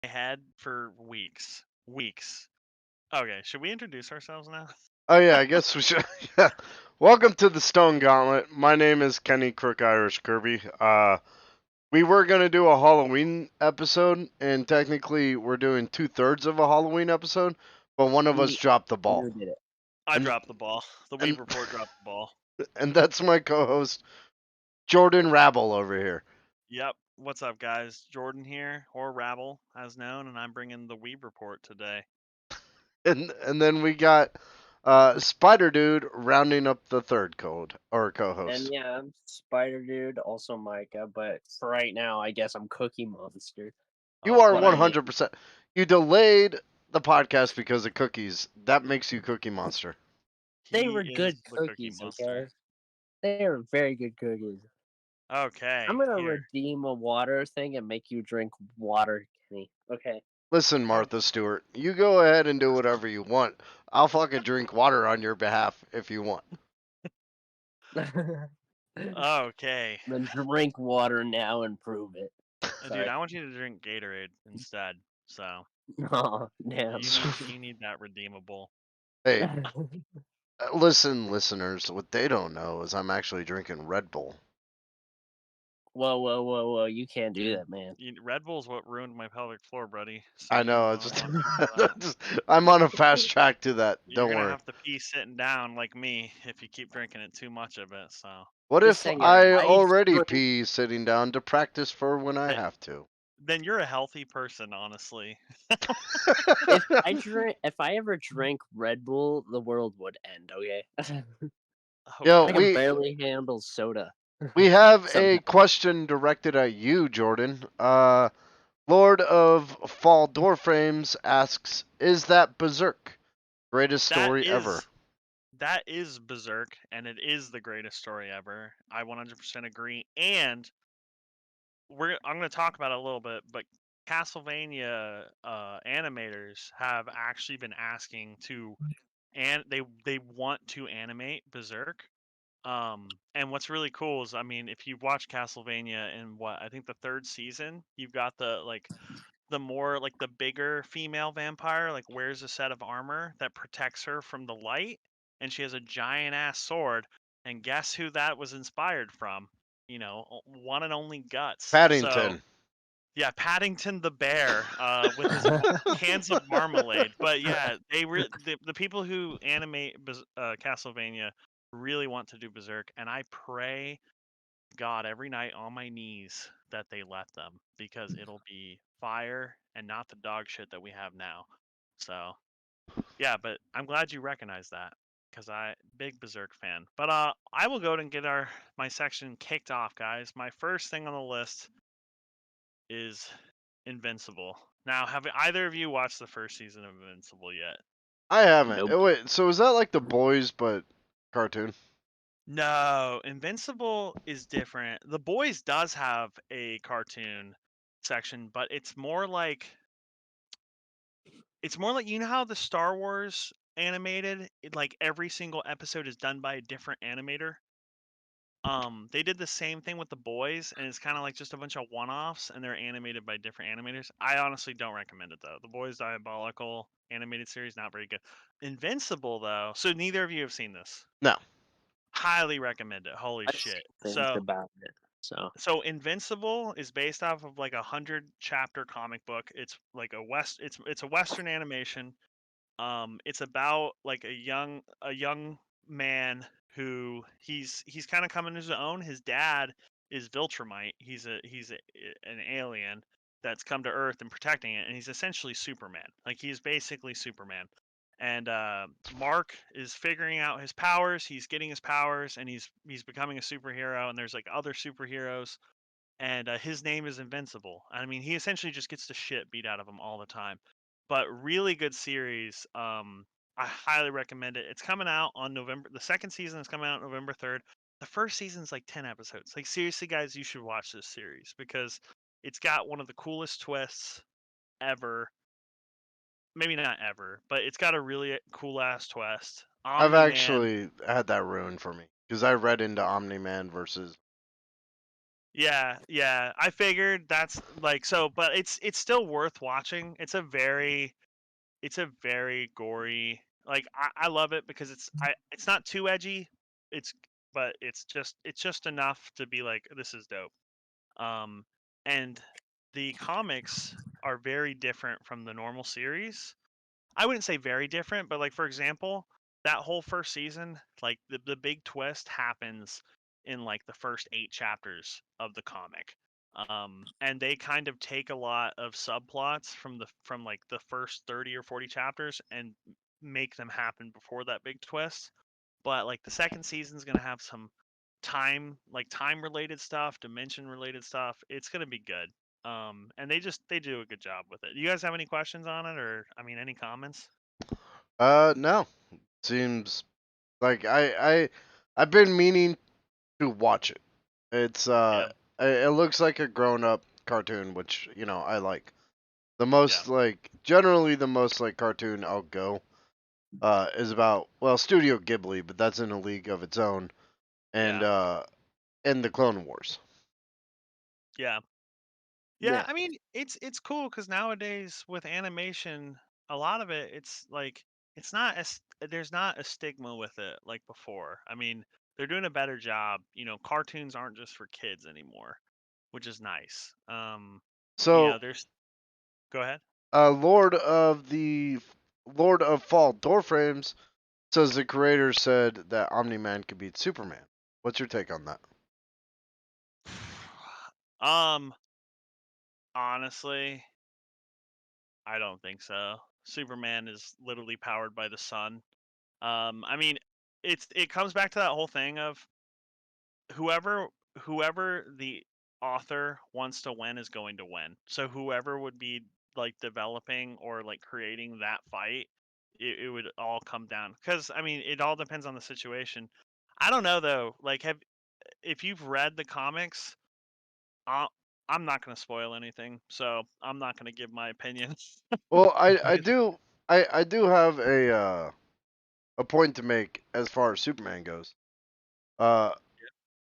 head for weeks. Weeks. Okay, should we introduce ourselves now? Oh yeah, I guess we should. Yeah. Welcome to the Stone Gauntlet. My name is Kenny Crook Irish Kirby. We were gonna do a Halloween episode, and technically we're doing 2/3 of a Halloween episode, but one of us Me, dropped the ball, you did it. I and dropped the ball. The and Weeb report dropped the ball. and that's my co-host Jordan Rabbl over here. Yep. What's up, guys? Jordan here, or Rabbl, as known, and I'm bringing the Weeb report today. And then we got Spider Dude rounding up the third co-host. And yeah, I'm Spider Dude, also Micah, but for right now, I guess I'm Cookie Monster. You are But I mean, 100%. You delayed the podcast because of cookies. That makes you Cookie Monster. they He were is good the Cookie cookies, Monster. okay? They were very good cookies. Okay. I'm gonna here. redeem a water thing and make you drink water, Kenny. Okay. Listen, Martha Stewart, you go ahead and do whatever you want. I'll fucking drink water on your behalf if you want. Okay. Then drink water now and prove it. Dude, Sorry. I want you to drink Gatorade instead. So Oh, damn. you need that redeemable. Hey, listen, listeners, what they don't know is I'm actually drinking Red Bull. Whoa. You can't do that, man. Red Bull's what ruined my pelvic floor, buddy. So I you know, don't wanna do that. I'm on a fast track to that. You're Don't gonna worry. have to pee sitting down like me if you keep drinking it too much of it. So What Just if saying, I life already drink- pee sitting down to practice for when I have to? then you're a healthy person, honestly. If I ever drank Red Bull, the world would end. Okay. Yo, I can barely handle soda. We have a Somehow. question directed at you, Jordan. Lord of Fall Doorframes asks, "Is that Berserk? Greatest story ever?" That is Berserk, and it is the greatest story ever. I 100% agree. And I'm going to talk about it a little bit, but Castlevania animators have actually been asking to, and they want to animate Berserk. And what's really cool is, I mean, if you watch Castlevania in I think the third season, you've got the more like the bigger female vampire like wears a set of armor that protects her from the light, and she has a giant ass sword. And guess who that was inspired from? One and only Guts. Paddington. So, yeah, Paddington the bear with his cans of marmalade. But yeah, the people who animate Castlevania really want to do Berserk, and I pray God every night on my knees that they let them, because it'll be fire and not the dog shit that we have now. So yeah, but I'm glad you recognize that, because I big Berserk fan. But I will go and get my section kicked off, guys. My first thing on the list is Invincible. Now, have either of you watched the first season of Invincible yet? I haven't. Nope. Wait, so is that like The Boys but cartoon? No, Invincible is different. The Boys does have a cartoon section, but it's more like you know how the Star Wars animated, like every single episode is done by a different animator. They did the same thing with The Boys, and it's kind of like just a bunch of one-offs, and they're animated by different animators. I honestly don't recommend it though. The Boys Diabolical animated series, not very good. Invincible though, so neither of you have seen this. No. Highly recommend it. Holy I've shit! seen things about it. So Invincible is based off of like 100 chapter comic book. It's like it's a Western animation. It's about like a young man who he's kind of coming to his own. His dad is Viltrumite. He's an alien that's come to Earth and protecting it, and he's essentially Superman. Like, he's basically Superman. And Mark is figuring out his powers. He's getting his powers, and he's becoming a superhero. And there's like other superheroes, and his name is Invincible. I mean, he essentially just gets the shit beat out of him all the time. But really good series. I highly recommend it. It's coming out on November. The second season is coming out November 3rd. The first season's like 10 episodes. Like, seriously, guys, you should watch this series because it's got one of the coolest twists ever. Maybe not ever, but it's got a really cool ass twist. I've Omni-Man. actually had that ruined for me because I read into Omni-Man versus. Yeah. I figured that's like so, but it's still worth watching. It's a very gory. Like I love it because it's not too edgy. It's but it's just enough to be like this is dope. Um, and the comics are very different from the normal series. I wouldn't say very different, but like for example, that whole first season, like the big twist happens in like the first 8 chapters of the comic. And they kind of take a lot of subplots from like the first 30 or 40 chapters and make them happen before that big twist. But like the second season's gonna have some time related stuff, dimension related stuff. It's gonna be good. And they do a good job with it. You guys have any questions on it, or I mean, any comments? No. Seems like I've been meaning to watch it. It's Yeah, it looks like a grown up cartoon, which I like. The yeah, most like generally the most like cartoon I'll go is about Studio Ghibli, but that's in a league of its own, and yeah, and the Clone Wars. yeah, yeah. Yeah. I mean, it's cool because nowadays with animation, a lot of it, it's like it's not as there's not a stigma with it like before. I mean, they're doing a better job. Cartoons aren't just for kids anymore, which is nice. So There's go ahead. Lord of Fall Doorframes says the creator said that Omni Man could beat Superman. What's your take on that? Um, Honestly, I don't think so. Superman is literally powered by the sun. I mean, it comes back to that whole thing of whoever whoever the author wants to win is going to win. So whoever would be like developing or like creating that fight, it would all come down. Because I mean, it all depends on the situation. I don't know though. Like, if you've read the comics, I, I'm not going to spoil anything, so I'm not going to give my opinion. Well, I But do I do have a point to make as far as Superman goes. Uh,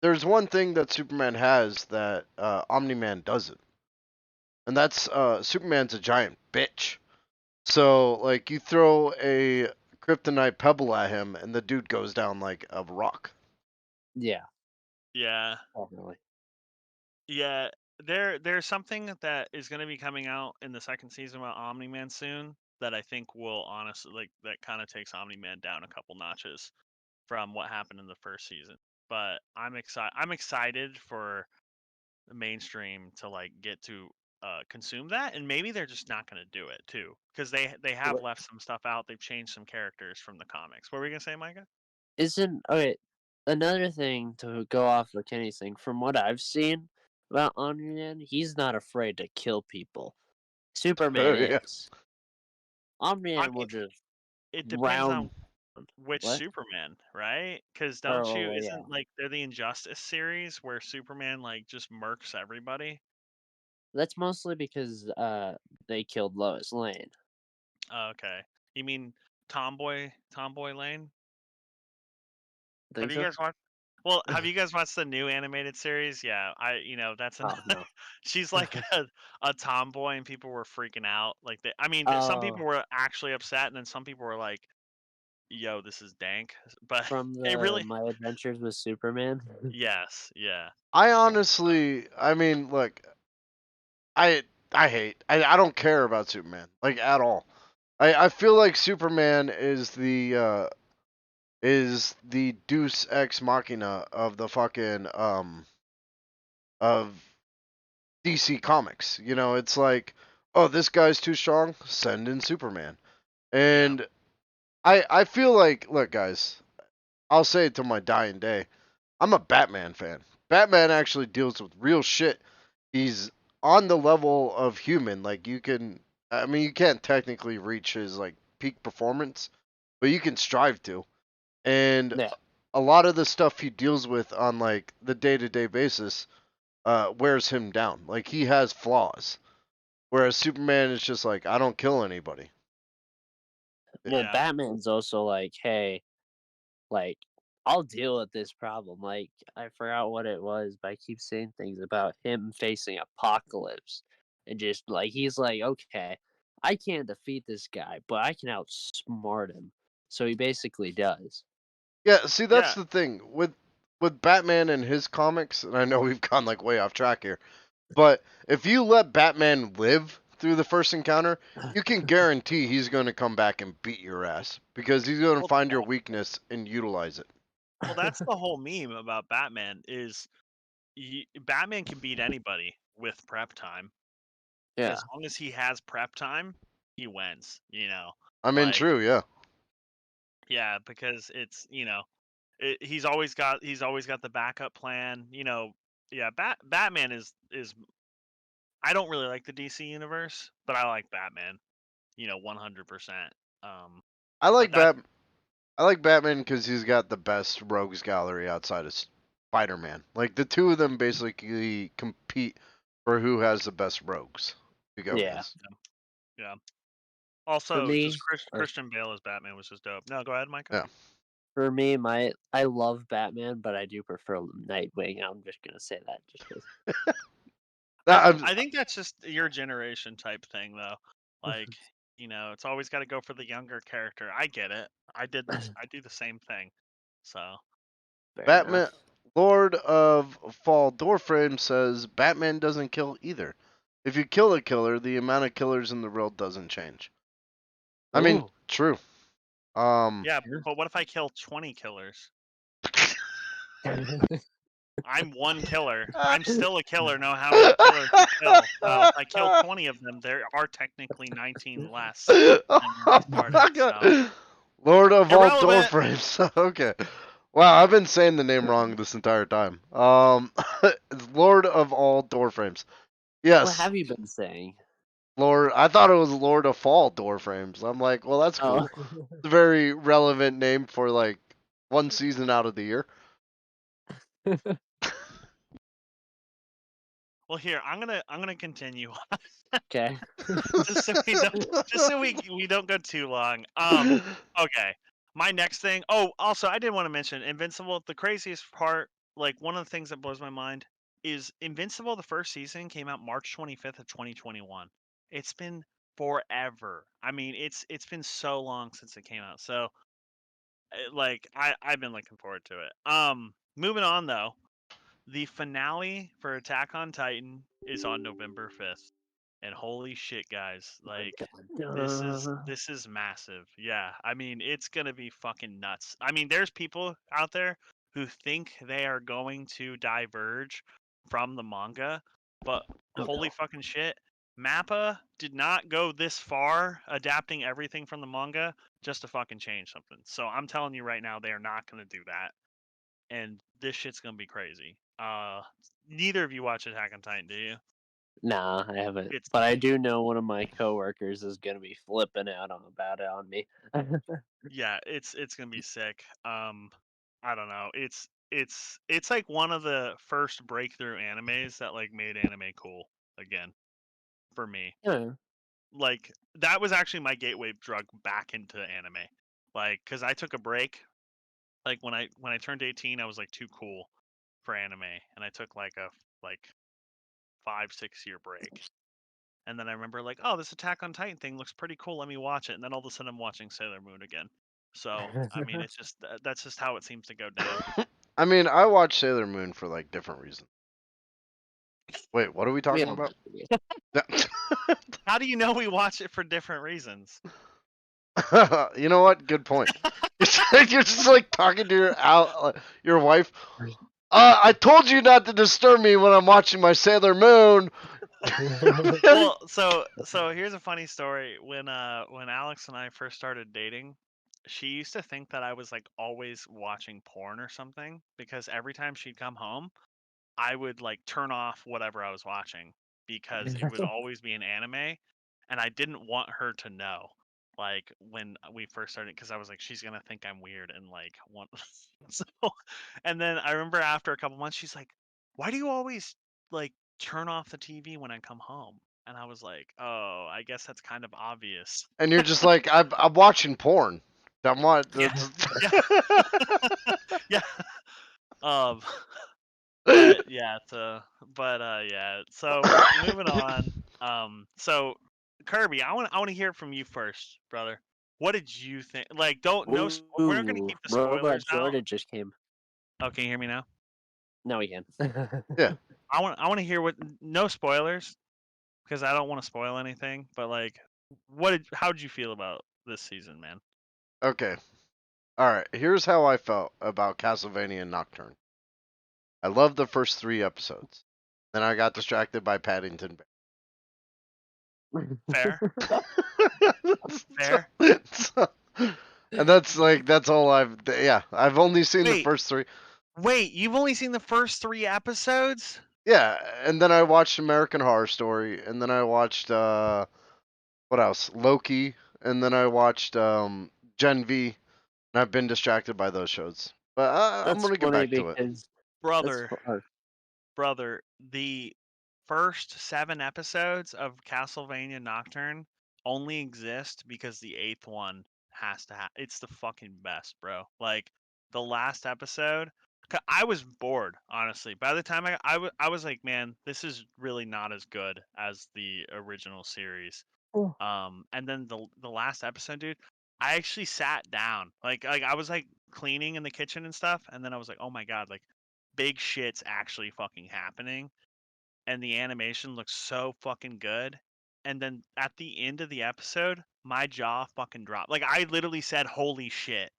there's one thing that Superman has that Omni Man doesn't, and that's Superman's a giant bitch. So like you throw a kryptonite pebble at him, and the dude goes down like a rock. Yeah. yeah, Definitely. yeah, there's something that is going to be coming out in the second season about Omni Man soon that I think will honestly like that kind of takes Omni Man down a couple notches from what happened in the first season. But I'm excited for the mainstream to like get to consume that, and maybe they're just not going to do it too because they have What left some stuff out. They've changed some characters from the comics. What were we gonna say, Micah? isn't okay? Another thing to go off of Kenny's thing, from what I've seen about Omni-Man, he's not afraid to kill people. Superman Yeah. is. I Omni-Man will mean, just it depends on round. which What? Superman, right? Because don't you Oh yeah. isn't like they're the Injustice series where Superman like just murks everybody? That's mostly because they killed Lois Lane. Oh, okay, you mean Tomboy Lane? Have Think you so? guys watched? Well, have you guys watched the new animated series? Yeah, that's an Oh no. she's like a tomboy, and people were freaking out. Like I mean, some people Oh, were actually upset, and then some people were like, "Yo, this is dank." But from it the really, My Adventures with Superman. yes, yeah, I honestly, I mean, look, I I don't care about Superman like at all. I feel like Superman is the Deus ex machina of the fucking of DC Comics. It's like, oh, this guy's too strong. Send in Superman. yeah, And I feel like, look, guys, I'll say it till my dying day. I'm a Batman fan. Batman actually deals with real shit. He's on the level of human. Like I mean, you can't technically reach his like peak performance, but you can strive to. And Yeah. a lot of the stuff he deals with on like the day-to-day basis wears him down. Like he has flaws, whereas Superman is just like, I don't kill anybody. Well, yeah, Batman's also like, hey, like I'll deal with this problem. Like, I forgot what it was, but I keep saying things about him facing Apocalypse. And just like, he's like, okay, I can't defeat this guy, but I can outsmart him. So he basically does. Yeah, see, that's Yeah. the thing with Batman and his comics, and I know we've gone like way off track here, but if you let Batman live through the first encounter, you can guarantee he's going to come back and beat your ass because he's going to Well, find your weakness and utilize it. well, that's the whole meme about Batman is Batman can beat anybody with prep time. Yeah. As long as he has prep time, he wins. I mean, Like, true, yeah. yeah, because it's he's always got the backup plan. Yeah, Batman is. I don't really like the DC universe, but I like Batman. 100%. Um, I but like that Bat I like Batman because he's got the best rogues gallery outside of Spider-Man. Like the two of them basically compete for who has the best rogues. You go, Yeah. guys. yeah. For Also, just me, or Christian Bale as Batman was just dope. No, go ahead, Micah. Yeah. for me, I love Batman, but I do prefer Nightwing. I'm just gonna say that just because. I think that's just your generation type thing, though. Like, it's always got to go for the younger character. I get it. I did this. I do the same thing. So, Fair Batman, enough. Lord of Fall Doorframe says Batman doesn't kill either. If you kill a killer, the amount of killers in the world doesn't change. I mean, Ooh. true. yeah, Yeah. but what if I kill 20 killers? I'm one killer. I'm still a killer, no how many killers I kill. So if I kill 20 of them, there are technically 19 less than when I started. So Lord of all irrelevant. Doorframes. Okay. Wow, I've been saying the name wrong this entire time. It's Lord of all Doorframes. What Yes, have you been saying? Lord. I thought it was Lord of Fall Doorframes. I'm like, well, that's Oh. cool. It's a very relevant name for like one season out of the year. Well, here I'm gonna continue Okay. just so we don't go too long. Okay. My next thing. Oh, also I did want to mention Invincible. The craziest part, like one of the things that blows my mind, is Invincible. The first season came out March 25th of 2021. It's been forever. I mean, it's been so long since it came out. So, like I've been looking forward to it. Moving on though. The finale for Attack on Titan is on November 5th. And holy shit, guys, Oh my like God. this is massive. Yeah, I mean, it's going to be fucking nuts. I mean, there's people out there who think they are going to diverge from the manga, but Oh holy no. fucking shit. Mappa did not go this far adapting everything from the manga just to fucking change something. So I'm telling you right now, they are not going to do that, and this shit's gonna be crazy. Neither of you watch Attack on Titan, do you? Nah, I haven't. It's But I do know one of my coworkers is gonna be flipping out about it on me. yeah, it's gonna be sick. I don't know. It's like one of the first breakthrough animes that like made anime cool again for me. Yeah. Like that was actually my gateway drug back into anime. Like, cause I took a break. Like when I turned 18, I was like too cool for anime, and I took like a like 5-6 year break. And then I remember like, oh, this Attack on Titan thing looks pretty cool. Let me watch it. And then all of a sudden I'm watching Sailor Moon again. So I mean, it's just that's just how it seems to go down. I mean, I watch Sailor Moon for like different reasons. Wait, what are we We talking all about? know. How do you know we watch it for different reasons? You know what? Good point. You're just like talking to your wife. I told you not to disturb me when I'm watching my Sailor Moon. Well, so here's a funny story. When Alex and I first started dating, she used to think that I was like always watching porn or something because every time she'd come home, I would like turn off whatever I was watching because it would always be an anime, and I didn't want her to know. Like when we first started, because I was like, she's gonna think I'm weird and like want. So, and then I remember after a couple months, she's like, "Why do you always like turn off the TV when I come home?" And I was like, "Oh, I guess that's kind of obvious." And you're just like, I'm watching porn. I'm what? Yeah. That's... Yeah. Um, but yeah, yeah. So moving on. So Kirby, I want to hear from you first, brother. What did you think? Like, don't no. We're not gonna Ooh, keep the Robot spoilers out. Jordan just came. Oh, can you hear me now? No, we can. Yeah. I want to hear what no spoilers because I don't want to spoil anything. But like, how did you feel about this season, man? Okay. All right. Here's how I felt about Castlevania Nocturne. I loved the first 3 episodes. Then I got distracted by Paddington Fair, Bear. fair. And that's all I've only seen the Wait, first 3. wait. You've only seen the first 3 episodes? Yeah, and then I watched American Horror Story, and then I watched what else? Loki, and then I watched Gen V, and I've been distracted by those shows. But I'm That's gonna get funny back to it. because that's Brother, far. brother, the first 7 episodes of Castlevania Nocturne only exist because the 8th one has to it's the fucking best, bro. Like the last episode, I was bored, honestly. By the time I was like, man, this is really not as good as the original series. Oh. And then the last episode, dude, I actually sat down. Like I was like cleaning in the kitchen and stuff, and then I was like, oh my god, like big shit's actually fucking happening, and the animation looks so fucking good. And then at the end of the episode, my jaw fucking dropped. Like I literally said, "Holy shit!"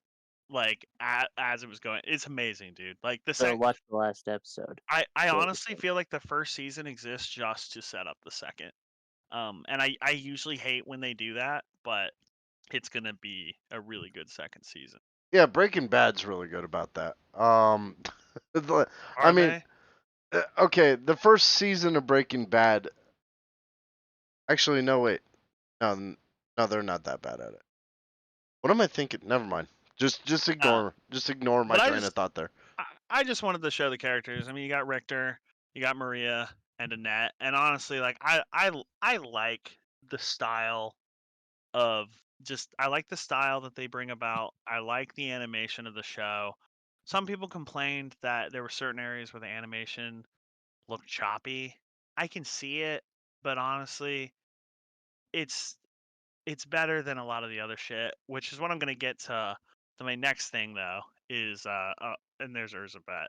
Like as it was going. It's amazing, dude. Like So watch the last episode. I See what you honestly think. feel like the first season exists just to set up the second. And I usually hate when they do that, but it's gonna be a really good second season. Yeah, Breaking Bad's really good about that. I Are mean, they? okay, the first season of Breaking Bad. Actually, no, wait, no, they're not that bad at it. What am I thinking? Never mind. Just Uh, ignore my but train of thought there. I just wanted to show the characters. I mean, you got Richter, you got Maria and Annette, and honestly, like I like the style of I like the style that they bring about. I like the animation of the show. Some people complained that there were certain areas where the animation looked choppy. I can see it, but honestly, it's it's better than a lot of the other shit, which is what I'm gonna get to my next thing though is and there's Urzabet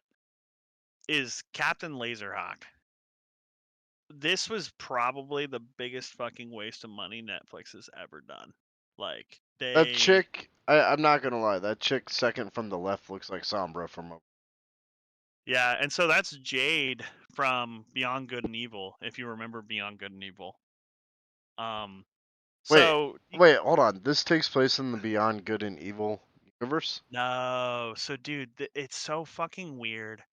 is Captain Laserhawk. This was probably the biggest fucking waste of money Netflix has ever done. Like That they chick, I'm not gonna lie, that chick second from the left looks like Sombra from. yeah, and so that's Jade from Beyond Good and Evil, if you remember Beyond Good and Evil. Um Wait, so hold on. This takes place in the Beyond Good and Evil universe. no, so dude, it's so fucking weird.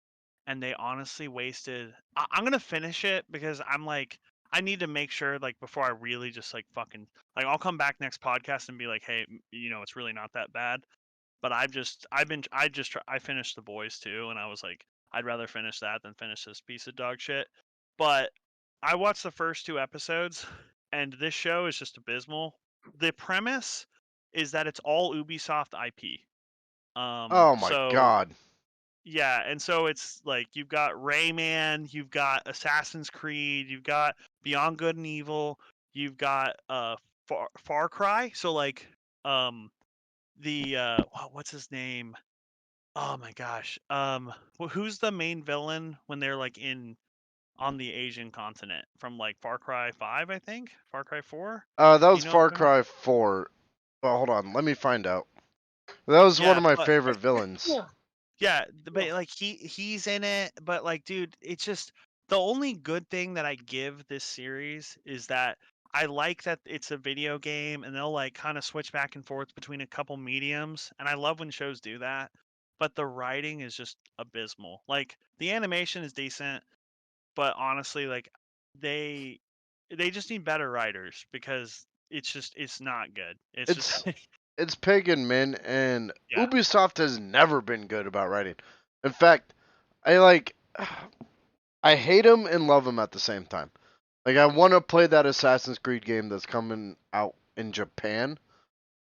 And they honestly wasted. I'm gonna finish it because I'm like, I need to make sure like before I really just like fucking like I'll come back next podcast and be like, hey, it's really not that bad. But I finished The Boys too, and I was like, I'd rather finish that than finish this piece of dog shit. But I watched the first 2 episodes, and this show is just abysmal. The premise is that it's all Ubisoft IP. Oh my So god. yeah, and so it's like you've got Rayman, you've got Assassin's Creed, you've got Beyond Good and Evil, you've got Far Cry. So like the what's his name? Oh my gosh. Who's the main villain when they're like in on the Asian continent from like Far Cry 5, I think? Far Cry 4? That Do you was know what Far I'm talking about? Cry 4. Well, hold on. Let me find out. That was one Yeah, of my but favorite villains. yeah, but like he's in it, but like dude, it's just the only good thing that I give this series is that I like that it's a video game and they'll like kind of switch back and forth between a couple mediums, and I love when shows do that. But the writing is just abysmal. Like the animation is decent, but honestly, like they they just need better writers because it's not good. It's just It's it's Pagan Min, and yeah. Ubisoft has never been good about writing. In fact, I like I hate him and love him at the same time. Like I want to play that Assassin's Creed game that's coming out in Japan,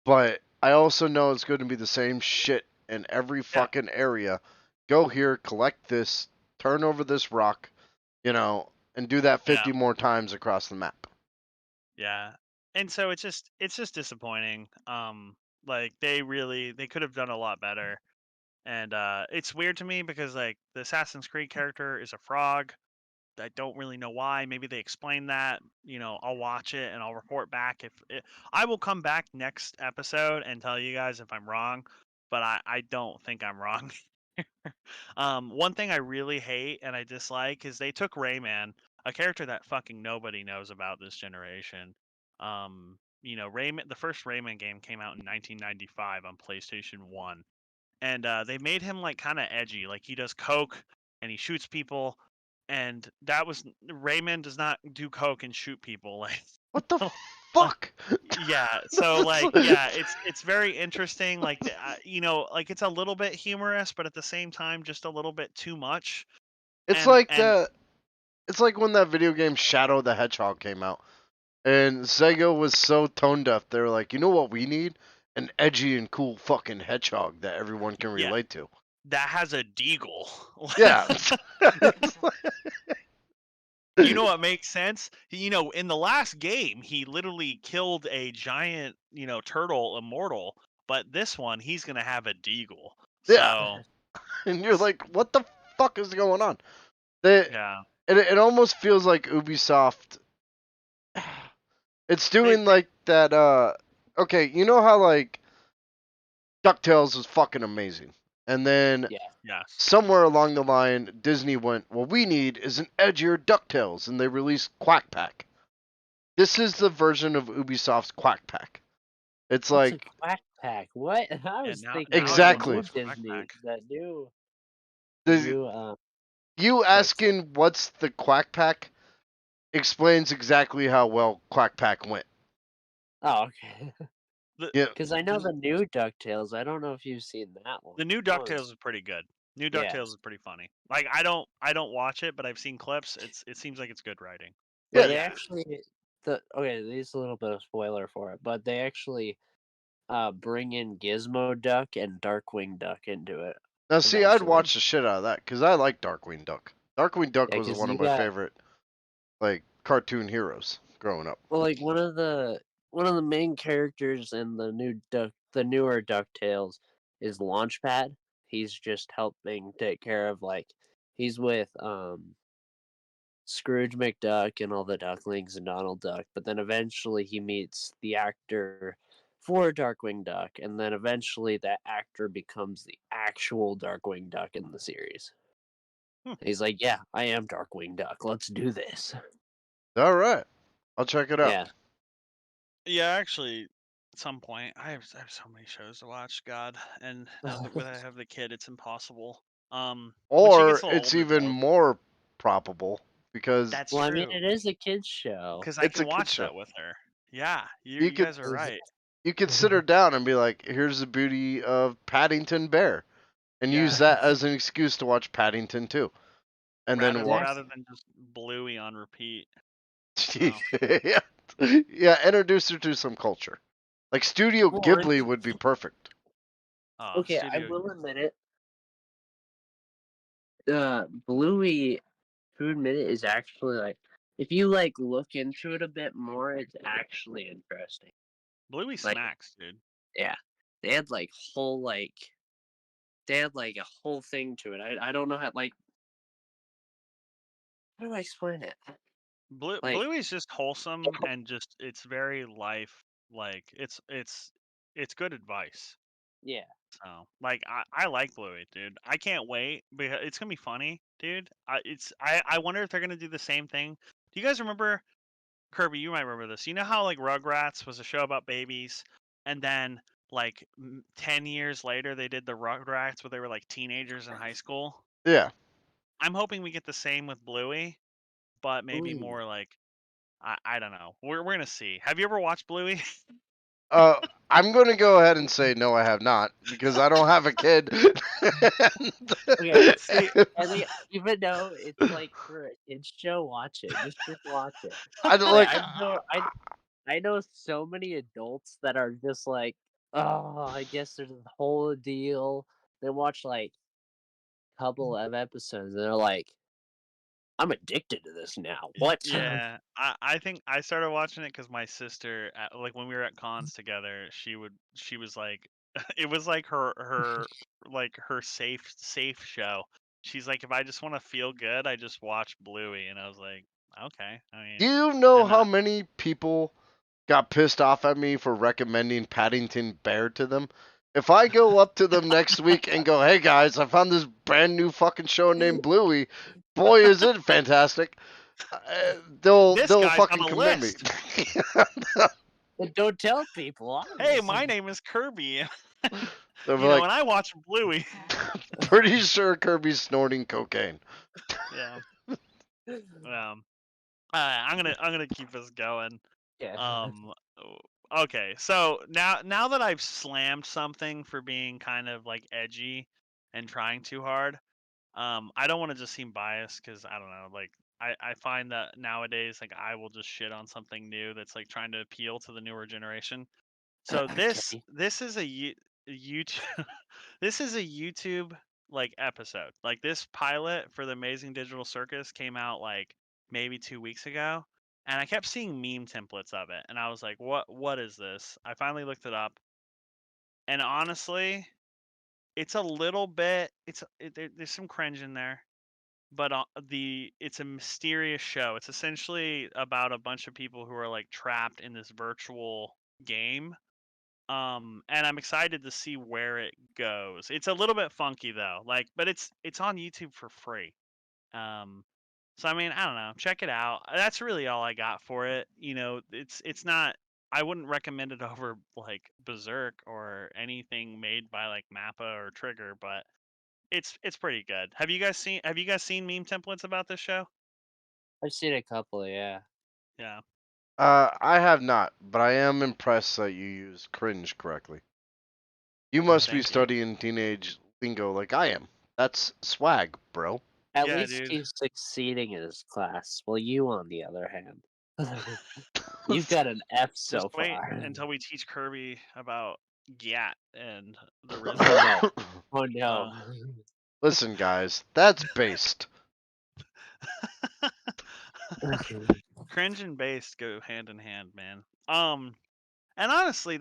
but I also know it's going to be the same shit in every Yeah. fucking area. Go here, collect this, turn over this rock, and do that 50 Yeah. more times across the map. Yeah. And so it's just disappointing. Like they could have done a lot better. And it's weird to me because like the Assassin's Creed character is a frog. I don't really know why. Maybe they explain that. I'll watch it and I'll report back I will come back next episode and tell you guys if I'm wrong, but I don't think I'm wrong. One thing I really hate and I dislike is they took Rayman, a character that fucking nobody knows about this generation. Rayman, the first Rayman game came out in 1995 on PlayStation 1, and they made him like kind of edgy, like he does coke and he shoots people, and that was Rayman does not do coke and shoot people like What the like fuck? yeah, so like yeah, it's very interesting, like like it's a little bit humorous but at the same time just a little bit too much. It's and like and that. It's like when that video game Shadow the Hedgehog came out, and Sega was so tone deaf. They were like, you know what we need? An edgy and cool fucking hedgehog that everyone can yeah, relate to. that has a deagle. Yeah. You know what makes sense? In the last game, he literally killed a giant, turtle immortal. But this one, he's gonna have a deagle. Yeah. So And you're like, what the fuck is going on? They, yeah, it almost feels like Ubisoft. It's they, doing like that. Okay, you know how like DuckTales was fucking amazing, and then Yeah. yes, somewhere along the line, Disney went, "What we need is an edgier DuckTales," and they released Quack Pack. This is the version of Ubisoft's Quack Pack. It's What's a like quack pack? What? I and was thinking now of the everyone exactly new wants Quack Disney, Pack. the the new you cartoon. asking what's the Quack Pack explains exactly how well Quack Pack went. Oh, okay. The Yeah, Because I know the new Ducktales. I don't know if you've seen that one. the new That Ducktales one's is pretty good. New yeah. Ducktales is pretty funny. Like I don't watch it, but I've seen clips. It seems like it's good writing. But But yeah. they yeah, actually this is a little bit of spoiler for it, but they actually bring in Gizmo Duck and Darkwing Duck into it Now, see, I'd eventually. watch the shit out of that because I like Darkwing Duck. Darkwing Duck Yeah, was because one of you my got favorite like cartoon heroes growing up. well, like one of the main characters in the newer Ducktales is Launchpad. He's just helping take care of he's with Scrooge McDuck and all the ducklings and Donald Duck, but then eventually he meets the actor for Darkwing Duck, and then eventually that actor becomes the actual Darkwing Duck in the series. Hmm. He's like, "Yeah, I am Darkwing Duck. Let's do this." All right, I'll check it out. Yeah. yeah. Actually, at some point, I have so many shows to watch. God, and now that when I have the kid, it's impossible. When she gets Or a little it's older, even though, more probable because that's Well, I mean, true. it is a kids show. Because I it's can a kid watch show. that with her. Yeah, you You you could guys are right. you could sit her down and be like, "Here's the beauty of Paddington Bear," and use Yeah, that as an excuse to watch Paddington too, and then rather watch. rather than just Bluey on repeat. So Yeah, yeah. Introduce her to some culture. Like Studio Well, Ghibli would be perfect. okay, I Studio. will admit it. Bluey, to admit it, is actually if you look into it a bit more, it's actually interesting. Bluey Like, smacks, dude. yeah, they had they had a whole thing to it. I don't know how do I explain it? Like, Bluey's just wholesome and just it's very life like it's good advice. yeah. So like I like Bluey, dude. I can't wait because it's gonna be funny, dude. I wonder if they're gonna do the same thing. Do you guys remember Kirby? You might remember this. You know how like Rugrats was a show about babies, and then like 10 years later they did the Rugrats where they were like teenagers in high school. Yeah. I'm hoping we get the same with Bluey, but maybe Ooh. more like I don't know. We're gonna see. Have you ever watched Bluey? Uh, I'm going to go ahead and say no, I have not because I don't have a kid. Okay, See, even though it's for a kids show, watch it. Just watch it. I don't like. I know so many adults that are just like, Oh, I guess there's a whole deal. They watch like a couple of episodes and they're like, I'm addicted to this now. What? Yeah, I think I started watching it because my sister, like when we were at cons together, she was like, it was like her safe show. She's like, if I just want to feel good, I just watch Bluey, and I was like, okay. I Do mean, you know and how many people got pissed off at me for recommending Paddington Bear to them? If I go up to them next week and go, "Hey guys, I found this brand new fucking show named Bluey. Boy, is it fantastic!" this they'll guy's on fucking a commend me. list. But don't tell people, Hey, obviously. my name is Kirby. They're You know, like, and I watch Bluey. pretty sure Kirby's snorting cocaine. Yeah. I'm gonna keep this going. Yeah. Okay, so now that I've slammed something for being kind of like edgy and trying too hard, I don't want to just seem biased because I don't know, like I find that nowadays like I will just shit on something new that's like trying to appeal to the newer generation. So this Okay. this is a YouTube this is a YouTube like episode. Like this pilot for the Amazing Digital Circus came out like maybe 2 weeks ago, and I kept seeing meme templates of it, and I was like, what is this? I finally looked it up, and honestly, it's a little bit there's some cringe in there, but it's a mysterious show. It's essentially about a bunch of people who are like trapped in this virtual game, and I'm excited to see where it goes. It's a little bit funky though, like, but it's on YouTube for free. Um, so I mean, I don't know. Check it out. That's really all I got for it. You know, it's not. I wouldn't recommend it over like Berserk or anything made by like Mappa or Trigger, but it's pretty good. Have you guys seen meme templates about this show? I've seen a couple, yeah. Yeah. I have not, but I am impressed that you use cringe correctly. You must be Thank you. studying teenage lingo like I am. That's swag, bro. At Yeah, least dude. he's succeeding in his class. Well, you, on the other hand, you've got an F Just so wait far. until we teach Kirby about Gyat and the Oh Rizzler. no. Oh Uh, no. Listen, guys, that's based. cringe and based go hand in hand, man. And honestly,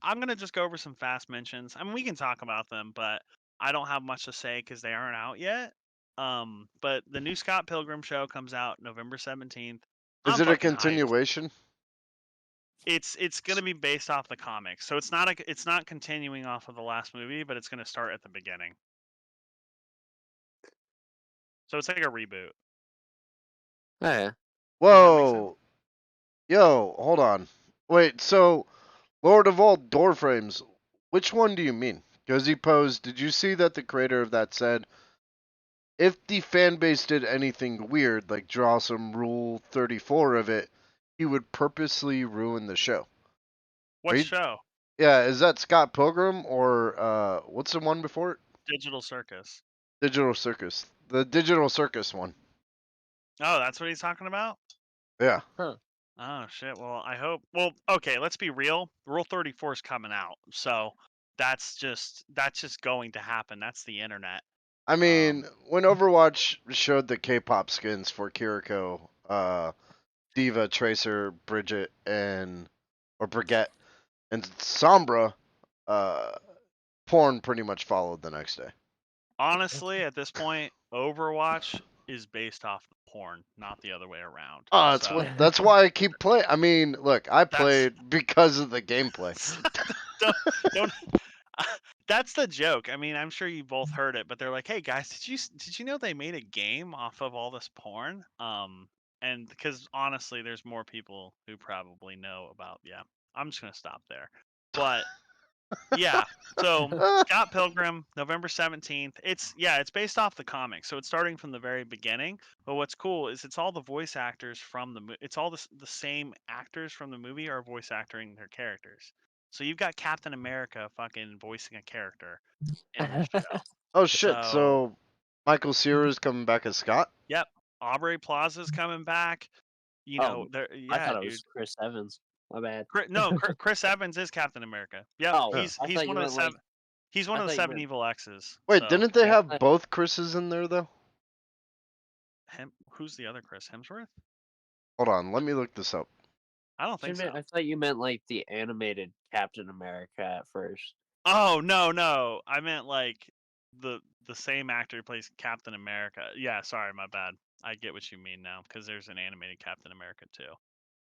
I'm gonna just go over some fast mentions. I mean, we can talk about them, but I don't have much to say because they aren't out yet. But the new Scott Pilgrim show comes out November 17th. Is I'm it a fucking hyped. continuation? It's gonna be based off the comics, so it's not continuing off of the last movie, but it's gonna start at the beginning. So it's like a reboot. Oh, yeah. Does that make sense? Whoa. Yo, hold on. Wait, so Lord of all Doorframes, which one do you mean? Because he posed, did you see that the creator of that said, if the fan base did anything weird, like draw some Rule 34 of it, he would purposely ruin the show? Are What you, show? yeah, is that Scott Pilgrim or what's the one before it? Digital Circus. Digital Circus. The Digital Circus one. Oh, that's what he's talking about? Yeah. Huh. Oh shit. Well, I hope. Well, okay. Let's be real. Rule 34 is coming out, so that's just going to happen. That's the internet. I Um, mean, when Overwatch showed the K-pop skins for Kiriko, Diva, Tracer, Bridget, or Brigitte, and Sombra, uh, porn pretty much followed the next day. honestly, at this point, Overwatch is based off the porn, not the other way around. Oh, So that's why I keep playing. I mean, look, I that's played because of the gameplay. don't don't. That's the joke. I mean, I'm sure you both heard it, but they're like, "Hey guys, did you know they made a game off of all this porn?" And because honestly, there's more people who probably know about. Yeah, I'm just gonna stop there. But yeah, so Scott Pilgrim, November 17th. It's based off the comics, so it's starting from the very beginning. But what's cool is it's all the voice actors from it's all the same actors from the movie are voice acting their characters. So you've got Captain America fucking voicing a character in this show. Oh shit! So So Michael Cera's coming back as Scott? yep, Aubrey Plaza's coming back. You know, Oh, there. I Yeah, thought it dude. was Chris Evans. My bad. Chris Evans is Captain America. Yep, Oh, Yeah. I he's thought you one of the meant like. seven. He's one I of the thought you seven meant. evil X's. Wait, So didn't they Yeah, I have thought- both Chris's in there though? who's the other Chris Hemsworth? Hold on, let me look this up. I don't think so. I thought you meant like the animated Captain America at first. Oh no, I meant like the same actor who plays Captain America. Yeah, sorry, my bad. I get what you mean now because there's an animated Captain America too.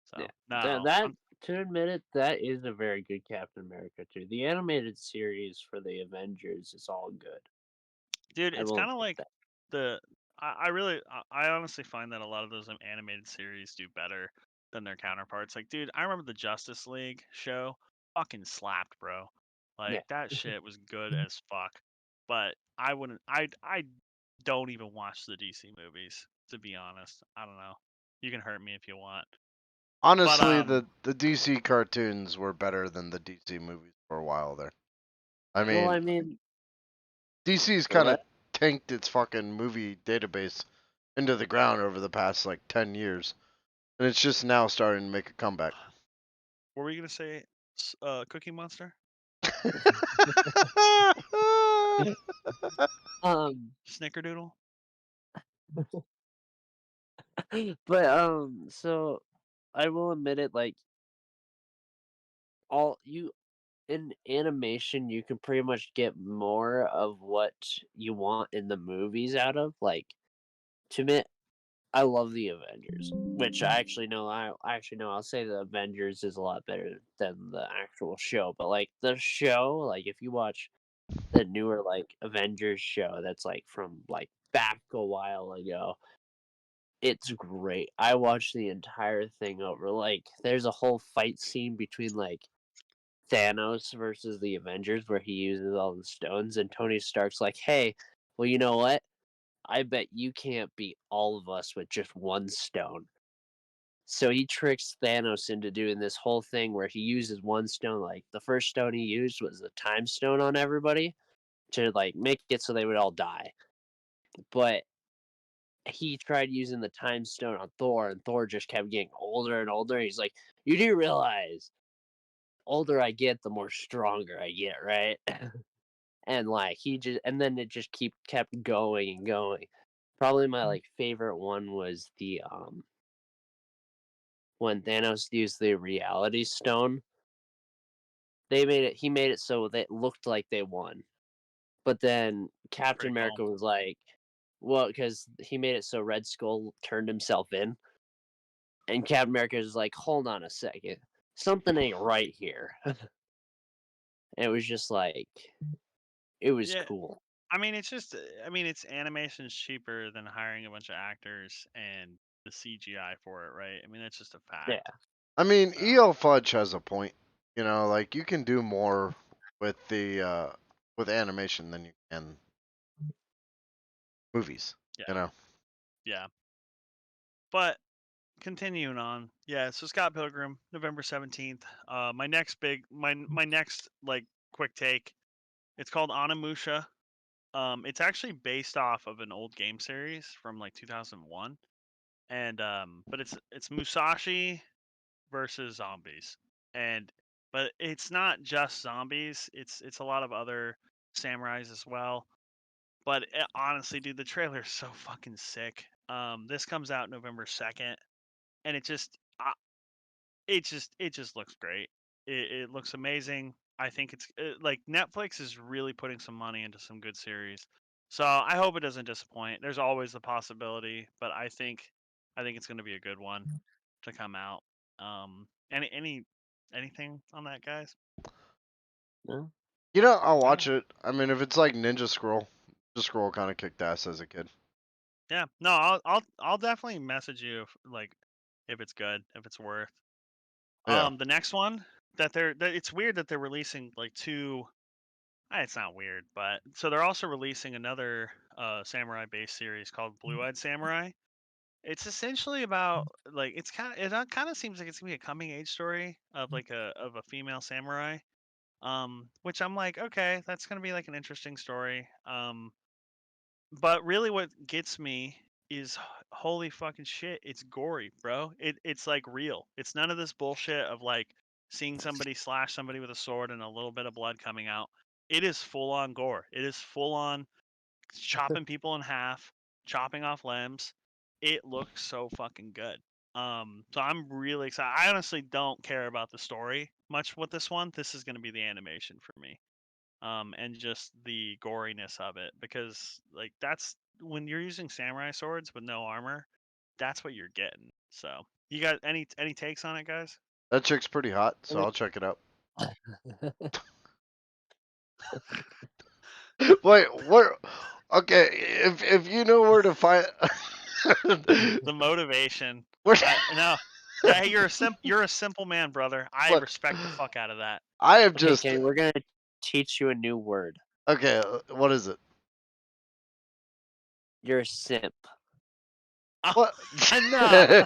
So Yeah, no, that to admit it, that is a very good Captain America too. The animated series for the Avengers is all good. dude, I it's will kind of admit like that. the I honestly find that a lot of those animated series do better than their counterparts. Like, dude, I remember the Justice League show fucking slapped, bro. Yeah. Like that shit was good as fuck. But I don't even watch the DC movies, to be honest. I don't know. You can hurt me if you want. Honestly, But the DC cartoons were better than the DC movies for a while there. I Well, I mean, mean, DC's go kind of ahead. tanked its fucking movie database into the ground over the past like 10 years, and it's just now starting to make a comeback. were we gonna say Cookie Monster? Snickerdoodle? but so I will admit it. Like all you in animation, you can pretty much get more of what you want in the movies out of. Like to me, I love the Avengers, which I actually know. I actually know. I'll say the Avengers is a lot better than the actual show. But like the show, like if you watch the newer like Avengers show, that's like from like back a while ago. It's great. I watched the entire thing over. Like, there's a whole fight scene between like Thanos versus the Avengers where he uses all the stones, and Tony Stark's like, "Hey, well, you know what? I bet you can't beat all of us with just one stone." So he tricks Thanos into doing this whole thing where he uses one stone. Like the first stone he used was the time stone on everybody to like make it so they would all die. But he tried using the time stone on Thor, and Thor just kept getting older and older. He's like, "You do realize, older I get, the more stronger I get, right?" And like he just, and then it just kept going and going. Probably my like favorite one was the when Thanos used the Reality Stone. He made it so that it looked like they won, but then Captain Pretty cool. America was like, well, because he made it so Red Skull turned himself in. And Captain America is like, hold on a second. Something ain't right here. And it was just like, it was Yeah, cool. I mean, it's just, it's animation's cheaper than hiring a bunch of actors and the CGI for it, right? I mean, that's just a Yeah. fact. I mean, So, EL Fudge has a point. You know, like you can do more with the with animation than you can movies. yeah, You know. yeah. But continuing on, yeah. So Scott Pilgrim, November 17th. My next like quick take. It's called Onimusha. It's actually based off of an old game series from like 2001, and but it's Musashi versus zombies, and but it's not just zombies. It's a lot of other samurais as well. But honestly, dude, the trailer is so fucking sick. This comes out November 2nd, and it just looks great. It looks amazing. I think it's like Netflix is really putting some money into some good series. So I hope it doesn't disappoint. There's always the possibility, but I think it's going to be a good one to come out. Anything on that, guys? No? You know, I'll All right. watch it. I mean, if it's like Ninja Scroll, Ninja Scroll kind of kicked ass as a kid. Yeah. No, I'll definitely message you if it's good, if it's worth. Yeah. The next one it's weird that they're releasing like two. It's not weird, but so they're also releasing another samurai based series called Blue Eyed Samurai. It's essentially about like it kind of seems like it's gonna be a coming age story of like a female samurai. Which I'm like, okay, that's gonna be like an interesting story. But really, what gets me is holy fucking shit, it's gory, bro. It's like real. It's none of this bullshit of like seeing somebody slash somebody with a sword and a little bit of blood coming out. It is full on gore. It is full on chopping people in half, chopping off limbs. It looks so fucking good. So I'm really excited. I honestly don't care about the story much with this one. This is going to be the animation for me. And just the goriness of it, because like that's when you're using samurai swords with no armor, that's what you're getting. So you got any takes on it, guys? That chick's pretty hot, so I'll check it out. Wait, where? Okay, if you know where to find The motivation. where, No. Yeah, you're a simple man, brother. I look, respect the fuck out of that. I am Okay, just Kenny, we're gonna teach you a new word. okay. What is it? You're a simp. What? No.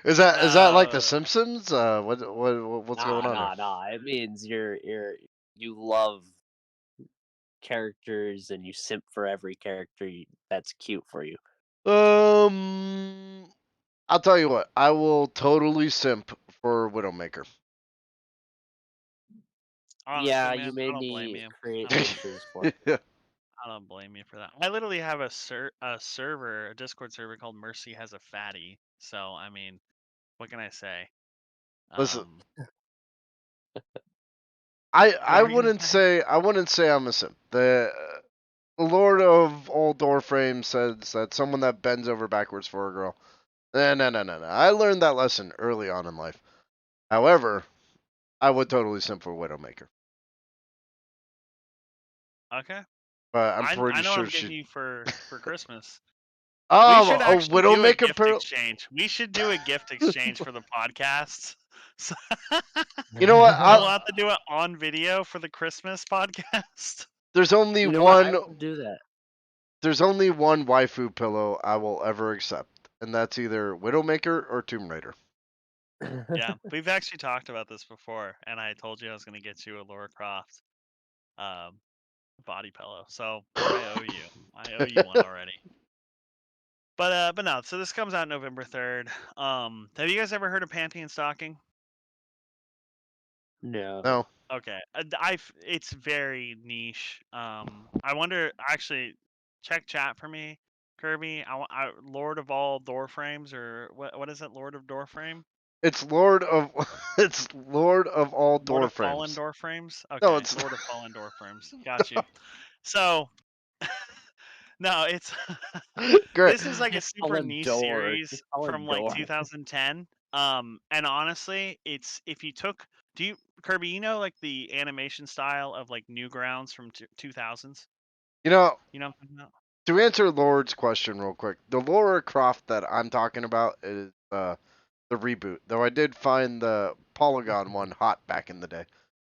Is that like The No. Simpsons? What's going on here? Nah. It means you love characters and you simp for every character that's cute for you. I'll tell you what. I will totally simp for Widowmaker. Honestly, Yeah, man, you I made don't blame me you. create I don't, pictures for it. I don't blame you for that. I literally have a server, a Discord server called Mercy Has a Fatty. So I mean, what can I say? Listen, Um, what I were you gonna wouldn't say? say I'm a simp. The Lord of all Doorframe says that someone that bends over backwards for a girl. No. I learned that lesson early on in life. However, I would totally simp for Widowmaker. Okay, But I'm I pretty know what sure I'm getting she. you for Christmas. We should A actually do a Widowmaker gift pearl. exchange. We should do a gift exchange for the podcast. So, You know what? and we'll have to do it on video for the Christmas podcast. There's only You know what? I one. will do that. There's only one waifu pillow I will ever accept, and that's either Widowmaker or Tomb Raider. Yeah, we've actually talked about this before, and I told you I was going to get you a Laura Croft body pillow. So I owe you. I owe you one already. But no. So this comes out November 3rd. Have you guys ever heard of Panty and Stocking? No. No. Okay, it's very niche. I wonder. Actually, check chat for me, Kirby. Lord of all door frames, or what is it? Lord of door frame. It's Lord of it's Lord of all Lord door of fallen frames. door frames. No, Okay, it's Lord of fallen door frames. Got you. So, no, it's great. this is like a Just call super a niche door. series Just call a from like door. 2010. And honestly, it's if you took do you Kirby, you know like the animation style of like Newgrounds from 2000s? You know, You know what I'm talking about? to answer Lord's question real quick, the Laura Croft that I'm talking about is the reboot. Though I did find the Polygon one hot back in the day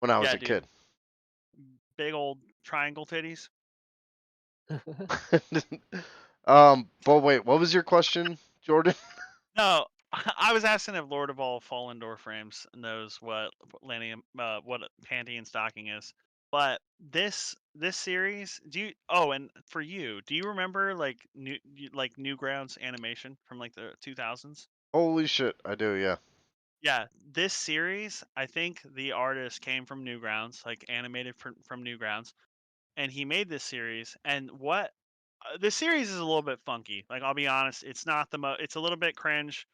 when I was Yeah, a dude. kid. Big old triangle titties. But wait, what was your question, Jordan? No, I was asking if Lord of all fallen door frames knows what what panty and stocking is. But this series, do you? Oh, and for you, do you remember like Newgrounds animation from like the 2000s? Holy shit, I do, yeah. Yeah, this series, I think the artist came from Newgrounds, like animated from Newgrounds, and he made this series. And what this series is a little bit funky. Like I'll be honest, it's not it's a little bit cringe.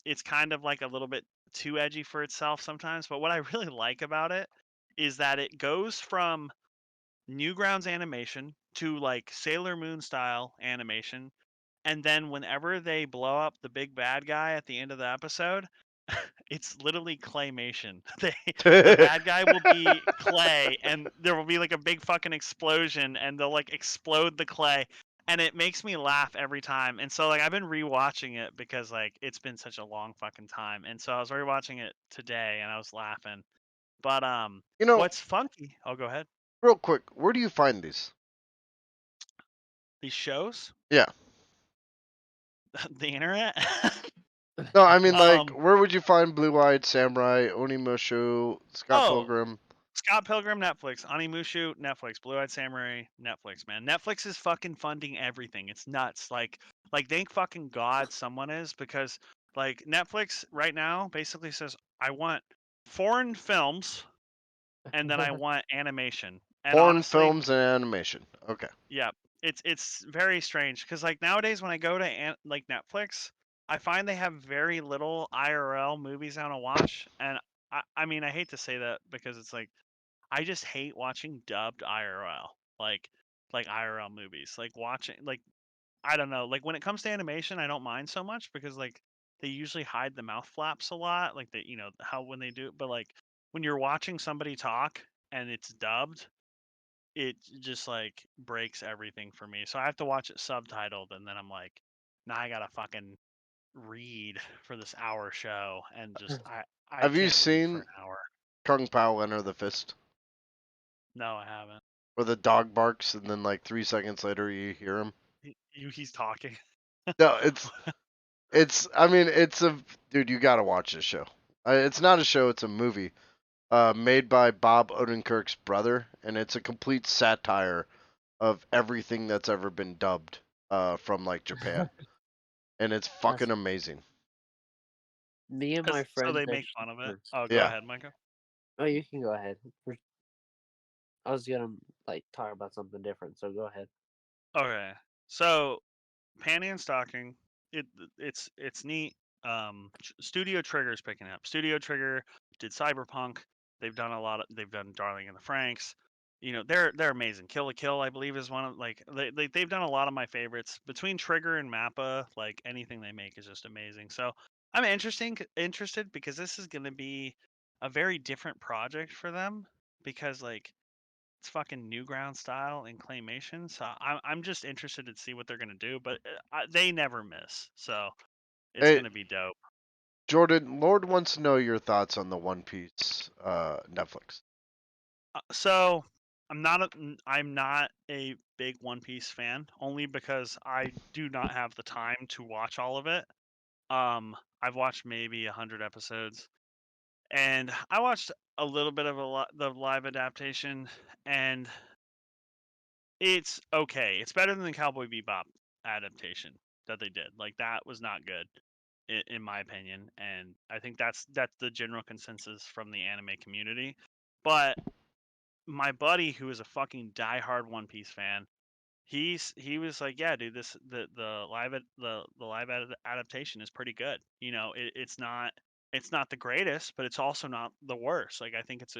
It's kind of like a little bit too edgy for itself sometimes, but what I really like about it is that it goes from Newgrounds animation to like Sailor Moon style animation, and then whenever they blow up the big bad guy at the end of the episode, it's literally claymation. The bad guy will be clay, and there will be like a big fucking explosion, and they'll like explode the clay, and it makes me laugh every time. And so like I've been rewatching it because like it's been such a long fucking time, and so I was rewatching it today, and I was laughing. But You know, what's funky? Oh, go ahead. real quick, where do you find these? These shows, Yeah. the internet. No, I mean like um. where would you find Blue Eyed Samurai, Onimusha, Scott Oh, Pilgrim? Scott Pilgrim, Netflix. Animushu, Netflix. Blue Eyed Samurai, Netflix, man. Netflix is fucking funding everything. It's nuts. Like, Like, thank fucking God someone is, because like Netflix right now basically says I want foreign films and then I want animation. And Foreign honestly, films and animation. Okay. yeah, it's very strange because like nowadays when I go to like Netflix, I find they have very little IRL movies I want to watch, and I mean I hate to say that because it's like I just hate watching dubbed IRL, like IRL movies, like watching like I don't know, like when it comes to animation, I don't mind so much because like they usually hide the mouth flaps a lot, like they how when they do it, but like when you're watching somebody talk and it's dubbed, it just like breaks everything for me. So I have to watch it subtitled, and then I'm like, now I gotta fucking read for this hour show, and just I Have you can't read for seen an hour. Kung Pao Enter the Fist? No, I haven't. Where the dog barks and then like 3 seconds later you hear him? He's talking. No, it's. I mean, it's a dude. You gotta watch this show. It's not a show. It's a movie. Made by Bob Odenkirk's brother, and it's a complete satire of everything that's ever been dubbed from like Japan, and it's That's fucking amazing. me and my So friends they make actually fun of it. went. Oh, go Yeah. ahead, Micah. Oh, you can go ahead. I was gonna like talk about something different, so go ahead. Okay, so panty and stocking. It it's neat. Studio Trigger's picking up. Studio Trigger did Cyberpunk. They've done a lot of. They've done Darling in the Franks. They're amazing. Kill la Kill, I believe, is one of like they've done a lot of my favorites. Between Trigger and Mappa, like anything they make is just amazing. So I'm interested because this is going to be a very different project for them because like it's fucking Newground style and claymation. So I'm just interested to see what they're gonna do. But they never miss, so it's Hey, gonna be dope. Jordan, Lord wants to know your thoughts on the One Piece Netflix. So I'm not a big One Piece fan, only because I do not have the time to watch all of it. I've watched maybe 100 episodes, and I watched a little bit of the live adaptation, and it's okay. It's better than the Cowboy Bebop adaptation that they did. Like that was not good in my opinion, and I think that's the general consensus from the anime community. But my buddy, who is a fucking diehard One Piece fan, he was like, yeah, dude, the live adaptation is pretty good. It's not the greatest, but it's also not the worst. Like I think it's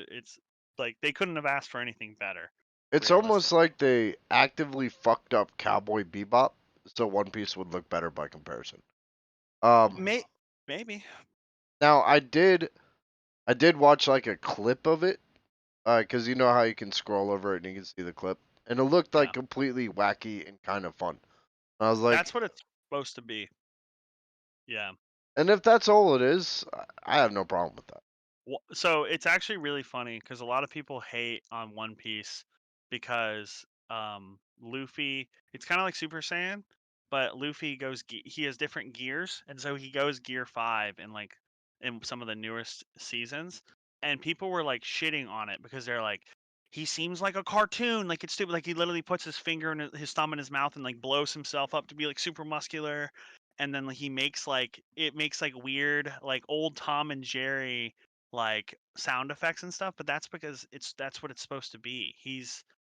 like they couldn't have asked for anything better, It's almost realistically. like they actively fucked up Cowboy Bebop, so One Piece would look better by comparison. May Maybe. Now I did watch like a clip of it, because you know how you can scroll over it and you can see the clip, and it looked like Yeah. completely wacky and kind of fun. I was like, That's what it's supposed to be. Yeah. and if that's all it is, I have no problem with that. So it's actually really funny because a lot of people hate on One Piece because Luffy. It's kind of like Super Saiyan, but Luffy he has different gears, and so he goes Gear 5 in like in some of the newest seasons, and people were like shitting on it because they're like, he seems like a cartoon, like it's stupid, like he literally puts his finger and his thumb in his mouth and like blows himself up to be like super muscular, and then like, he makes like it makes like weird like old Tom and Jerry like sound effects and stuff, but that's because that's what it's supposed to be.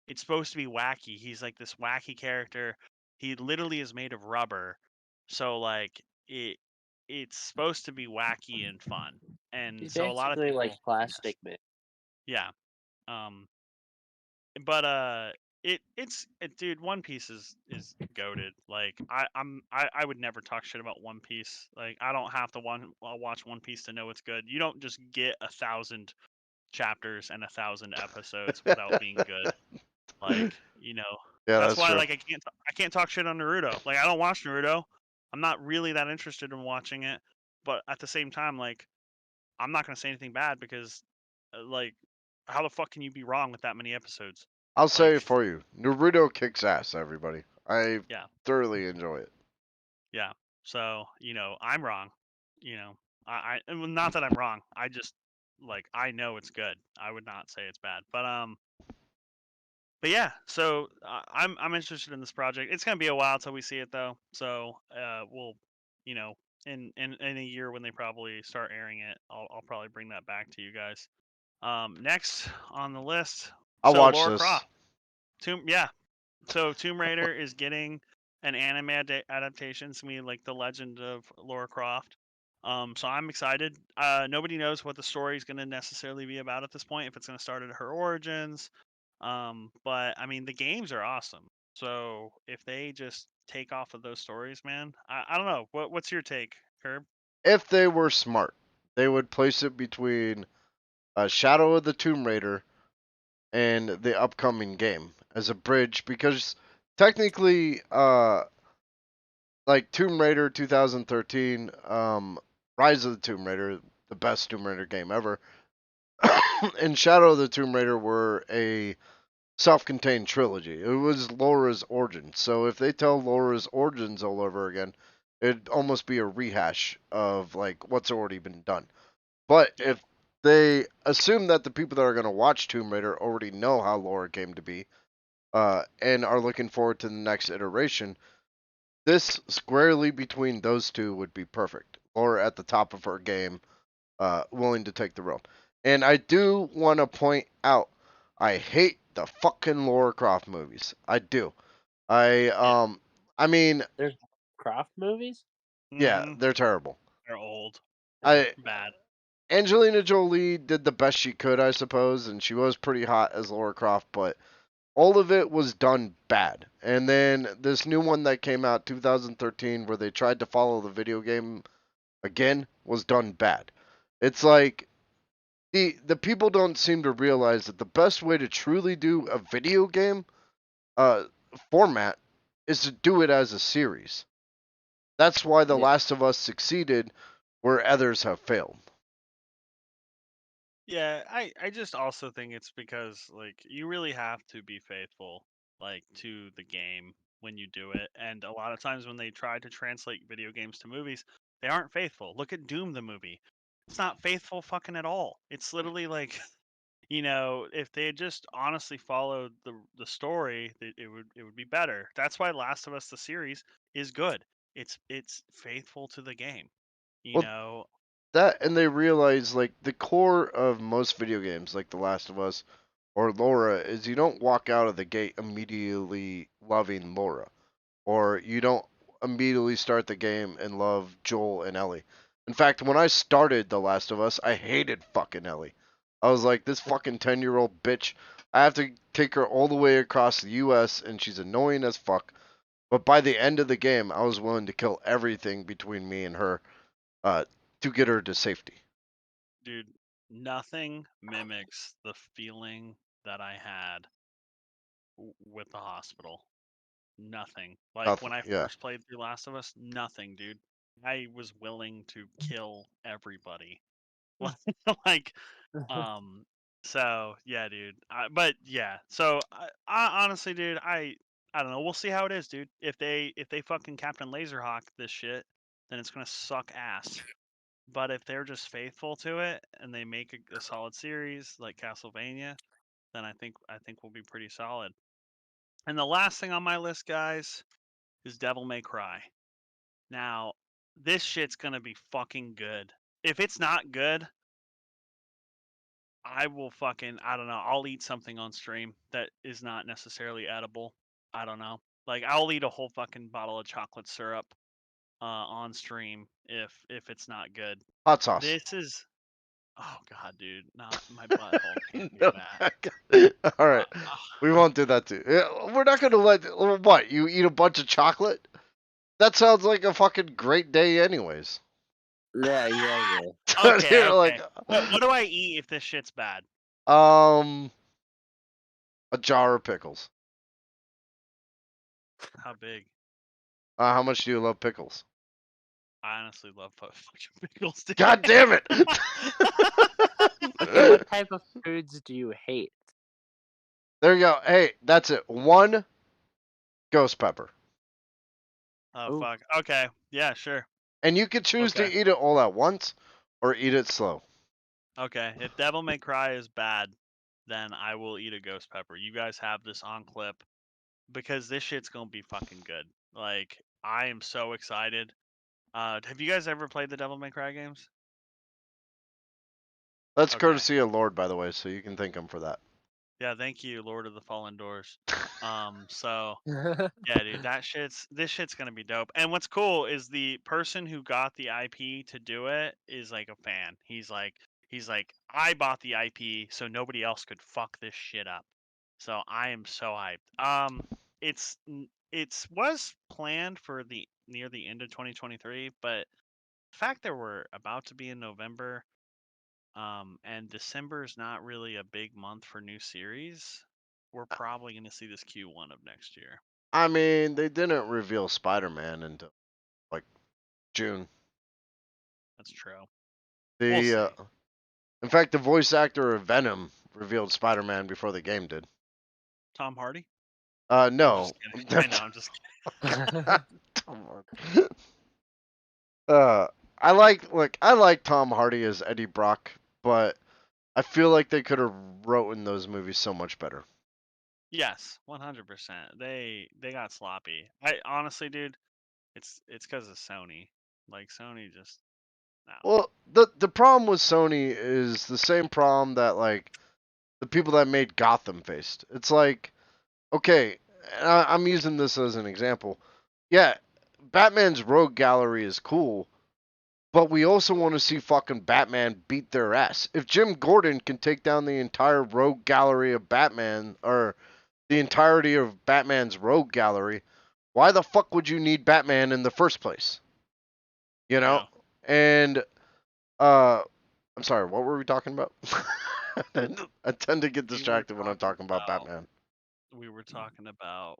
It's supposed to be wacky. He's like this wacky character. He literally is made of rubber. So like it's supposed to be wacky and fun. And He's so a lot of basically like people miss. Plastic Man. Yeah. Um but dude, One Piece is goated. Like I would never talk shit about One Piece. Like I don't have to watch One Piece to know it's good. You don't just get 1,000 chapters and 1,000 episodes without being good. Like Yeah, that's that's why true. like I can't talk shit on Naruto. Like I don't watch Naruto. I'm not really that interested in watching it, but at the same time, like I'm not gonna say anything bad because like how the fuck can you be wrong with that many episodes? I'll say Like it for you. Naruto kicks ass, everybody. I yeah, thoroughly enjoy it. yeah. So I'm wrong. You know, well, not that I'm wrong. I just like I know it's good. I would not say it's bad, but But yeah, so I'm interested in this project. It's gonna be a while till we see it though. So we'll, you know, in a year when they probably start airing it, I'll probably bring that back to you guys. Next on the list, I'll so watch Lara this. Croft. So Tomb Raider is getting an anime adaptation. It's gonna be like the Legend of Lara Croft. So I'm excited. Nobody knows what the story is gonna necessarily be about at this point. If it's gonna start at her origins, but I mean the games are awesome. So if they just take off of those stories, man, I don't know. What's your take, Herb? If they were smart, they would place it between Shadow of the Tomb Raider and the upcoming game as a bridge, because technically, like Tomb Raider 2013, Rise of the Tomb Raider, the best Tomb Raider game ever, and Shadow of the Tomb Raider were a self-contained trilogy. It was Laura's origin. So if they tell Laura's origins all over again, it'd almost be a rehash of like what's already been done. But Yeah. if they assume that the people that are going to watch Tomb Raider already know how Laura came to be, and are looking forward to the next iteration, this squarely between those two would be perfect. Laura at the top of her game, willing to take the role. And I do want to point out, I hate the fucking Lara Croft movies. I do. I Yeah. um, I mean, There's Croft movies. yeah, Mm-hmm. they're terrible. They're old. They're I bad. Angelina Jolie did the best she could, I suppose, and she was pretty hot as Lara Croft, but all of it was done bad. And then this new one that came out 2013 where they tried to follow the video game again was done bad. It's like the people don't seem to realize that the best way to truly do a video game uh format is to do it as a series. That's why The Yeah, Last of Us succeeded where others have failed. Yeah, I just also think it's because like you really have to be faithful like to the game when you do it. And a lot of times when they try to translate video games to movies, they aren't faithful. Look at Doom the movie. It's not faithful fucking at all. It's literally like, if they had just honestly followed the story, it would be better. That's why Last of Us the series is good. It's faithful to the game. You Well, know, that and they realize like the core of most video games like The Last of Us or Laura is you don't walk out of the gate immediately loving Laura, or you don't immediately start the game and love Joel and Ellie. In fact, when I started The Last of Us, I hated fucking Ellie. I was like, this fucking 10-year-old bitch. I have to take her all the way across the US and she's annoying as fuck. But by the end of the game, I was willing to kill everything between me and her uh, to get her to safety. dude, nothing mimics the feeling that I had with the hospital. Nothing. Like when Nothing. I Yeah. first played through Last of Us, nothing, dude. I was willing to kill everybody. like, um, so yeah, dude. But yeah, so I honestly, dude, I don't know. We'll see how it is, dude. If they fucking Captain Laserhawk this shit, then it's gonna suck ass. But if they're just faithful to it and they make a solid series like Castlevania, then I think we'll be pretty solid. And the last thing on my list, guys, is Devil May Cry. Now, this shit's gonna be fucking good. If it's not good, I will fucking I don't know. I'll eat something on stream that is not necessarily edible. I don't know. Like I'll eat a whole fucking bottle of chocolate syrup on stream if it's not good. Hot sauce. This is Oh god, dude, not my butthole can't do No, that. all Uh, right. We won't do that too. We're not going to let. What? You eat a bunch of chocolate? That sounds like a fucking great day, anyways. yeah, exactly. okay, You're okay. like, What do I eat if this shit's bad? um, a jar of pickles. How big? How much do you love pickles? I honestly love fucking pickles, dude. God damn it! Okay, what type of foods do you hate? There you go. Hey, that's it. One ghost pepper. Oh Oh, fuck. Okay. Yeah, sure. And you can choose to Okay. eat it all at once or eat it slow. Okay. If Devil May Cry is bad, then I will eat a ghost pepper. You guys have this on clip because this shit's gonna be fucking good. Like, I am so excited. Have you guys ever played the Devil May Cry games? That's Okay. courtesy of Lord, by the way, so you can thank him for that. Yeah, thank you, Lord of the Fallen Doors. So yeah, dude, this shit's gonna be dope. And what's cool is the person who got the IP to do it is like a fan. He's like, I bought the IP so nobody else could fuck this shit up. So I am so hyped. It's was planned for the near the end of 2023, but the fact that we're about to be in November, and December is not really a big month for new series, we're probably gonna see this Q1 of next year. I mean, they didn't reveal Spider-Man until like June. That's true. We'll The see. in fact, the voice actor of Venom revealed Spider-Man before the game did. Tom Hardy? I'm No. just kidding. I know, I'm just uh, I like Tom Hardy as Eddie Brock, but I feel like they could have written those movies so much better. Yes, 100%. They got sloppy. I honestly, dude, it's because of Sony. Like Sony just, I don't know. Well, the problem with Sony is the same problem that like the people that made Gotham faced. It's like, okay, I'm using this as an example. Yeah, Batman's Rogue Gallery is cool, but we also want to see fucking Batman beat their ass. If Jim Gordon can take down the entire Rogue Gallery of Batman, or the entirety of Batman's Rogue Gallery, why the fuck would you need Batman in the first place? You know? Yeah, And uh I'm sorry, what were we talking about? I tend to get we were distracted when I'm talking talking about about Batman. we were talking about.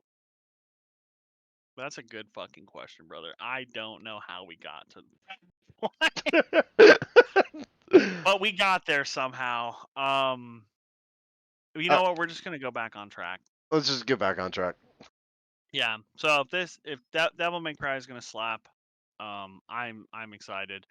That's a good fucking question, brother. I don't know how we got to, but we got there somehow. You uh, know what? We're just gonna go back on track. let's just get back on track. Yeah. So if Devil May Cry is gonna slap, I'm excited.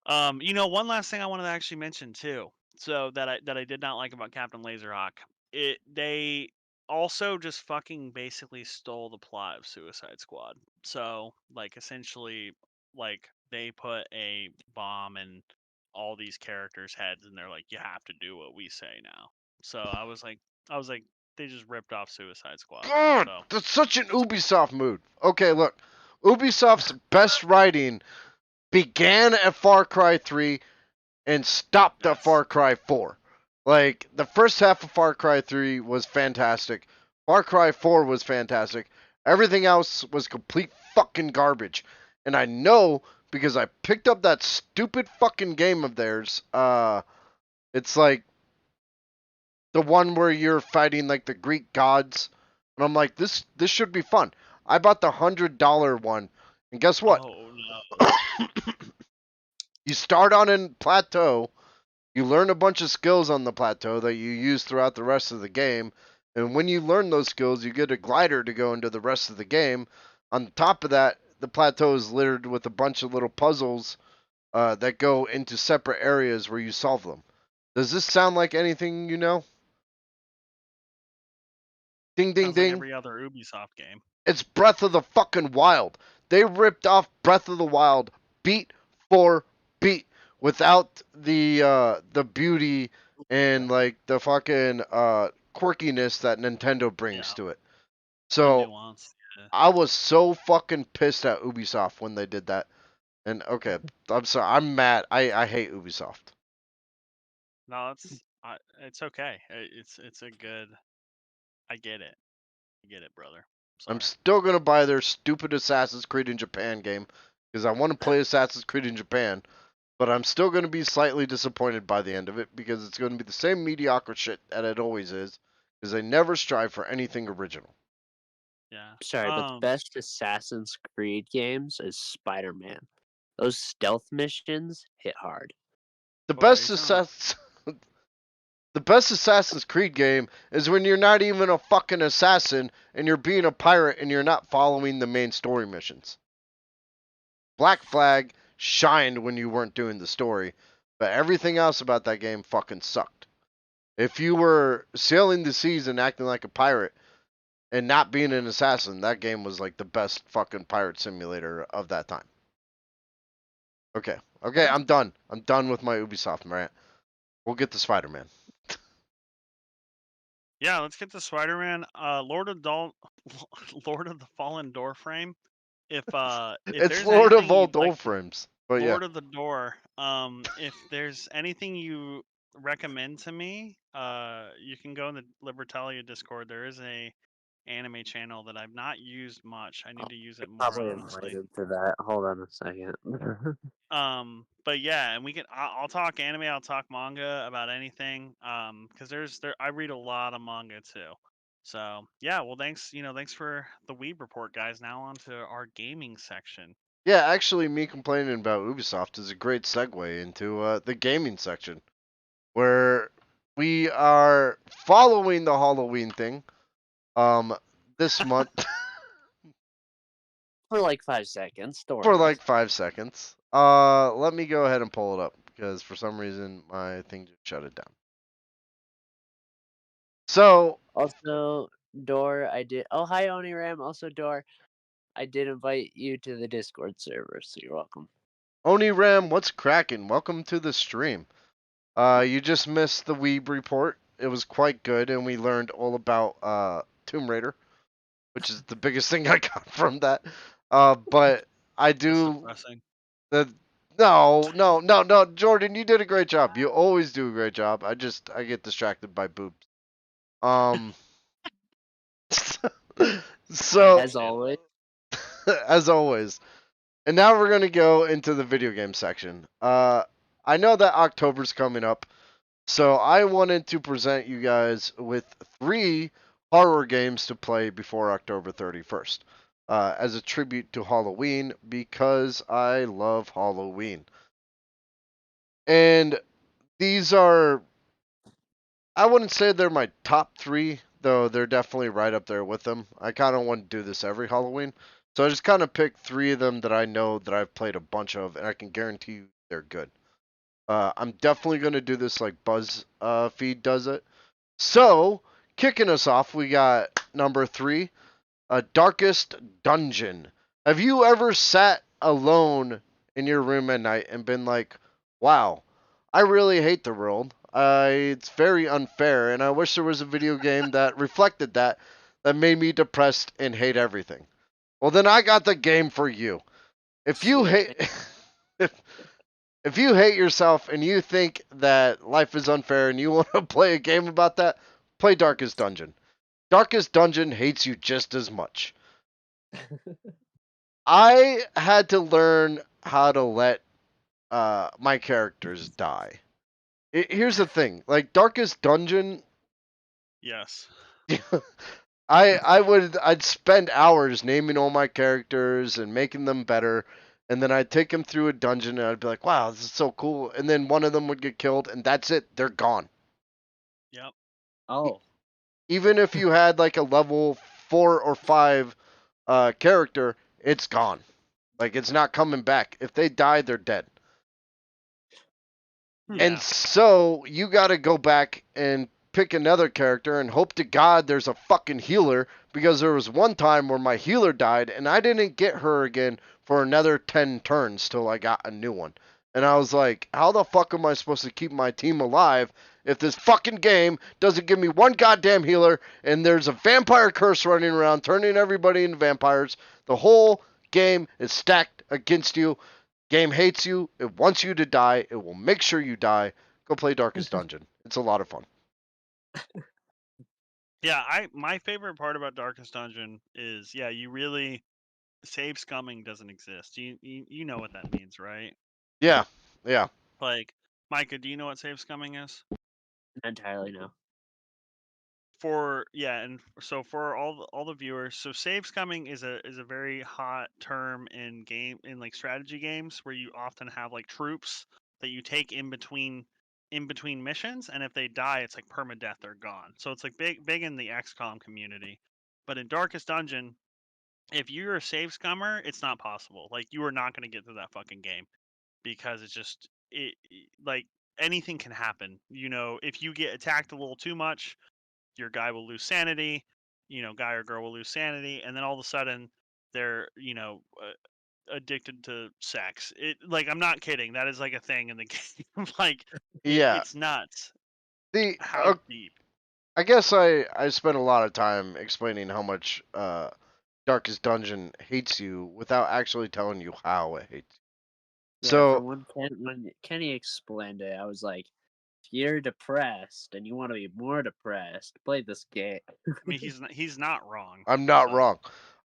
One last thing I wanted to actually mention too. So that I did not like about Captain Laserhawk. They also just fucking basically stole the plot of Suicide Squad. So like essentially like they put a bomb in all these characters' heads and they're like, you have to do what we say now. So I was like they just ripped off Suicide Squad. God, So that's such an Ubisoft move. Okay, look. Ubisoft's best writing began at Far Cry 3 and stopped at that's Far Cry 4. Like, the first half of Far Cry 3 was fantastic. Far Cry 4 was fantastic. Everything else was complete fucking garbage. And I know because I picked up that stupid fucking game of theirs. It's like the one where you're fighting like the Greek gods. And I'm like, this should be fun. I bought the $100 one. And guess what? oh no. You start on a plateau. You learn a bunch of skills on the plateau that you use throughout the rest of the game. And when you learn those skills, you get a glider to go into the rest of the game. On top of that, the plateau is littered with a bunch of little puzzles that go into separate areas where you solve them. Does this sound like anything you know? Ding, ding, Sounds like ding. every other Ubisoft game. It's Breath of the fucking Wild. They ripped off Breath of the Wild beat for beat without the beauty and like the fucking quirkiness that Nintendo brings Yeah, to it. the So nuance. Yeah. I was so fucking pissed at Ubisoft when they did that. And okay, I'm sorry, I'm mad. I hate Ubisoft. No, it's okay. It's a good. I get it. I get it, brother. I'm Sorry. still gonna buy their stupid Assassin's Creed in Japan game because I want to play Assassin's Creed in Japan. But I'm still going to be slightly disappointed by the end of it because it's going to be the same mediocre shit that it always is because they never strive for anything original. Yeah. Sorry, but the best Assassin's Creed games is Spider-Man. Those stealth missions hit hard. The Boy, best Assassin's the best Assassin's Creed game is when you're not even a fucking assassin and you're being a pirate and you're not following the main story missions. Black Flag shined when you weren't doing the story, but everything else about that game fucking sucked. If you were sailing the seas and acting like a pirate and not being an assassin, that game was like the best fucking pirate simulator of that time. Okay. Okay, I'm done. I'm done with my Ubisoft rant. We'll get to Spider-Man. Yeah, let's get to Spider-Man. Lord of Lord of the Fallen Door Frame. If It's there's Lord of anything all you'd like, Doleframes. But yeah. Lord of the Door. If there's anything you recommend to me, you can go in the Libertalia Discord. There is a anime channel that I've not used much. I need to use it more, Probably honestly. invited to that. Hold on a second. But yeah, and we can. I'll talk anime. I'll talk manga about anything. Because I read a lot of manga too. So yeah, well, thanks. Thanks for the Weeb report, guys. Now on to our gaming section. Yeah, actually, me complaining about Ubisoft is a great segue into the gaming section, where we are following the Halloween thing. This month For like 5 seconds. Don't worry, for guys. like 5 seconds. Let me go ahead and pull it up because for some reason my thing just shut it down. So Also, Door, I did. Oh, hi, Oniram. Also, Door, I did invite you to the Discord server, so you're welcome. Oniram, what's cracking? Welcome to the stream. You just missed the Weeb report. It was quite good, and we learned all about Tomb Raider, which is the biggest thing I got from that. But I That's do depressing. the no, Jordan, you did a great job. You always do a great job. I get distracted by boobs. Um, so As always. as always, and now we're gonna go into the video game section. I know that October's coming up. So I wanted to present you guys with 3 horror games to play before October 31st, as a tribute to Halloween because I love Halloween. And these are, I wouldn't say they're my top 3, though they're definitely right up there with them. I kind of want to do this every Halloween. So I just kind of picked 3 of them that I know that I've played a bunch of, and I can guarantee you they're good. I'm definitely going to do this like Buzz Feed does it. So, kicking us off, we got number 3, a Darkest Dungeon. Have you ever sat alone in your room at night and been like, wow, I really hate the world. It's very unfair, and I wish there was a video game that reflected that, that made me depressed and hate everything. Well, then I got the game for you. If you Sweet. hate, if you hate yourself and you think that life is unfair and you want to play a game about that, play Darkest Dungeon. Darkest Dungeon hates you just as much. I had to learn how to let my characters die. Here's the thing, like Darkest Dungeon, Yes. I'd spend hours naming all my characters and making them better, and then I'd take them through a dungeon and I'd be like, wow, this is so cool, and then one of them would get killed and that's it, they're gone. Yep. Oh. Even if you had like a level 4 or 5 character, it's gone. Like it's not coming back. If they die, they're dead. Yeah. And so you got to go back and pick another character and hope to God there's a fucking healer, because there was one time where my healer died and I didn't get her again for another 10 turns till I got a new one. And I was like, how the fuck am I supposed to keep my team alive if this fucking game doesn't give me one goddamn healer and there's a vampire curse running around turning everybody into vampires? The whole game is stacked against you. Game hates you. It wants you to die. It will make sure you die. Go play Darkest Dungeon. It's a lot of fun. Yeah. My favorite part about Darkest Dungeon is, yeah, you really save scumming doesn't exist. You know what that means, right? Yeah, yeah. Like, Micah, do you know what save scumming is? Not entirely, no. And so for all the viewers, so save scumming is a very hot term in like strategy games, where you often have like troops that you take in between missions, and if they die, it's like permadeath, they're gone. So it's like big in the XCOM community. But in Darkest Dungeon, if you're a save scummer, it's not possible. Like, you are not going to get through that fucking game, because it's just like anything can happen. If you get attacked a little too much, your guy will lose sanity. Guy or girl will lose sanity, and then all of a sudden they're addicted to sex. I'm not kidding. That is like a thing in the game. Yeah. It's nuts The how deep. I guess I spent a lot of time explaining how much Darkest Dungeon hates you without actually telling you how it hates you. Yeah, So from when Kenny explained it, I was like, if you're depressed and you want to be more depressed, play this game. I mean, he's not wrong. I'm not So wrong.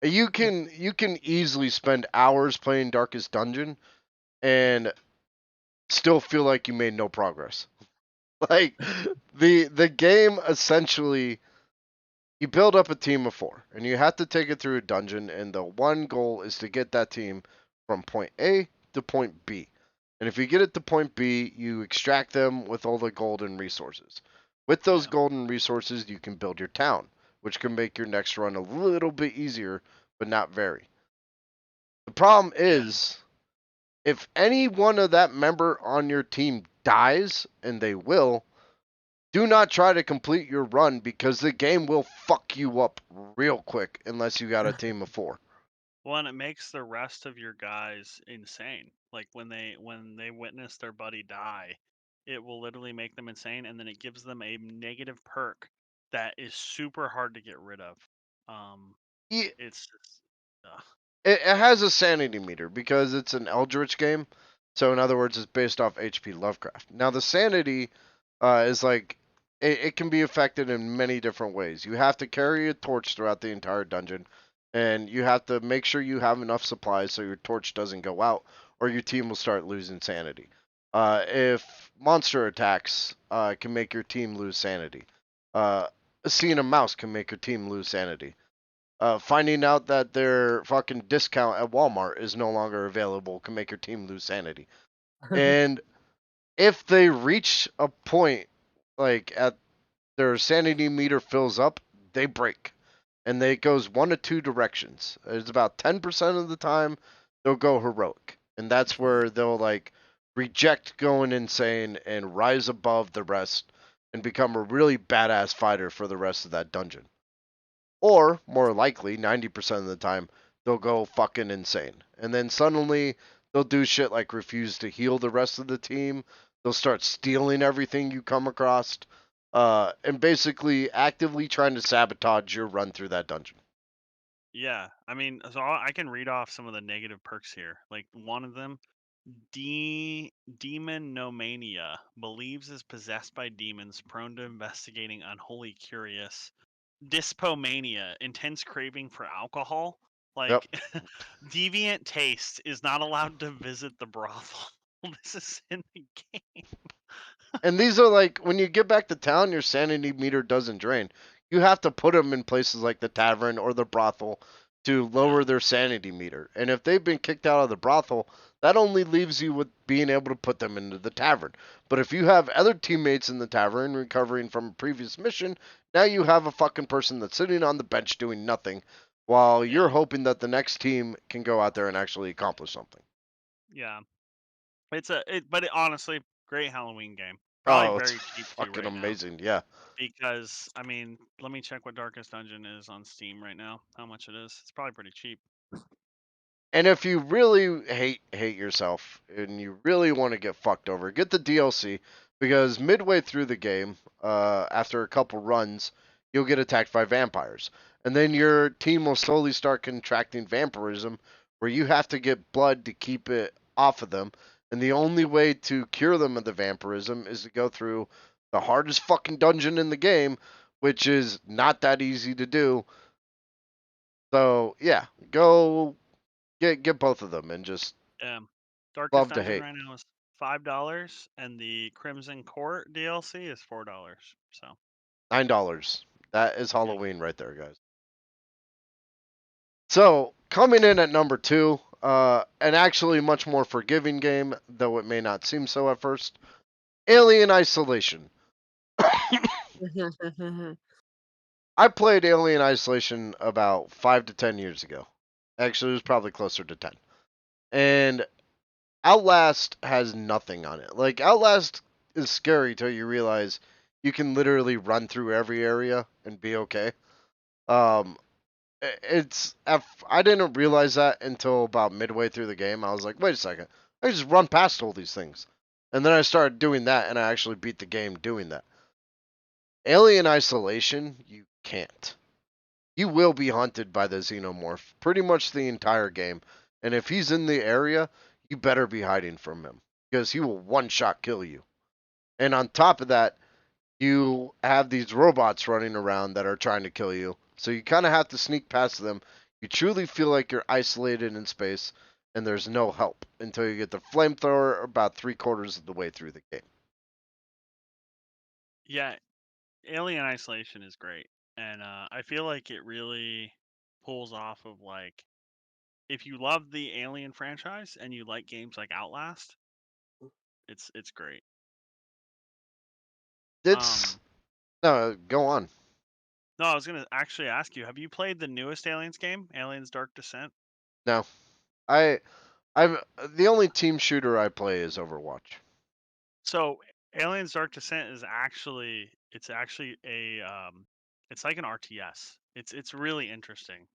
You can easily spend hours playing Darkest Dungeon and still feel like you made no progress. Like the game essentially, you build up a team of 4 and you have to take it through a dungeon, and the one goal is to get that team from point A to point B. And if you get it to point B, you extract them with all the golden resources. With those yeah, golden resources, you can build your town, which can make your next run a little bit easier, but not very. The problem yeah. is, if any one of that member on your team dies, and they will, do not try to complete your run because the game will fuck you up real quick unless you got a team of 4. Well, and it makes the rest of your guys insane. Like when they witness their buddy die, it will literally make them insane, and then it gives them a negative perk that is super hard to get rid of. Um, Yeah, it's just, it has a sanity meter because it's an Eldritch game. So in other words, it's based off H.P. Lovecraft. Now the sanity is like it can be affected in many different ways. You have to carry a torch throughout the entire dungeon, and you have to make sure you have enough supplies so your torch doesn't go out, or your team will start losing sanity. If monster attacks can make your team lose sanity. Seeing a mouse can make your team lose sanity. Finding out that their fucking discount at Walmart is no longer available can make your team lose sanity. And if they reach a point like at their sanity meter fills up, they break. And it goes one of two directions. It's about 10% of the time they'll go heroic. And that's where they'll like reject going insane and rise above the rest and become a really badass fighter for the rest of that dungeon. Or, more likely, 90% of the time, they'll go fucking insane. And then suddenly, they'll do shit like refuse to heal the rest of the team. They'll start stealing everything you come across. And basically actively trying to sabotage your run through that dungeon. yeah. I mean, so I can read off some of the negative perks here. Like one of them, Demonomania, believes is possessed by demons, prone to investigating, unholy curious. Dyspomania, intense craving for alcohol. Yep. Like deviant taste, is not allowed to visit the brothel. This is in the game. And these are like, when you get back to town, your sanity meter doesn't drain. You have to put them in places like the tavern or the brothel to Yeah, lower their sanity meter. And if they've been kicked out of the brothel, that only leaves you with being able to put them into the tavern. But if you have other teammates in the tavern recovering from a previous mission, now you have a fucking person that's sitting on the bench doing nothing while you're yeah, hoping that the next team can go out there and actually accomplish something. yeah. But honestly, great Halloween game. Probably Oh, it's very cheap too fucking right now. amazing. Yeah. Because I mean, let me check what Darkest Dungeon is on Steam right now. How much it is? It's probably pretty cheap. And if you really hate yourself and you really want to get fucked over, get the DLC because midway through the game, after a couple runs, you'll get attacked by vampires, and then your team will slowly start contracting vampirism, where you have to get blood to keep it off of them. And the only way to cure them of the vampirism is to go through the hardest fucking dungeon in the game, which is not that easy to do. So yeah, go get both of them and just Darkest love to Dungeon hate. right now is $5, and the Crimson Court DLC is $4. So $9. That is yeah, Halloween right there, guys. So coming in at number 2, an actually much more forgiving game, though it may not seem so at first. Alien Isolation. I played Alien Isolation about 5 to 10 years ago. Actually, it was probably closer to 10. And Outlast has nothing on it. Like, Outlast is scary till you realize you can literally run through every area and be okay. Um, I didn't realize that until about midway through the game. I was like, wait a second, I can just run past all these things, and then I started doing that, and I actually beat the game doing that. Alien Isolation, you can't. You will be hunted by the xenomorph pretty much the entire game, and if he's in the area, you better be hiding from him because he will one shot kill you. And on top of that, you have these robots running around that are trying to kill you. So you kind of have to sneak past them. You truly feel like you're isolated in space, and there's no help until you get the flamethrower about 3/4 of the way through the game. Yeah, Alien Isolation is great, and I feel like it really pulls off of like if you love the Alien franchise and you like games like Outlast, it's great. It's Um, no, go on. no, I was gonna actually ask you, have you played the newest Aliens game, Aliens Dark Descent? No, I I'm the only team shooter I play is Overwatch. So Aliens Dark Descent is actually it's like an RTS. It's really interesting.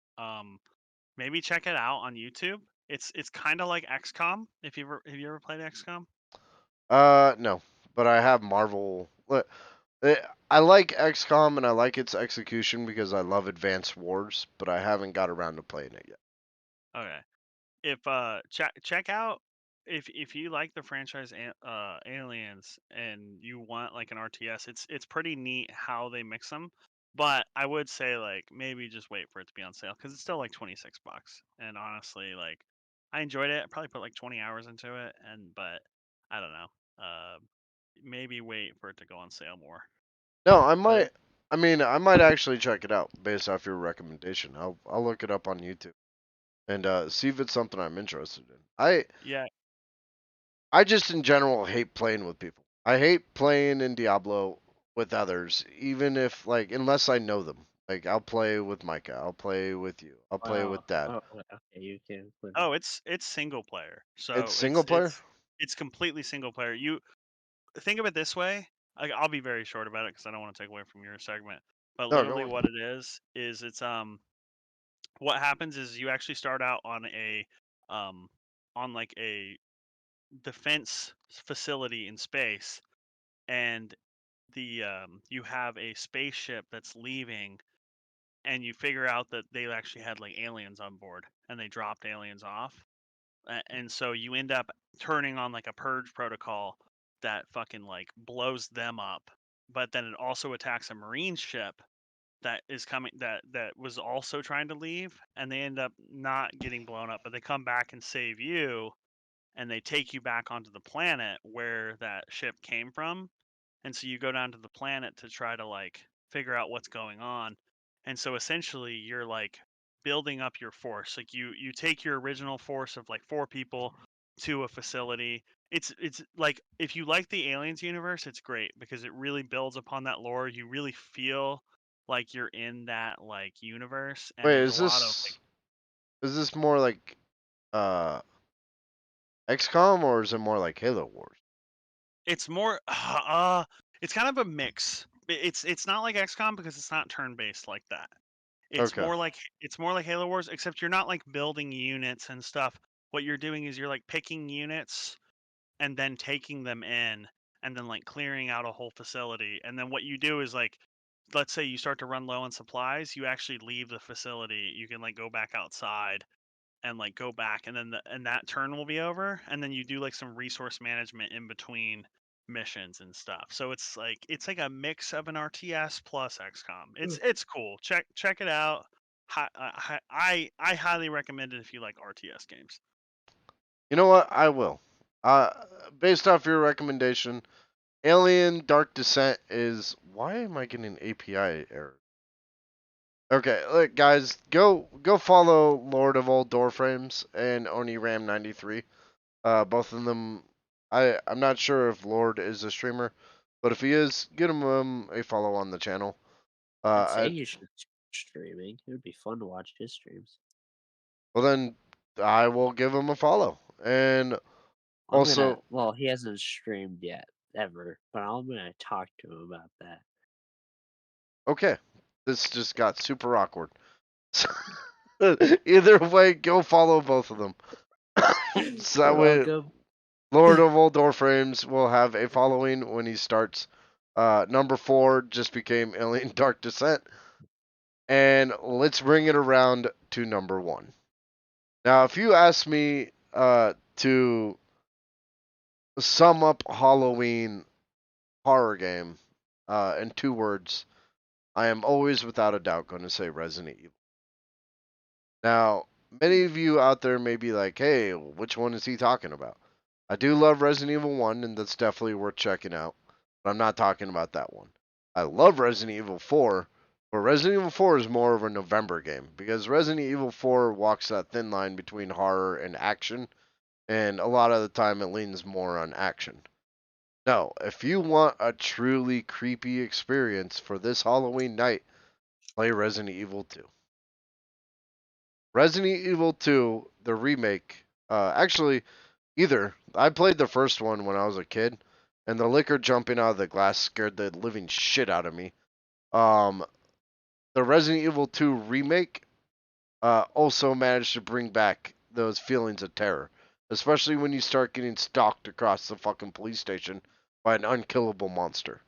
Maybe check it out on YouTube. It's kind of like XCOM. If you ever have you ever played XCOM? No, but I have Marvel. Eh, I like XCOM and I like its execution because I love Advanced Wars, but I haven't got around to playing it yet. Okay. If check out if you like the franchise Aliens and you want like an RTS, it's pretty neat how they mix them. But I would say like maybe just wait for it to be on sale because it's still like 26 bucks. And honestly, like I enjoyed it. I probably put like 20 hours into it, and but I don't know. Maybe wait for it to go on sale more. No, But it, I might actually check it out based off your recommendation. I'll look it up on YouTube and see if it's something I'm interested in. yeah, I just in general hate playing with people. I hate playing in Diablo with others, even if like unless I know them. Like I'll play with Micah, I'll play with you, I'll play Wow. with Dad. Oh, okay, you can put it. oh, it's single player, It's so single player? it's completely single player. You think of it this way. I'll be very short about it because I don't want to take away from your segment. But No, go literally, on. what it is it's what happens is you actually start out um on like a defense facility in space, and the you have a spaceship that's leaving, and you figure out that they actually had like aliens on board, and they dropped aliens off, and so you end up turning on like a purge protocol that fucking like blows them up, but then it also attacks a marine ship that is coming that was also trying to leave, and they end up not getting blown up, but they come back and save you, and they take you back onto the planet where that ship came from, and so you go down to the planet to try to like figure out what's going on. And so essentially you're like building up your force. Like you take your original force of like 4 people to a facility. It's like if you like the Aliens universe, it's great because it really builds upon that lore. You really feel like you're in that like universe, and Wait, there's a lot of like is this more like uh XCOM or is it more like Halo Wars? it's more it's kind of a mix. It's not like XCOM because it's not turn based like that. Okay. It's more like Halo Wars, except you're not like building units and stuff. What you're doing is you're like picking units and then taking them in and then like clearing out a whole facility. And then what you do is like let's say you start to run low on supplies, you actually leave the facility. You can like go back outside and like go back, and then and that turn will be over, and then you do like some resource management in between missions and stuff. So it's like a mix of an RTS plus XCOM. It's cool. Check it out. I highly recommend it if you like RTS games. You know what? I will. Uh, Based off your recommendation, Alien Dark Descent is. Why am I getting API error? Okay, look, guys, go follow Lord of Old Doorframes and OniRam93. Both of them. I'm not sure if Lord is a streamer, but if he is, get him a follow on the channel. I'd say I you should streaming. It would be fun to watch his streams. Well then I will give him a follow. And I'm gonna. also, Well, he hasn't streamed yet, ever, but I'm gonna talk to him about that. Okay. This just got super awkward. Either way, go follow both of them. So that You're way, welcome. Lord of Oldor Frames will have a following when he starts. Number 4 just became Alien Dark Descent. And let's bring it around to number 1. Now, if you ask me to sum up Halloween horror game in 2 words, I am always without a doubt going to say Resident Evil. Now, many of you out there may be like, hey, which one is he talking about? I do love Resident Evil 1, and that's definitely worth checking out, but I'm not talking about that one. I love Resident Evil 4, but Resident Evil 4 is more of a November game, because Resident Evil 4 walks that thin line between horror and action, and a lot of the time it leans more on action. No, if you want a truly creepy experience for this Halloween night, play Resident Evil 2. Resident Evil 2, the remake, actually, either. I played the first one when I was a kid, and the liquor jumping out of the glass scared the living shit out of me. Um, the Resident Evil 2 remake also managed to bring back those feelings of terror, especially when you start getting stalked across the fucking police station by an unkillable monster.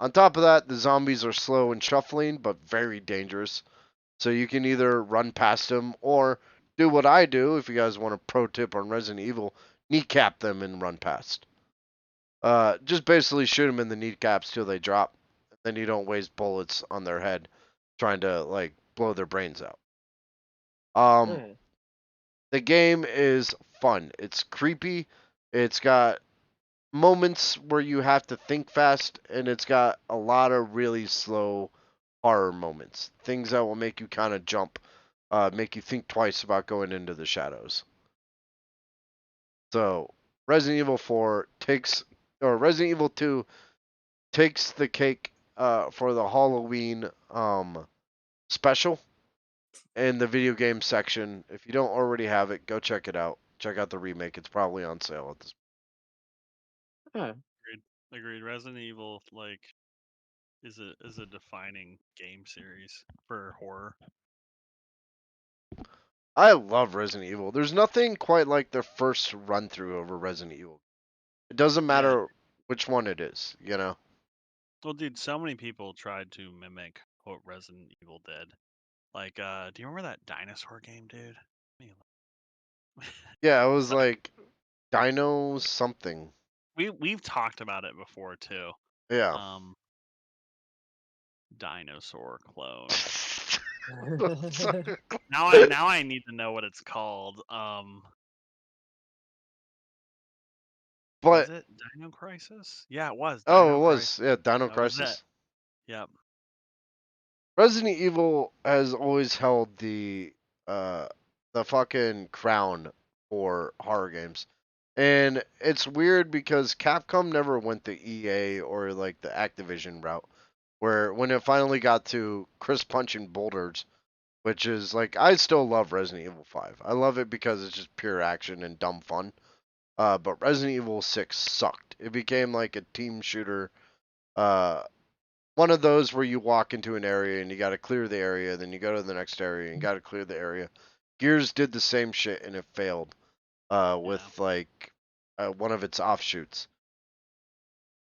On top of that, the zombies are slow and shuffling, but very dangerous. So you can either run past them or do what I do if you guys want a pro tip on Resident Evil, kneecap them and run past. Just basically shoot them in the kneecaps till they drop. Then you don't waste bullets on their head trying to like blow their brains out. Yeah. The game is fun. It's creepy. It's got moments where you have to think fast, and it's got a lot of really slow horror moments. Things that will make you kind of jump, make you think twice about going into the shadows. So, Resident Evil 4 takes, or Resident Evil 2 takes the cake for the Halloween special in the video game section. If you don't already have it, go check it out. Check out the remake. It's probably on sale at this. Yeah. Agreed. Agreed. Resident Evil is a defining game series for horror. I love Resident Evil. There's nothing quite like the first run through of a Resident Evil. It doesn't Yeah. matter which one it is, you know. Well, dude, so many people tried to mimic what Resident Evil did. Like, do you remember that dinosaur game, dude? Yeah, it was Sorry. like Dino something. We've talked about it before too. Yeah. Um, dinosaur clone. Now I need to know what it's called. Was But it Dino Crisis? Yeah, it was oh, Dino it Crisis. was, yeah, Dino That was it. Crisis. Yep. Resident Evil has always held uh the fucking crown for horror games. And it's weird because Capcom never went the EA or like the Activision route. Where when it finally got to Chris punching boulders, which is like I still love Resident Evil 5. I love it because it's just pure action and dumb fun. But Resident Evil 6 sucked. It became like a team shooter. Uh, One of those where you walk into an area and you got to clear the area, then you go to the next area and you got to clear the area. Gears did the same shit and it failed. With Yeah. like one of its offshoots.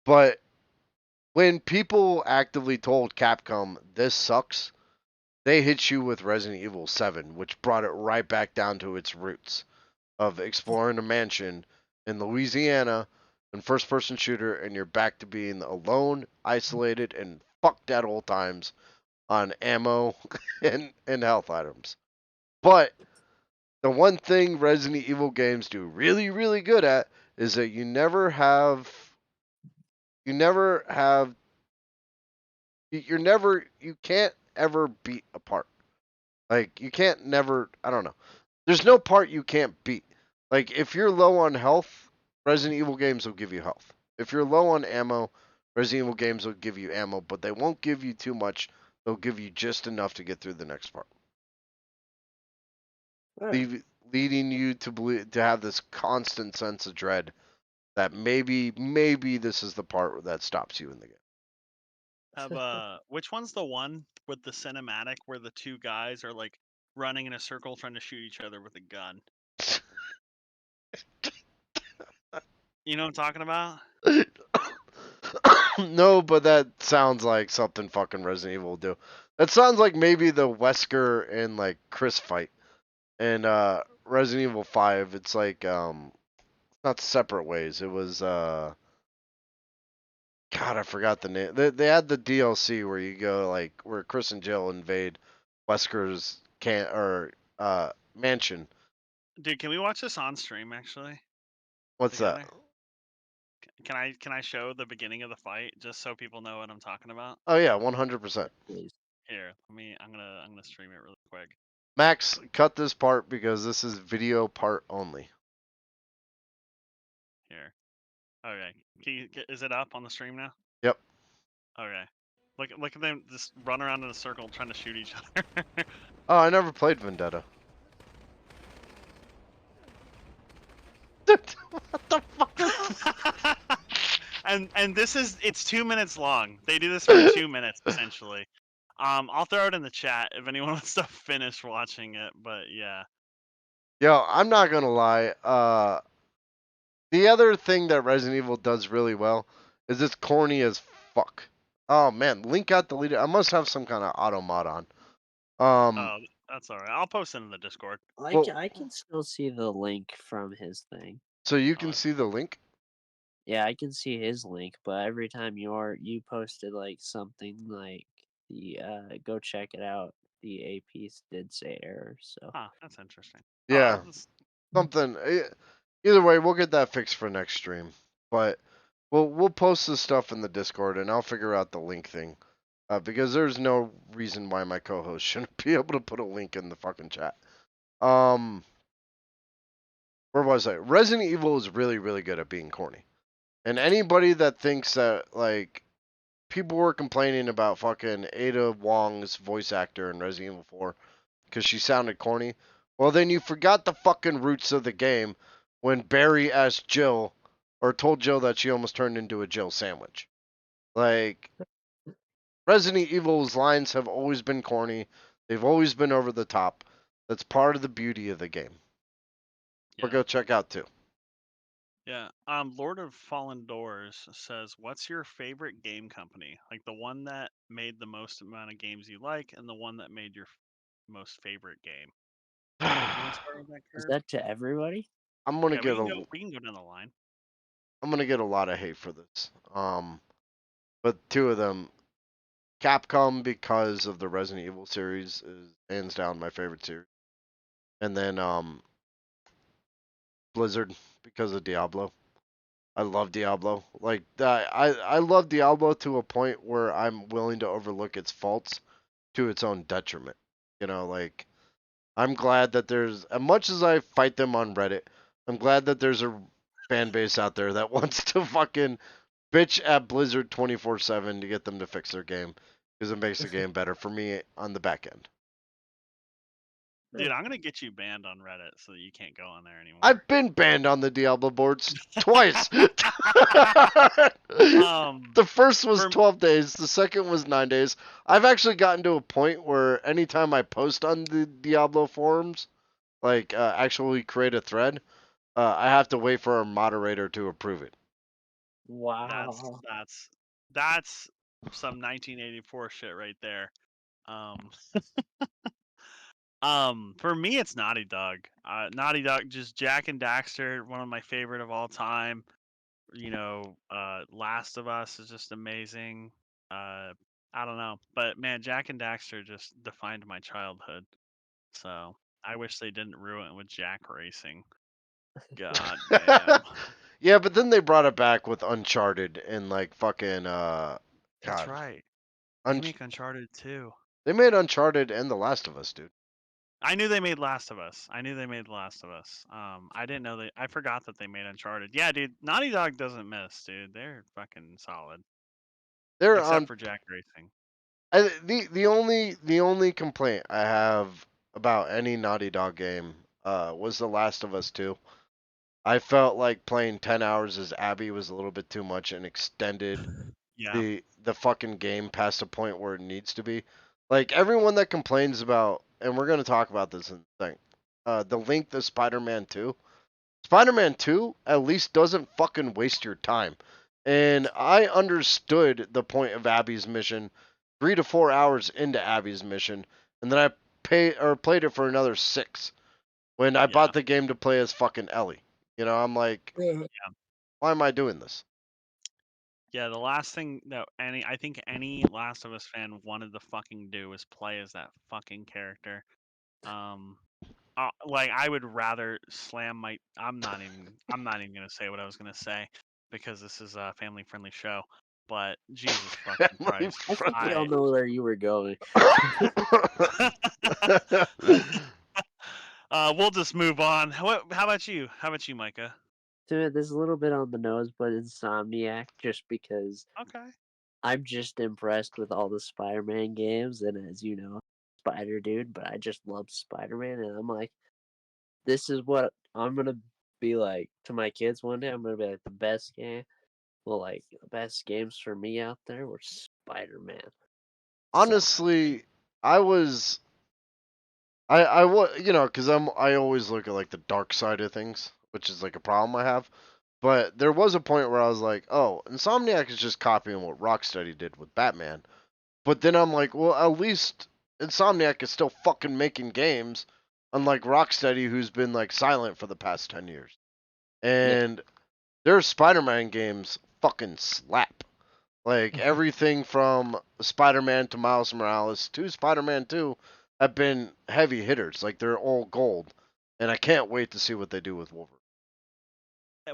But when people actively told Capcom this sucks, they hit you with Resident Evil 7, which brought it right back down to its roots of exploring a mansion in Louisiana and first person shooter, and you're back to being alone, isolated, and fucked at all times on ammo and health items. But the one thing Resident Evil games do really, really good at is that you can't ever beat a part. Like, you can't never, I don't know. There's no part you can't beat. Like, if you're low on health, Resident Evil games will give you health. If you're low on ammo, Resident Evil games will give you ammo, but they won't give you too much. They'll give you just enough to get through the next part. Yeah. Leading you to believe, to have this constant sense of dread that maybe this is the part that stops you in the game. Which one's the one with the cinematic where the two guys are like running in a circle trying to shoot each other with a gun? You know what I'm talking about? No, but that sounds like something fucking Resident Evil will do. That sounds like maybe the Wesker and like Chris fight in Resident Evil 5. It's like not separate ways. It was God, I forgot the name. They had the DLC where you go like where Chris and Jill invade Wesker's mansion. Dude, can we watch this on stream actually What's together? that? Can I show the beginning of the fight just so people know what I'm talking about? Oh yeah, 100%. Please. Here, I'm gonna stream it really quick. Max, cut this part because this is video part only. Here. Okay. Is it up on the stream now? Yep. Okay. Look at them just run around in a circle trying to shoot each other. Oh, I never played Vendetta. What the fuck? and it's 2 minutes long. They do this for 2 minutes essentially. I'll throw it in the chat if anyone wants to finish watching it. But yeah. Yo, I'm not gonna lie. The other thing that Resident Evil does really well is it's corny as fuck. Oh man, link got deleted. I must have some kind of auto mod on. Oh, that's all right. I'll post it in the Discord. I can still see the link from his thing. So you can see the link? Yeah, I can see his link, but every time you posted like something like the go check it out, the AP did say error. So That's interesting. Yeah. Oh, Something. Either way, we'll get that fixed for next stream. But we'll post this stuff in the Discord, and I'll figure out the link thing. Because there's no reason why my co-host shouldn't be able to put a link in the fucking chat. Where was I? Resident Evil is really, really good at being corny. And anybody that thinks that like people were complaining about fucking Ada Wong's voice actor in Resident Evil 4 because she sounded corny. Well, then you forgot the fucking roots of the game when Barry asked Jill or told Jill that she almost turned into a Jill sandwich. Like, Resident Evil's lines have always been corny. They've always been over the top. That's part of the beauty of the game. yeah. Or go check out too. Yeah. Lord of Fallen Doors says, "What's your favorite game company? Like the one that made the most amount of games you like, and the one that made your most favorite game." You want to start with that, is Curb? that to everybody? I'm gonna Yeah, get we can go down the line. I'm gonna get a lot of hate for this. But two of them, Capcom because of the Resident Evil series is hands down my favorite series, and then Blizzard because of Diablo. I love Diablo. Like I love Diablo to a point where I'm willing to overlook its faults to its own detriment. You know, like I'm glad that there's as much as I fight them on Reddit, I'm glad that there's a fan base out there that wants to fucking bitch at Blizzard 24/7 to get them to fix their game because it makes the game better for me on the back end. Dude, I'm gonna get you banned on Reddit so that you can't go on there anymore. I've been banned on the Diablo boards twice. The first was 12 days, the second was 9 days. I've actually gotten to a point where anytime I post on the Diablo forums, like actually create a thread, I have to wait for a moderator to approve it. Wow. That's some 1984 shit right there. For me, it's Naughty Dog. Naughty Dog, just Jack and Daxter, one of my favorite of all time. You know, Last of Us is just amazing. I don't know, but man, Jack and Daxter just defined my childhood. So I wish they didn't ruin it with Jack Racing. God damn. Yeah, but then they brought it back with Uncharted and like fucking That's God. right. They make Uncharted too. They made Uncharted and The Last of Us, dude. I knew they made Last of Us. I didn't know I forgot that they made Uncharted. Yeah, dude. Naughty Dog doesn't miss, dude. They're fucking solid. They're Except on for Jack Racing. the only complaint I have about any Naughty Dog game was The Last of Us 2. I felt like playing 10 hours as Abby was a little bit too much and extended Yeah. the fucking game past a point where it needs to be. Like everyone that complains about, and we're gonna talk about this in the thing, the length of Spider-Man 2. Spider-Man 2 at least doesn't fucking waste your time. And I understood the point of Abby's mission 3 to 4 hours into Abby's mission, and then I played it for another 6 when I Yeah. bought the game to play as fucking Ellie. You know, I'm like, why am I doing this? Yeah, the last thing that I think any Last of Us fan wanted to fucking do was play as that fucking character. Um, like I would rather slam my. I'm not even gonna say what I was gonna say because this is a family friendly show. But Jesus fucking Family Christ, I think we all I. know where you were going. We'll just move on. How about you? How about you, Micah? So this is a little bit on the nose, but Insomniac, just because Okay. I'm just impressed with all the Spider-Man games, and as you know, Spider Dude, but I just love Spider-Man, and I'm like, this is what I'm gonna be like to my kids one day. I'm gonna be like the best game. Well, like the best games for me out there were Spider-Man. So Honestly, I was I was, because I always look at like the dark side of things, which is like a problem I have. But there was a point where I was like, oh, Insomniac is just copying what Rocksteady did with Batman. But then I'm like, well, at least Insomniac is still fucking making games, unlike Rocksteady, who's been like silent for the past 10 years. yeah, And their Spider-Man games fucking slap. Like everything from Spider-Man to Miles Morales to Spider-Man 2 have been heavy hitters. Like they're all gold. And I can't wait to see what they do with Wolverine.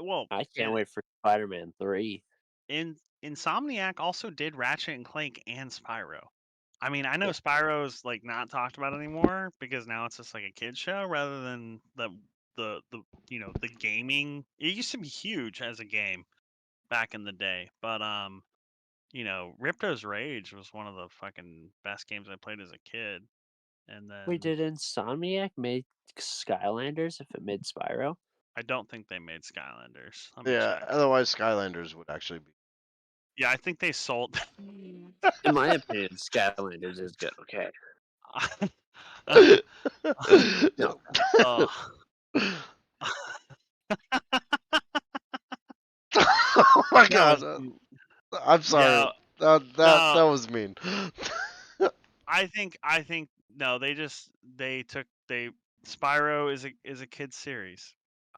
Well, I can't and wait for Spider-Man 3. in Insomniac also did Ratchet and Clank and Spyro. I mean, I know Yeah, Spyro's like not talked about anymore because now it's just like a kid show rather than the the gaming. It used to be huge as a game back in the day, but Ripto's Rage was one of the fucking best games I played as a kid. And wait, then did Insomniac make Skylanders if it made Spyro? I don't think they made Skylanders. Let me Yeah, check. otherwise Skylanders would actually be. Yeah, I think they sold. In my opinion, Skylanders is good. Okay, no, Oh, Oh my that god. was I'm sorry. yeah. That No, was mean. I think no. They Spyro is a kid series.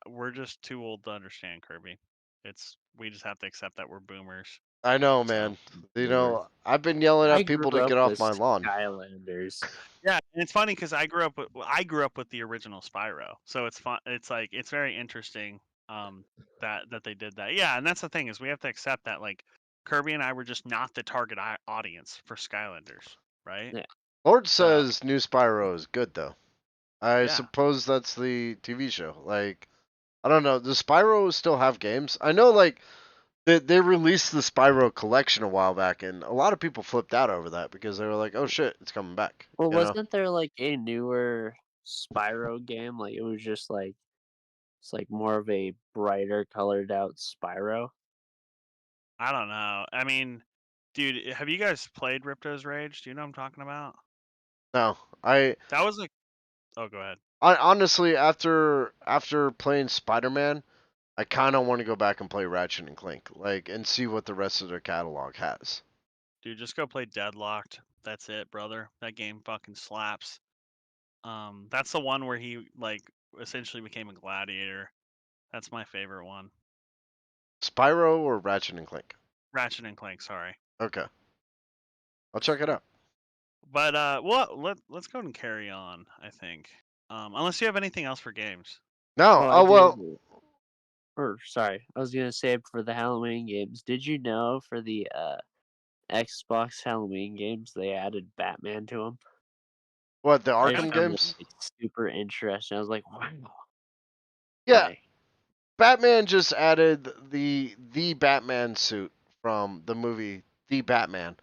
We're just too old to understand Kirby. We just have to accept that we're boomers. I know, So man. boomer. I've been yelling I at grew people to up get off with my lawn. Skylanders. yeah, and it's funny because I grew up with the original Spyro. So it's fun. It's like it's very interesting that they did that. Yeah, and that's the thing is we have to accept that like Kirby and I were just not the target audience for Skylanders, right? Yeah, Lord So says New Spyro is good though. I yeah, suppose that's the TV show. Like, I don't know. Does Spyro still have games? I know, like, they released the Spyro collection a while back, and a lot of people flipped out over that because they were like, "Oh shit, it's coming back." well, You know? wasn't there like a newer Spyro game? Like it was just like it's like more of a brighter colored out Spyro. I don't know. I mean, dude, have you guys played Ripto's Rage? Do you know what I'm talking about? No, I That was like, oh, go ahead. I honestly, after playing Spider-Man, I kind of want to go back and play Ratchet and Clank, like, and see what the rest of their catalog has. Dude, just go play Deadlocked. That's it, brother. That game fucking slaps. That's the one where he like essentially became a gladiator. That's my favorite one. Spyro or Ratchet and Clank? Ratchet and Clank, sorry. Okay, I'll check it out. But let's go and carry on, I think. Unless you have anything else for games. No, Oh, I oh did. well. Or sorry, I was gonna say for the Halloween games. Did you know for the Xbox Halloween games they added Batman to them? What, the I just Arkham found that games? like, super interesting. I was like, wow, Yeah, like Batman just added the Batman suit from the movie The Batman.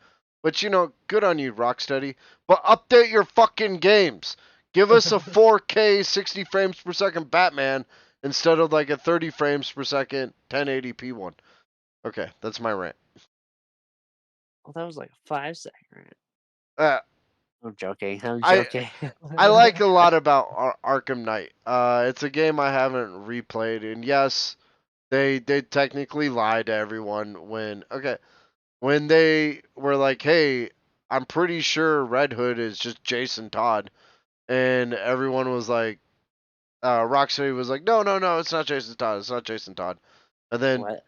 But good on you, Rocksteady. But update your fucking games. Give us a 4K 60 frames per second Batman instead of like a 30 frames per second 1080p one. Okay, that's my rant. Well, that was like a 5-second rant. Uh, I'm joking. I'm I joking. I like a lot about Arkham Knight. It's a game I haven't replayed, and yes, they did technically lie to everyone when they were like, "Hey, I'm pretty sure Red Hood is just Jason Todd," and everyone was like, Rocksteady was like, "No, no, no, it's not Jason Todd. It's not Jason Todd." And then What?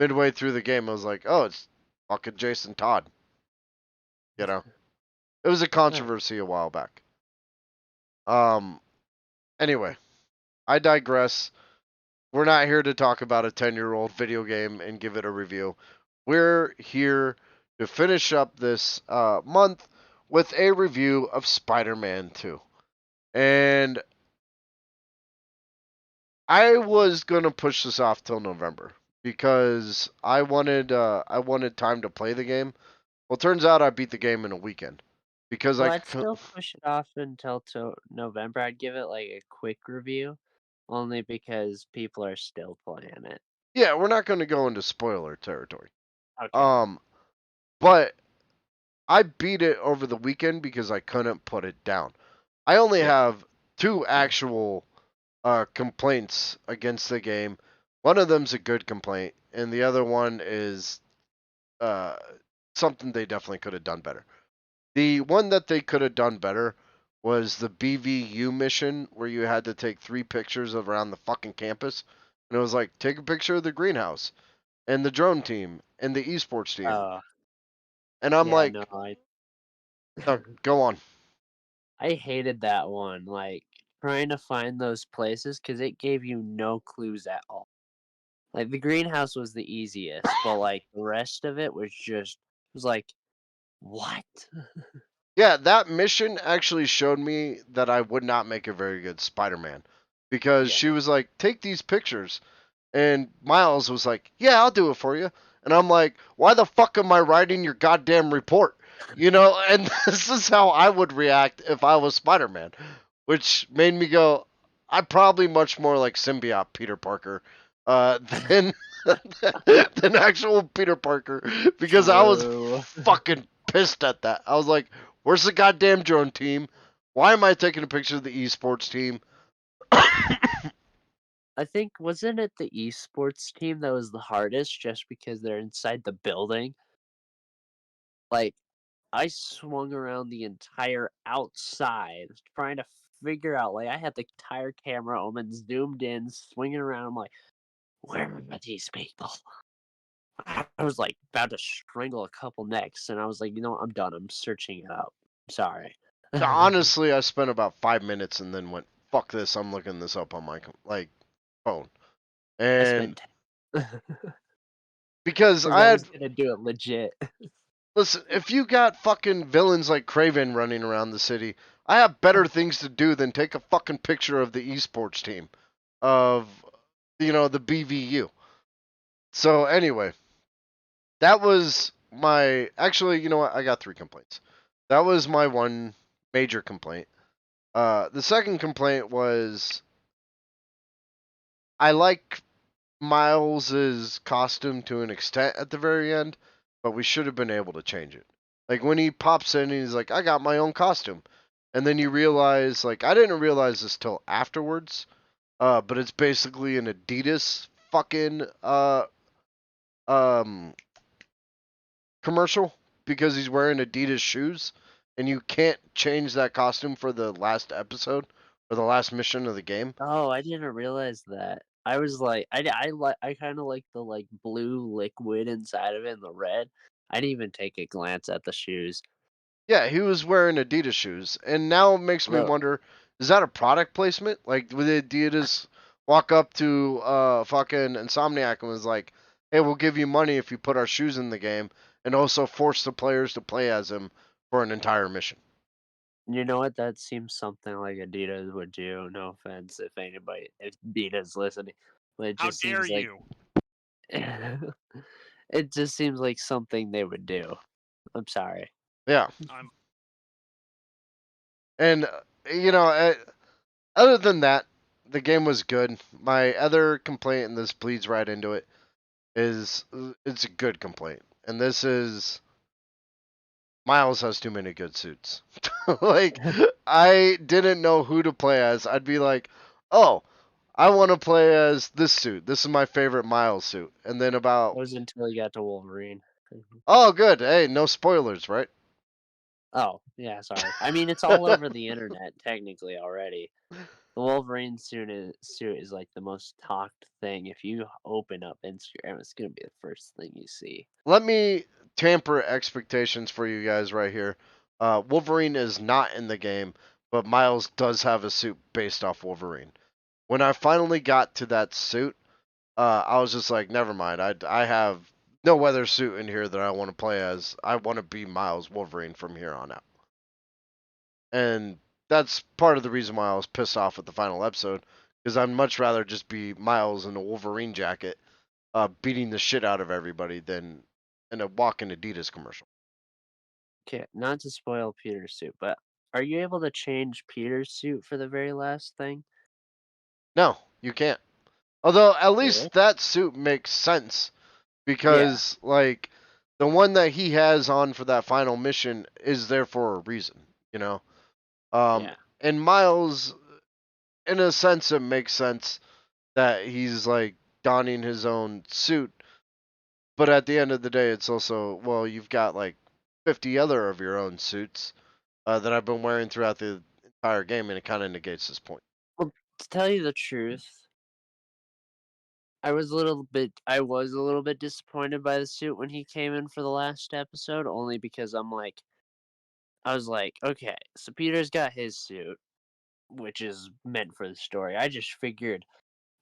midway through the game, I was like, "Oh, it's fucking Jason Todd." You know, it was a Alright. controversy a while back. Um. Anyway, I digress. We're not here to talk about a 10-year-old video game and give it a review. We're here to finish up this month with a review of Spider-Man 2. And I was gonna push this off till November because I wanted time to play the game. Well, turns out I beat the game in a weekend because Well, I'd still push it off until November. I'd give it like a quick review, only because people are still playing it. yeah, we're not gonna go into spoiler territory. Okay. But I beat it over the weekend because I couldn't put it down. I only Yeah. have two actual complaints against the game. One of them's a good complaint, and the other one is uh, something they definitely could have done better. The one that they could have done better was the BVU mission where you had to take 3 pictures of around the fucking campus. And it was like, take a picture of the greenhouse and the drone team and the esports team. Oh, And I'm yeah, like, no, no, go on. I hated that one. Like trying to find those places because it gave you no clues at all. Like the greenhouse was the easiest, but like the rest of it was like, what? Yeah, that mission actually showed me that I would not make a very good Spider-Man because Yeah, she no. was like, "Take these pictures," and Miles was like, "Yeah, I'll do it for you," and I'm like, "Why the fuck am I writing your goddamn report?" You know, and this is how I would react if I was Spider-Man, which made me go, "I'm probably much more like symbiote Peter Parker uh, than than actual Peter Parker because I was True. fucking pissed at that. I was like, where's the goddamn drone team? Why am I taking a picture of the esports team? I think wasn't it the esports team that was the hardest just because they're inside the building? Like I swung around the entire outside trying to figure out like I had the entire camera open, zoomed in, swinging around. I'm like, where are these people? I was like about to strangle a couple necks, and I was like, you know what? I'm done. I'm searching it up. Sorry. I Honestly, I spent about 5 minutes and then went, fuck this. I'm looking this up on my phone. And spent 10. because Because I I was had gonna do it legit. listen, if you got fucking villains like Craven running around the city, I have better things to do than take a fucking picture of the esports team of the BVU. So anyway, that was my actually, you know what? I got 3 complaints. That was my one major complaint. The second complaint was I like Miles's costume to an extent at the very end, but we should have been able to change it. Like when he pops in and he's like, "I got my own costume," and then you realize, like, I didn't realize this till afterwards, but it's basically an Adidas fucking um commercial because he's wearing Adidas shoes, and you can't change that costume for the last episode or the last mission of the game. Oh, I didn't realize that. I was like, I kind of like the like blue liquid inside of it and the red. I didn't even take a glance at the shoes. Yeah, he was wearing Adidas shoes, and now it makes me Although, wonder: is that a product placement? Like, would Adidas walk up to fucking Insomniac and was like, "Hey, we'll give you money if you put our shoes in the game, and also force the players to play as him for an entire mission." you know what? That seems something like Adidas would do. No offense if Adidas listening, but it How just dare seems like you? it just seems like something they would do. I'm sorry. Yeah, I'm and other than that, the game was good. My other complaint, and this bleeds right into it, is it's a good complaint. And this is Miles has too many good suits. Like, I didn't know who to play as. I'd be like, oh, I want to play as this suit. This is my favorite Miles suit. And then It was until you got to Wolverine. oh, good. Hey, no spoilers, right? Oh, yeah, sorry. I mean, it's all over the internet technically already. The Wolverine suit is like the most talked thing. If you open up Instagram, it's gonna be the first thing you see. Let me tamper expectations for you guys right here. Wolverine is not in the game, but Miles does have a suit based off Wolverine. When I finally got to that suit, I was just like, never mind. I have no other suit in here that I want to play as. I want to be Miles Wolverine from here on out. And that's part of the reason why I was pissed off with the final episode, because I'd much rather just be Miles in a Wolverine jacket, beating the shit out of everybody than in a walking Adidas commercial. Okay, not to spoil Peter's suit, but are you able to change Peter's suit for the very last thing? No, you can't. Although at Really? least that suit makes sense Yeah, because like the one that he has on for that final mission is there for a reason, you know. yeah. And Miles, in a sense, it makes sense that he's like donning his own suit, but at the end of the day, it's also well, you've got like 50 other of your own suits that I've been wearing throughout the entire game, and it kind of negates this point. Well, to tell you the truth, I was a little bit disappointed by the suit when he came in for the last episode, only because I was like, okay, so Peter's got his suit, which is meant for the story. I just figured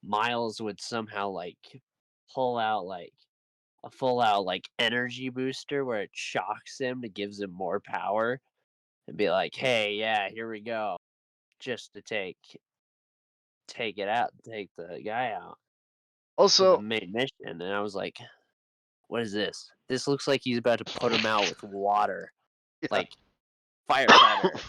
Miles would somehow like pull out like a full out like energy booster where it shocks him to gives him more power and be like, "Hey, yeah, here we go," just to take it out, take the guy out for the Also, main mission. And I was like, "What is this? This looks like he's about to put him out with water, yeah. like firefighter."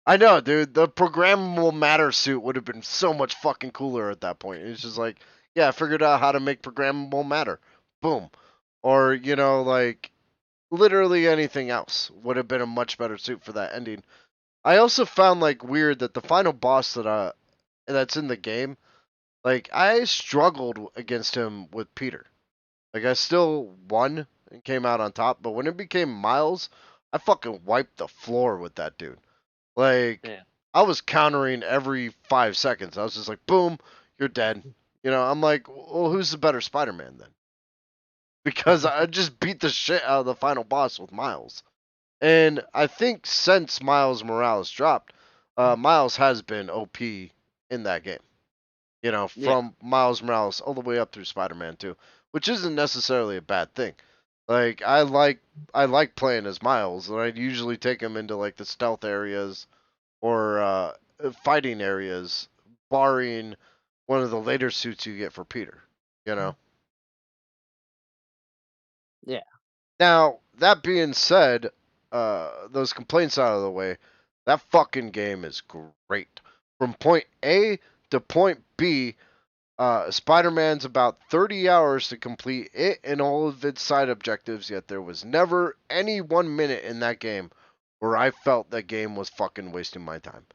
I know, dude. The programmable matter suit would have been so much fucking cooler at that point. It's just like, yeah, I figured out how to make programmable matter. Boom. Or, like literally anything else would have been a much better suit for that ending. I also found like weird that the final boss that's in the game, like I struggled against him with Peter. Like I still won and came out on top, but when it became Miles, I fucking wiped the floor with that dude. Like, Yeah. I was countering every 5 seconds. I was just like, boom, you're dead. I'm like, well, who's the better Spider Man then? Because I just beat the shit out of the final boss with Miles. And I think since Miles Morales dropped, Miles has been OP in that game. Yeah. From Miles Morales all the way up through Spider Man 2, which isn't necessarily a bad thing. Like, I like playing as Miles, and I'd usually take him into like the stealth areas or fighting areas, barring one of the later suits you get for Peter. You know. Yeah. Now that being said, those complaints out of the way, that fucking game is great. From point A to point B, Spider-Man's about 30 hours to complete it and all of its side objectives. Yet there was never any 1 minute in that game where I felt that game was fucking wasting my time.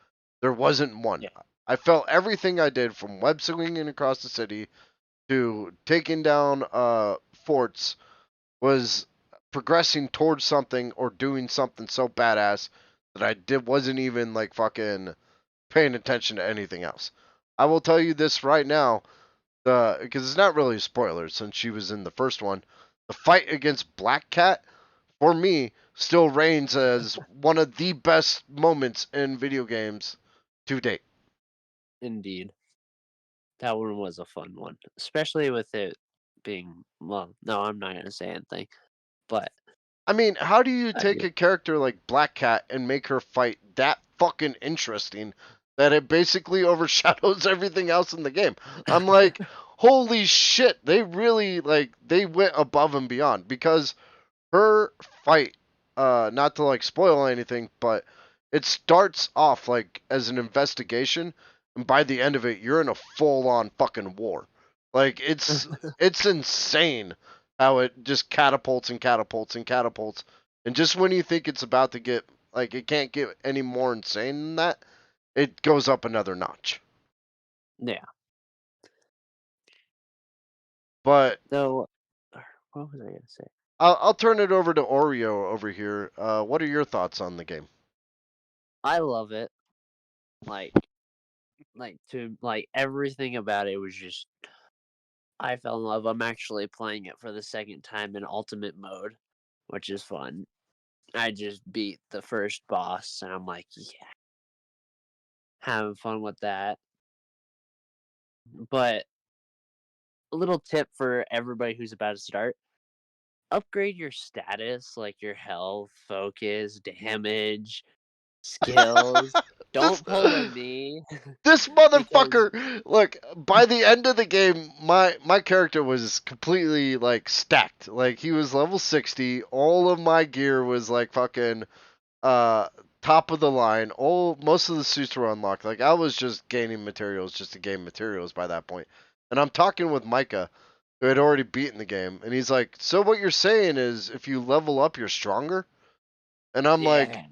There wasn't one. Yeah. I felt everything I did from web swinging across the city to taking down forts was progressing towards something or doing something so badass that wasn't even like fucking paying attention to anything else. I will tell you this right now, because it's not really a spoiler since she was in the first one. The fight against Black Cat, for me, still reigns as one of the best moments in video games to date. Indeed. That one was a fun one, especially with it being well. No, I'm not gonna say anything, but I mean, how do you I take do. a character like Black Cat and make her fight that fucking interesting that it basically overshadows everything else in the game? I'm like, holy shit, they really they went above and beyond because her fight, not to like spoil anything, but it starts off like as an investigation and by the end of it, you're in a full-on fucking war. Like it's insane how it just catapults and catapults and catapults, and just when you think it's about to get like it can't get any more insane than that, it goes up another notch. Yeah. But So, what was I gonna say? I'll turn it over to Oreo over here. What are your thoughts on the game? I love it. Like, like everything about it was just. I fell in love. I'm actually playing it for the second time in ultimate mode, which is fun. I just beat the first boss, and I'm like, yeah, having fun with that. But a little tip for everybody who's about to start: upgrade your status, like your health, focus, damage, skills. this Don't pull a me this because motherfucker, look, by the end of the game, my character was completely like stacked. Like he was level 60. All of my gear was like fucking uh top of the line. All most of the suits were unlocked. Like I was just gaining materials just to gain materials by that point. And I'm talking with Micah, who had already beaten the game, and he's like, "So what you're saying is if you level up you're stronger?" And I'm like, yeah.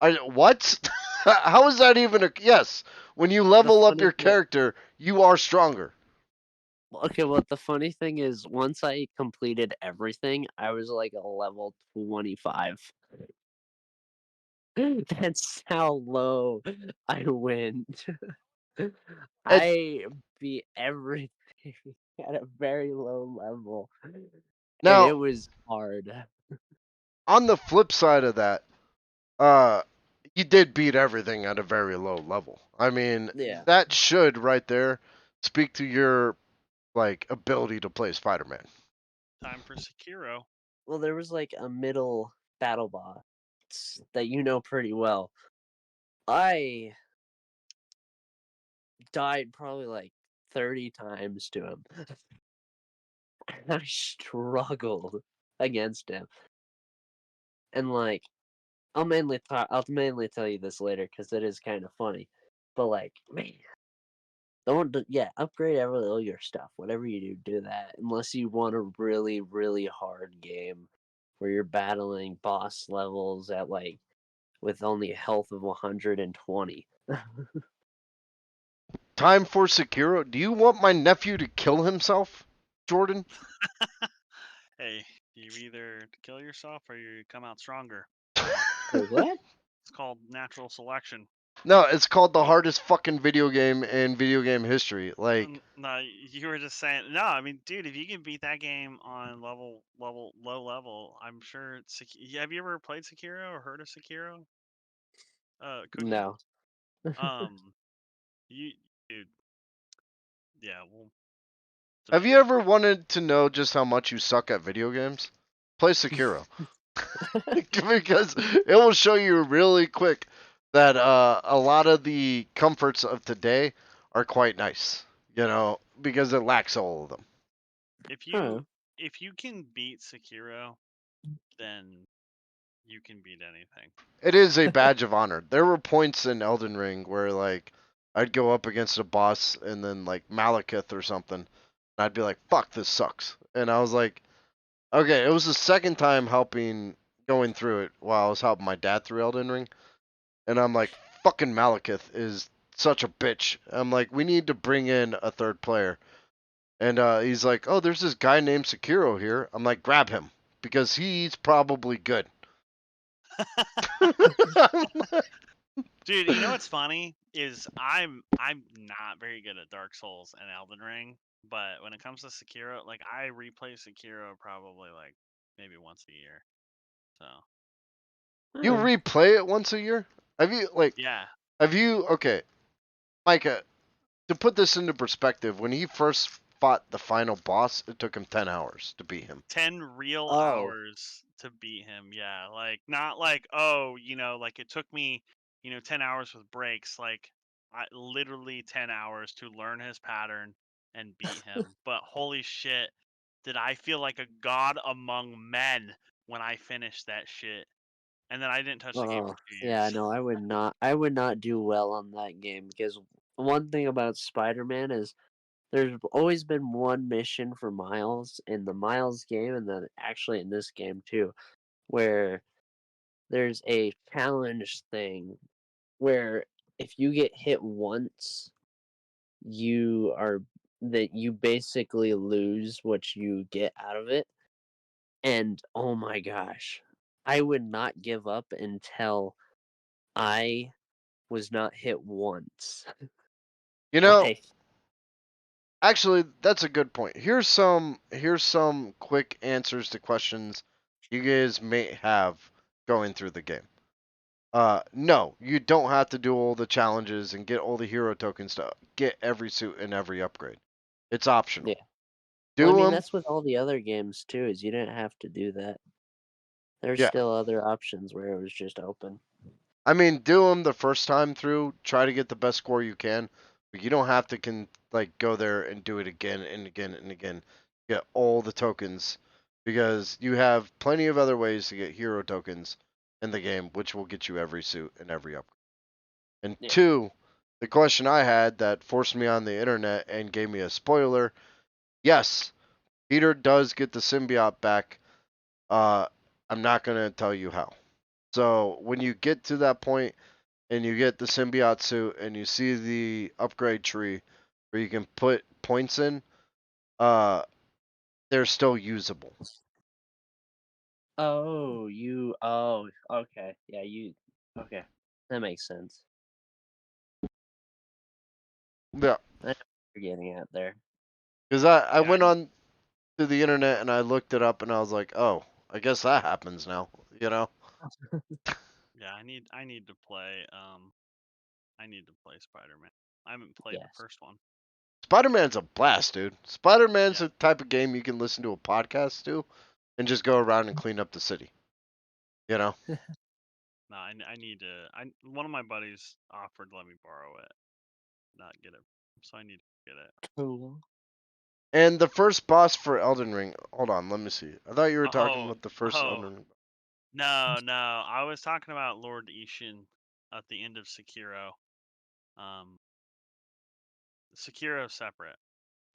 I what? How is that even a yes? When you The level up funny your thing, character, you are stronger. okay, well, the funny thing is, once I completed everything, I was like a level 25. That's how low I went. And I beat everything at a very low level, and it now, was hard. on the flip side of that, uh, you did beat everything at a very low level. I mean, Yeah. that should right there speak to your like ability to play Spider-Man. Time for Sekiro. Well, there was like a middle battle boss that you know pretty well. I died probably like 30 times to him. I struggled against him. And like I'll mainly tell you this later because it is kind of funny. But like, man, yeah, upgrade all your stuff. Whatever you do that. Unless you want a really, really hard game where you're battling boss levels at like with only a health of 120. Time for Sekiro. Do you want my nephew to kill himself, Jordan? Hey, you either kill yourself or you come out stronger. Wait, what? It's called natural selection. No, it's called the hardest fucking video game in video game history. Like, No, you were just saying. No, I mean, dude, if you can beat that game on low level, I'm sure. Have you ever played Sekiro or heard of Sekiro? Cookie. No. Um, you, dude, yeah. Well, have debate. you ever wanted to know just how much you suck at video games? Play Sekiro. Because it will show you really quick that a lot of the comforts of today are quite nice, because it lacks all of them. If Huh. you can beat Sekiro, then you can beat anything. It is a badge of honor. There were points in Elden Ring where like I'd go up against a boss and then like Malekith or something, and I'd be like, "Fuck, this sucks." And I was like, "Okay." It was the second time helping going through it while I was helping my dad through Elden Ring, and I'm like, "Fucking Malekith is such a bitch." I'm like, "We need to bring in a third player." And he's like, "Oh, there's this guy named Sekiro here." I'm like, "Grab him because he's probably good." Dude, you know what's funny is I'm not very good at Dark Souls and Elden Ring, but when it comes to Sekiro, like I replay Sekiro probably like maybe once a year. So You Huh. replay it once a year? Have you yeah, okay, Micah, to put this into perspective, when he first fought the final boss, it took him 10 hours to beat him. 10 real Oh. hours to beat him. Yeah, like not like oh, like it took me 10 hours with breaks. Like I literally 10 hours to learn his pattern and beat him. But holy shit, did I feel like a god among men when I finished that shit. And then I didn't touch the game for Oh, 2 yeah, years. no, I would not do well on that game because one thing about Spider-Man is there's always been one mission for Miles in the Miles game, and then actually in this game too, where there's a challenge thing where if you get hit once, you are that you basically lose what you get out of it. And oh my gosh, I would not give up until I was not hit once. You know, Like, actually, that's a good point. Here's some quick answers to questions you guys may have going through the game. No, you don't have to do all the challenges and get all the hero tokens to get every suit and every upgrade. It's optional. yeah. Well, I Do mean, them. that's with all the other games too, is you didn't have to do that. There's Yeah. still other options where it was just open. I mean, do them the first time through. Try to get the best score you can, but you don't have to go there and do it again and again and again. Get all the tokens because you have plenty of other ways to get hero tokens in the game, which will get you every suit and every upgrade. And Yeah. two, the question I had that forced me on the internet and gave me a spoiler. Yes, Peter does get the symbiote back. I'm not gonna tell you how. So when you get to that point and you get the symbiote suit and you see the upgrade tree where you can put points in, uh, they're still usable. Oh, okay. Yeah, okay. That makes sense. Yeah, I know what you're getting at there. because I Yeah, went on to the internet and I looked it up and I was like, oh, I guess that happens now. You know, yeah. I need to play. I need to play Spider-Man. I haven't played the Yes. first one. Spider-Man's a blast, dude. Spider-Man's Yeah. the type of game you can listen to a podcast to and just go around and clean up the city. You know. No, I need to. One of my buddies offered to let me borrow it, not get it, so I need to get it. Cool. And the first boss for Elden Ring. Hold on, let me see. I thought you were talking Oh, about the first oh, Elden Ring. no. I was talking about Lord Ishin at the end of Sekiro. Um, Sekiro's separate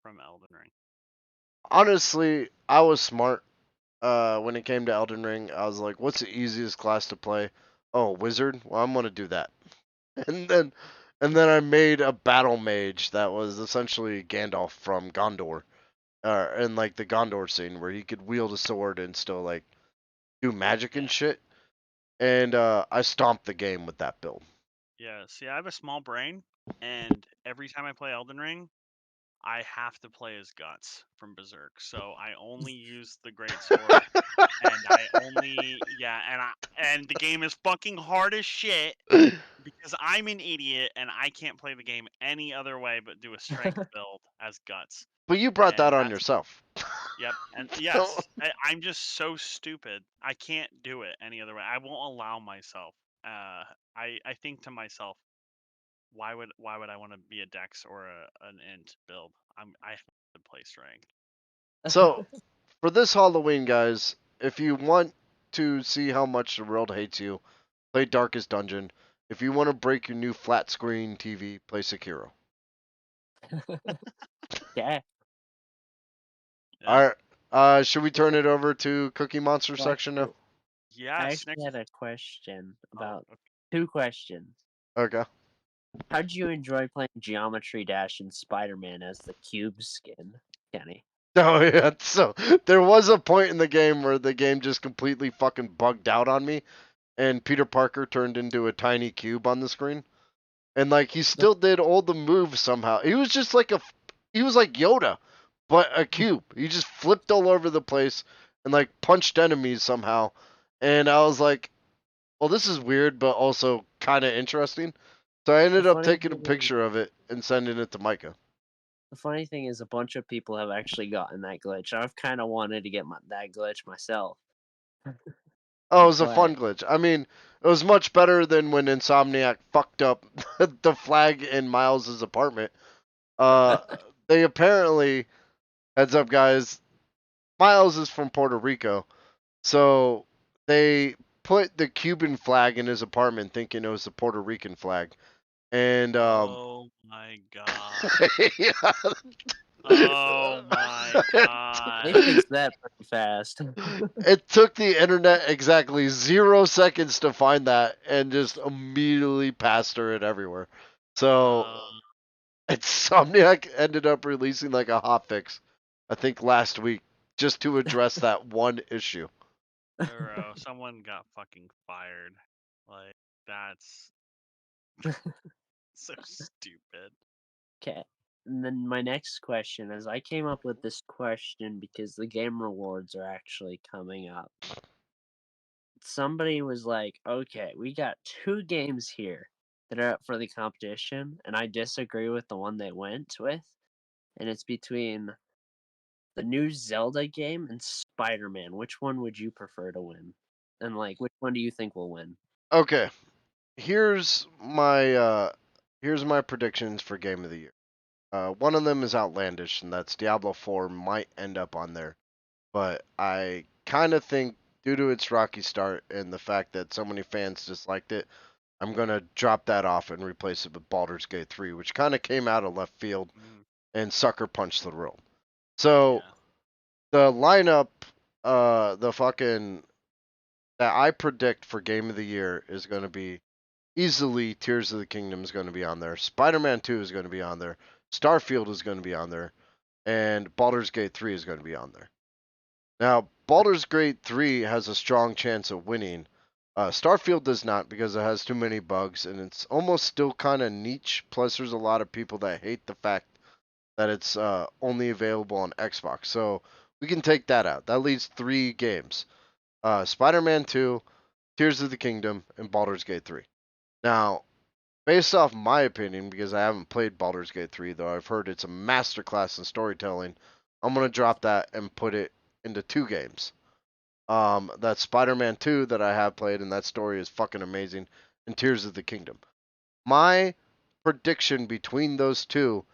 from Elden Ring. Honestly, I was smart. When it came to Elden Ring, I was like, "What's the easiest class to play?" Oh, wizard. Well, I'm gonna do that. And then I made a battle mage that was essentially Gandalf from Gondor, and like the Gondor scene where he could wield a sword and still like do magic and Yeah. shit. And I stomped the game with that build. Yeah. See, I have a small brain, and every time I play Elden Ring, I have to play as Guts from Berserk. So I only use the great sword, and I only and the game is fucking hard as shit because I'm an idiot and I can't play the game any other way but do a strength build as Guts. But you brought And that on that's yourself. yep. And So, yes, I'm just so stupid. I can't do it any other way. I won't allow myself. I think to myself, why would I want to be a Dex or an Int build? I have to play strength. so for this Halloween, guys, if you want to see how much the world hates you, play Darkest Dungeon. If you want to break your new flat screen TV, play Sekiro. Yeah. Yeah. All right. Should we turn it over to Cookie Monster Well, section now? I Yes. actually Next. had a question Oh, about okay. 2 questions. Okay. How'd you enjoy playing Geometry Dash and Spider-Man as the cube skin, Kenny? Oh yeah. So there was a point in the game where the game just completely fucking bugged out on me, and Peter Parker turned into a tiny cube on the screen. And like he still did all the moves somehow. He was just like he was like Yoda, but a cube. He just flipped all over the place and like punched enemies somehow. And I was like, well, this is weird, but also kind of interesting. So I The ended up funny taking a thing is, picture of it and sending it to Micah. the funny thing is, a bunch of people have actually gotten that glitch. I've kind of wanted to get that glitch myself, Oh, it was a but fun glitch. I mean, it was much better than when Insomniac fucked up the flag in Miles's apartment. Uh, they apparently, heads up, guys, Miles is from Puerto Rico. So they put the Cuban flag in his apartment thinking it was the Puerto Rican flag. And Oh my god. yeah. Oh my god. They fixed that pretty fast. It took the internet exactly 0 seconds to find that and just immediately pastor it everywhere. So Uh, Insomniac ended up releasing like a hotfix, I think last week, just to address that one issue. bro, someone got fucking fired. Like, that's so stupid. Okay. And then my next question is I came up with this question because the game rewards are actually coming up. Somebody was like, okay, we got 2 games here that are up for the competition, and I disagree with the one they went with. And it's between the new Zelda game and Spider Man. Which one would you prefer to win? And like, which one do you think will win? Okay, here's my predictions for Game of the Year. One of them is outlandish, and that's Diablo 4 might end up on there. But I kind of think, due to its rocky start and the fact that so many fans disliked it, I'm going to drop that off and replace it with Baldur's Gate 3, which kind of came out of left field Mm, and sucker punched the world. So yeah. the lineup, the fucking that I predict for Game of the Year is going to be easily Tears of the Kingdom is going to be on there. Spider-Man 2 is going to be on there. Starfield is going to be on there, and Baldur's Gate 3 is going to be on there. Now, Baldur's Gate 3 has a strong chance of winning. Starfield does not because it has too many bugs and it's almost still kind of niche. Plus, there's a lot of people that hate the fact that it's only available on Xbox. So we can take that out. That leaves 3 games: Spider-Man 2, Tears of the Kingdom, and Baldur's Gate 3. Now, based off my opinion, because I haven't played Baldur's Gate 3, though I've heard it's a masterclass in storytelling, I'm gonna drop that and put it into 2 games. That's Spider-Man 2 that I have played, and that story is fucking amazing, and Tears of the Kingdom. My prediction between those two,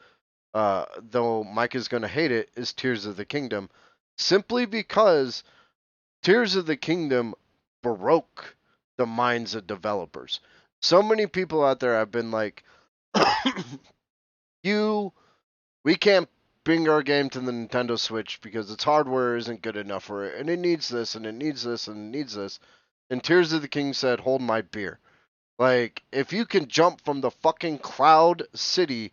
though Mike is gonna hate it, is Tears of the Kingdom, simply because Tears of the Kingdom broke the minds of developers. So many people out there have been like, you we can't bring our game to the Nintendo Switch because its hardware isn't good enough for it, and it needs this, and it needs this, and it needs this. And Tears of the King said, "Hold my beer." Like, if you can jump from the fucking Cloud City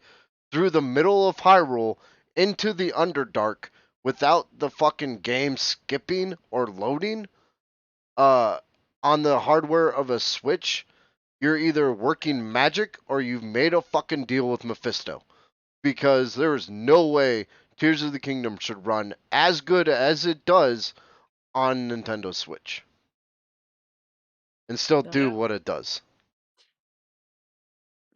through the middle of Hyrule into the Underdark without the fucking game skipping or loading, uh, on the hardware of a Switch, you're either working magic or you've made a fucking deal with Mephisto, because there is no way Tears of the Kingdom should run as good as it does on Nintendo Switch and still do Yeah. what it does.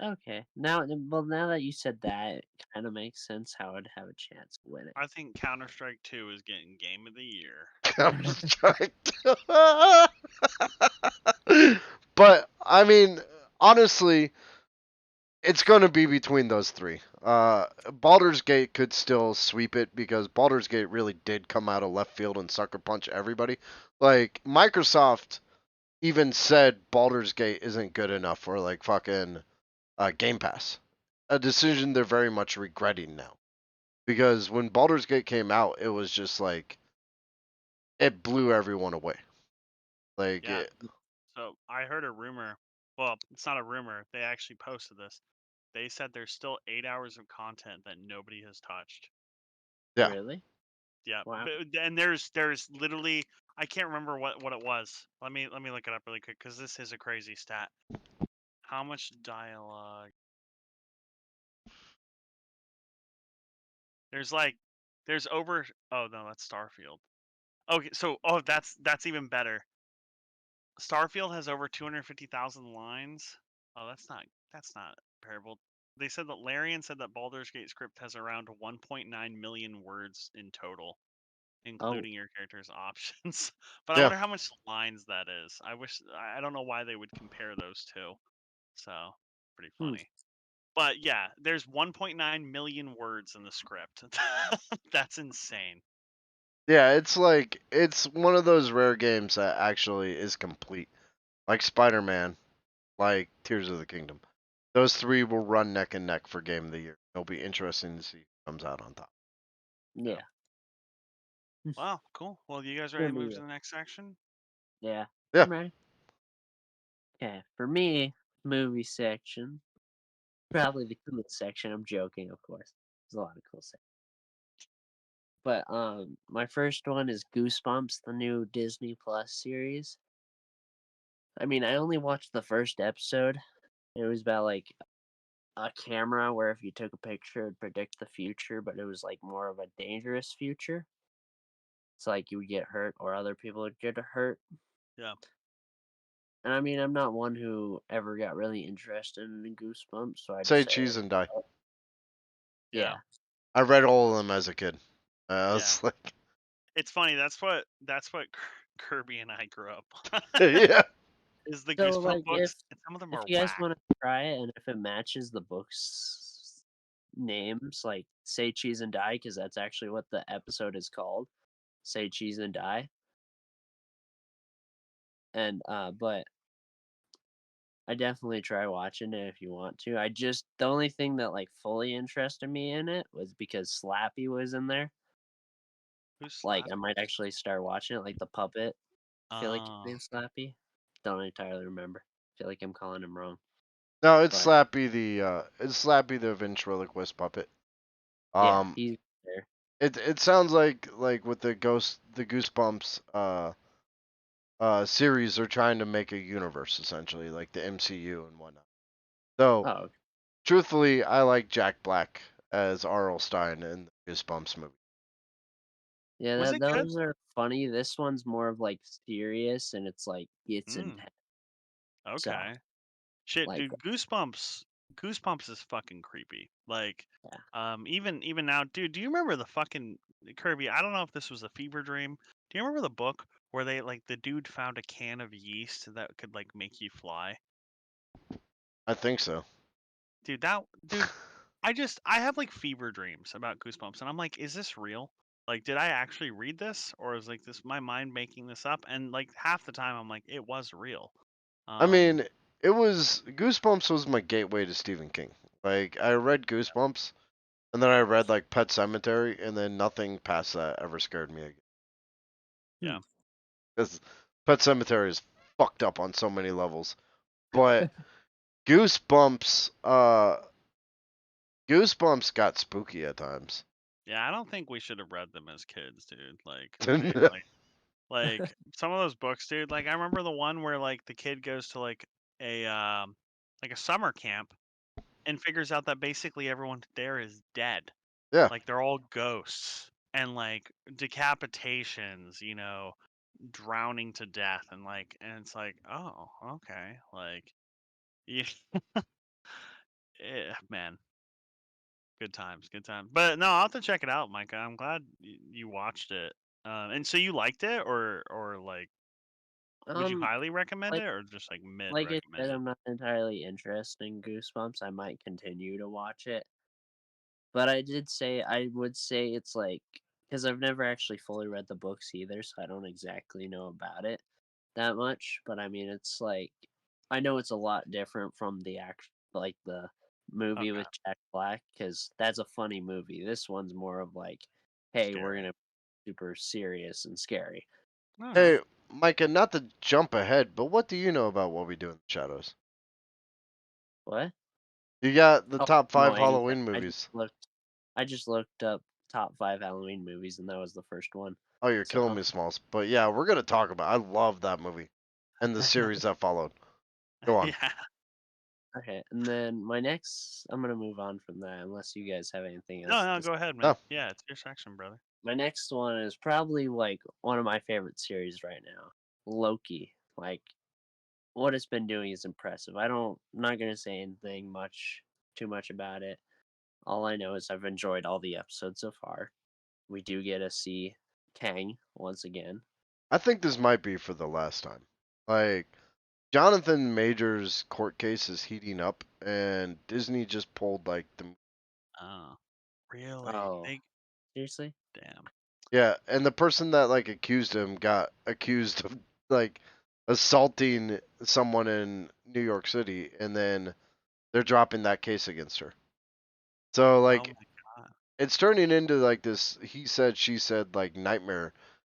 Okay. Now that you said that, it kind of makes sense how I'd have a chance of winning. I think Counter-Strike 2 is getting Game of the Year. But I mean, honestly, it's going to be between those 3. Baldur's Gate could still sweep it because Baldur's Gate really did come out of left field and sucker punch everybody. Like, Microsoft even said Baldur's Gate isn't good enough for like fucking Game Pass. A decision they're very much regretting now. Because when Baldur's Gate came out, it was just like it blew everyone away. Like Yeah. it, So I heard a rumor. Well, it's not a rumor. They actually posted this. They said there's still 8 hours of content that nobody has touched. yeah. Really? Yeah, Wow. and there's literally, I can't remember what it was. Let me look it up really quick because this is a crazy stat. How much dialogue? There's like there's over. Oh no, that's Starfield. Okay, so that's even better. Starfield has over 250,000 lines. Oh, that's not comparable. They said that Larian said that Baldur's Gate script has around 1.9 million words in total, Oh, including your character's options. But I Yeah. wonder how much lines that is. I don't know why they would compare those two. So pretty hmm. funny. But yeah, there's 1.9 million words in the script. That's insane. Yeah, it's one of those rare games that actually is complete. Like Spider-Man, like Tears of the Kingdom. Those three will run neck and neck for Game of the Year. It'll be interesting to see who comes out on top. Yeah. Wow, cool. Well, you guys ready Gonna to be move to good. the next section? Yeah. Yeah. I'm ready. Okay. For me, movie section. Probably the coolest section. I'm joking, of course. There's a lot of cool sections. But my first one is Goosebumps, the new Disney Plus series. I mean, I only watched the first episode. It was about like a camera where if you took a picture it'd predict the future, but it was like more of a dangerous future. It's like you would get hurt or other people would get hurt. Yeah. And I mean, I'm not one who ever got really interested in Goosebumps, so I'd Say say, cheese and die. Yeah. yeah. I read all of them as a kid. I Yeah. was like, It's funny. That's what Kirby and I grew up on. yeah. Is the So Goosebump like books, and some of them if are you guys whack. want to try it and if it matches the books names, like Say Cheese and Die, because that's actually what the episode is called. Say Cheese and Die. And but I definitely try watching it if you want to. The only thing that like fully interested me in it was because Slappy was in there. Who's Like I Slappy? might actually start watching it, like the puppet. I feel like his Oh, name's Slappy. Don't entirely remember. I feel like I'm calling him wrong. No, it's But Slappy the ventriloquist puppet. yeah, he's there. It sounds like with the Goosebumps series, they're trying to make a universe essentially, like the MCU and whatnot. So, Oh, truthfully, I like Jack Black as R.L. Stein in the Goosebumps movie. yeah, was it good? those are funny. This one's more of like serious and it's like it's Mm, intense. So okay. Shit, like dude, Goosebumps is fucking creepy. Like, yeah. even now, dude, do you remember the fucking Kirby? I don't know if this was a fever dream. Do you remember the book where they like the dude found a can of yeast that could like make you fly? I think so. Dude, I have like fever dreams about Goosebumps, and I'm like, is this real? Like, did I actually read this, or is like this my mind making this up? And like half the time, I'm like, it was real. I Um, mean, it was Goosebumps was my gateway to Stephen King. Like I read Goosebumps, and then I read like Pet Cemetery, and then nothing past that ever scared me again. Hmm. yeah. Because Pet Cemetery is fucked up on so many levels. But Goosebumps, Goosebumps got spooky at times. Yeah, I don't think we should have read them as kids, dude. Like some of those books, dude. Like I remember the one where like the kid goes to like a summer camp and figures out that basically everyone there is dead. Yeah. Like they're all ghosts and like decapitations, drowning to death and it's like, oh, okay, like yeah, man, good times, good times. But no, I'll have to check it out, Micah. I'm glad you watched it. And so you liked it, or like, would you Um, highly recommend like it, or just like mid like I said, recommend it? I'm not entirely interested in Goosebumps. I might continue to watch it. But I would say it's like because I've never actually fully read the books either, so I don't exactly know about it that much. But I mean, it's like I know it's a lot different from like the movie Okay, with Jack Black, because that's a funny movie. This one's more of like, hey, we're scary. gonna be super serious and scary. Okay. Hey, Micah, not to jump ahead, but what do you know about What We Do in the Shadows? What? You got the Oh, top no, five anything. Halloween movies. I just looked up top 5 Halloween movies, and that was the first one. Oh, you're killing So me, Smalls. But yeah, we're gonna talk about. I love that movie and the series that followed. Go on. Yeah. okay, and then I'm gonna move on from that unless you guys have anything No, else no, to say. go ahead, man. Oh, Yeah, it's your section, brother. My next one is probably like one of my favorite series right now, Loki. Like what it's been doing is impressive. I'm not gonna say anything too much about it. All I know is I've enjoyed all the episodes so far. We do get to see Kang once again. I think this might be for the last time. Like Jonathan Major's court case is heating up, and Disney just pulled like the Oh, really? Oh, seriously? Damn. yeah, and the person that like accused him got accused of like assaulting someone in New York City, and then they're dropping that case against her. So Oh like my god. it's turning into like this he said she said like nightmare.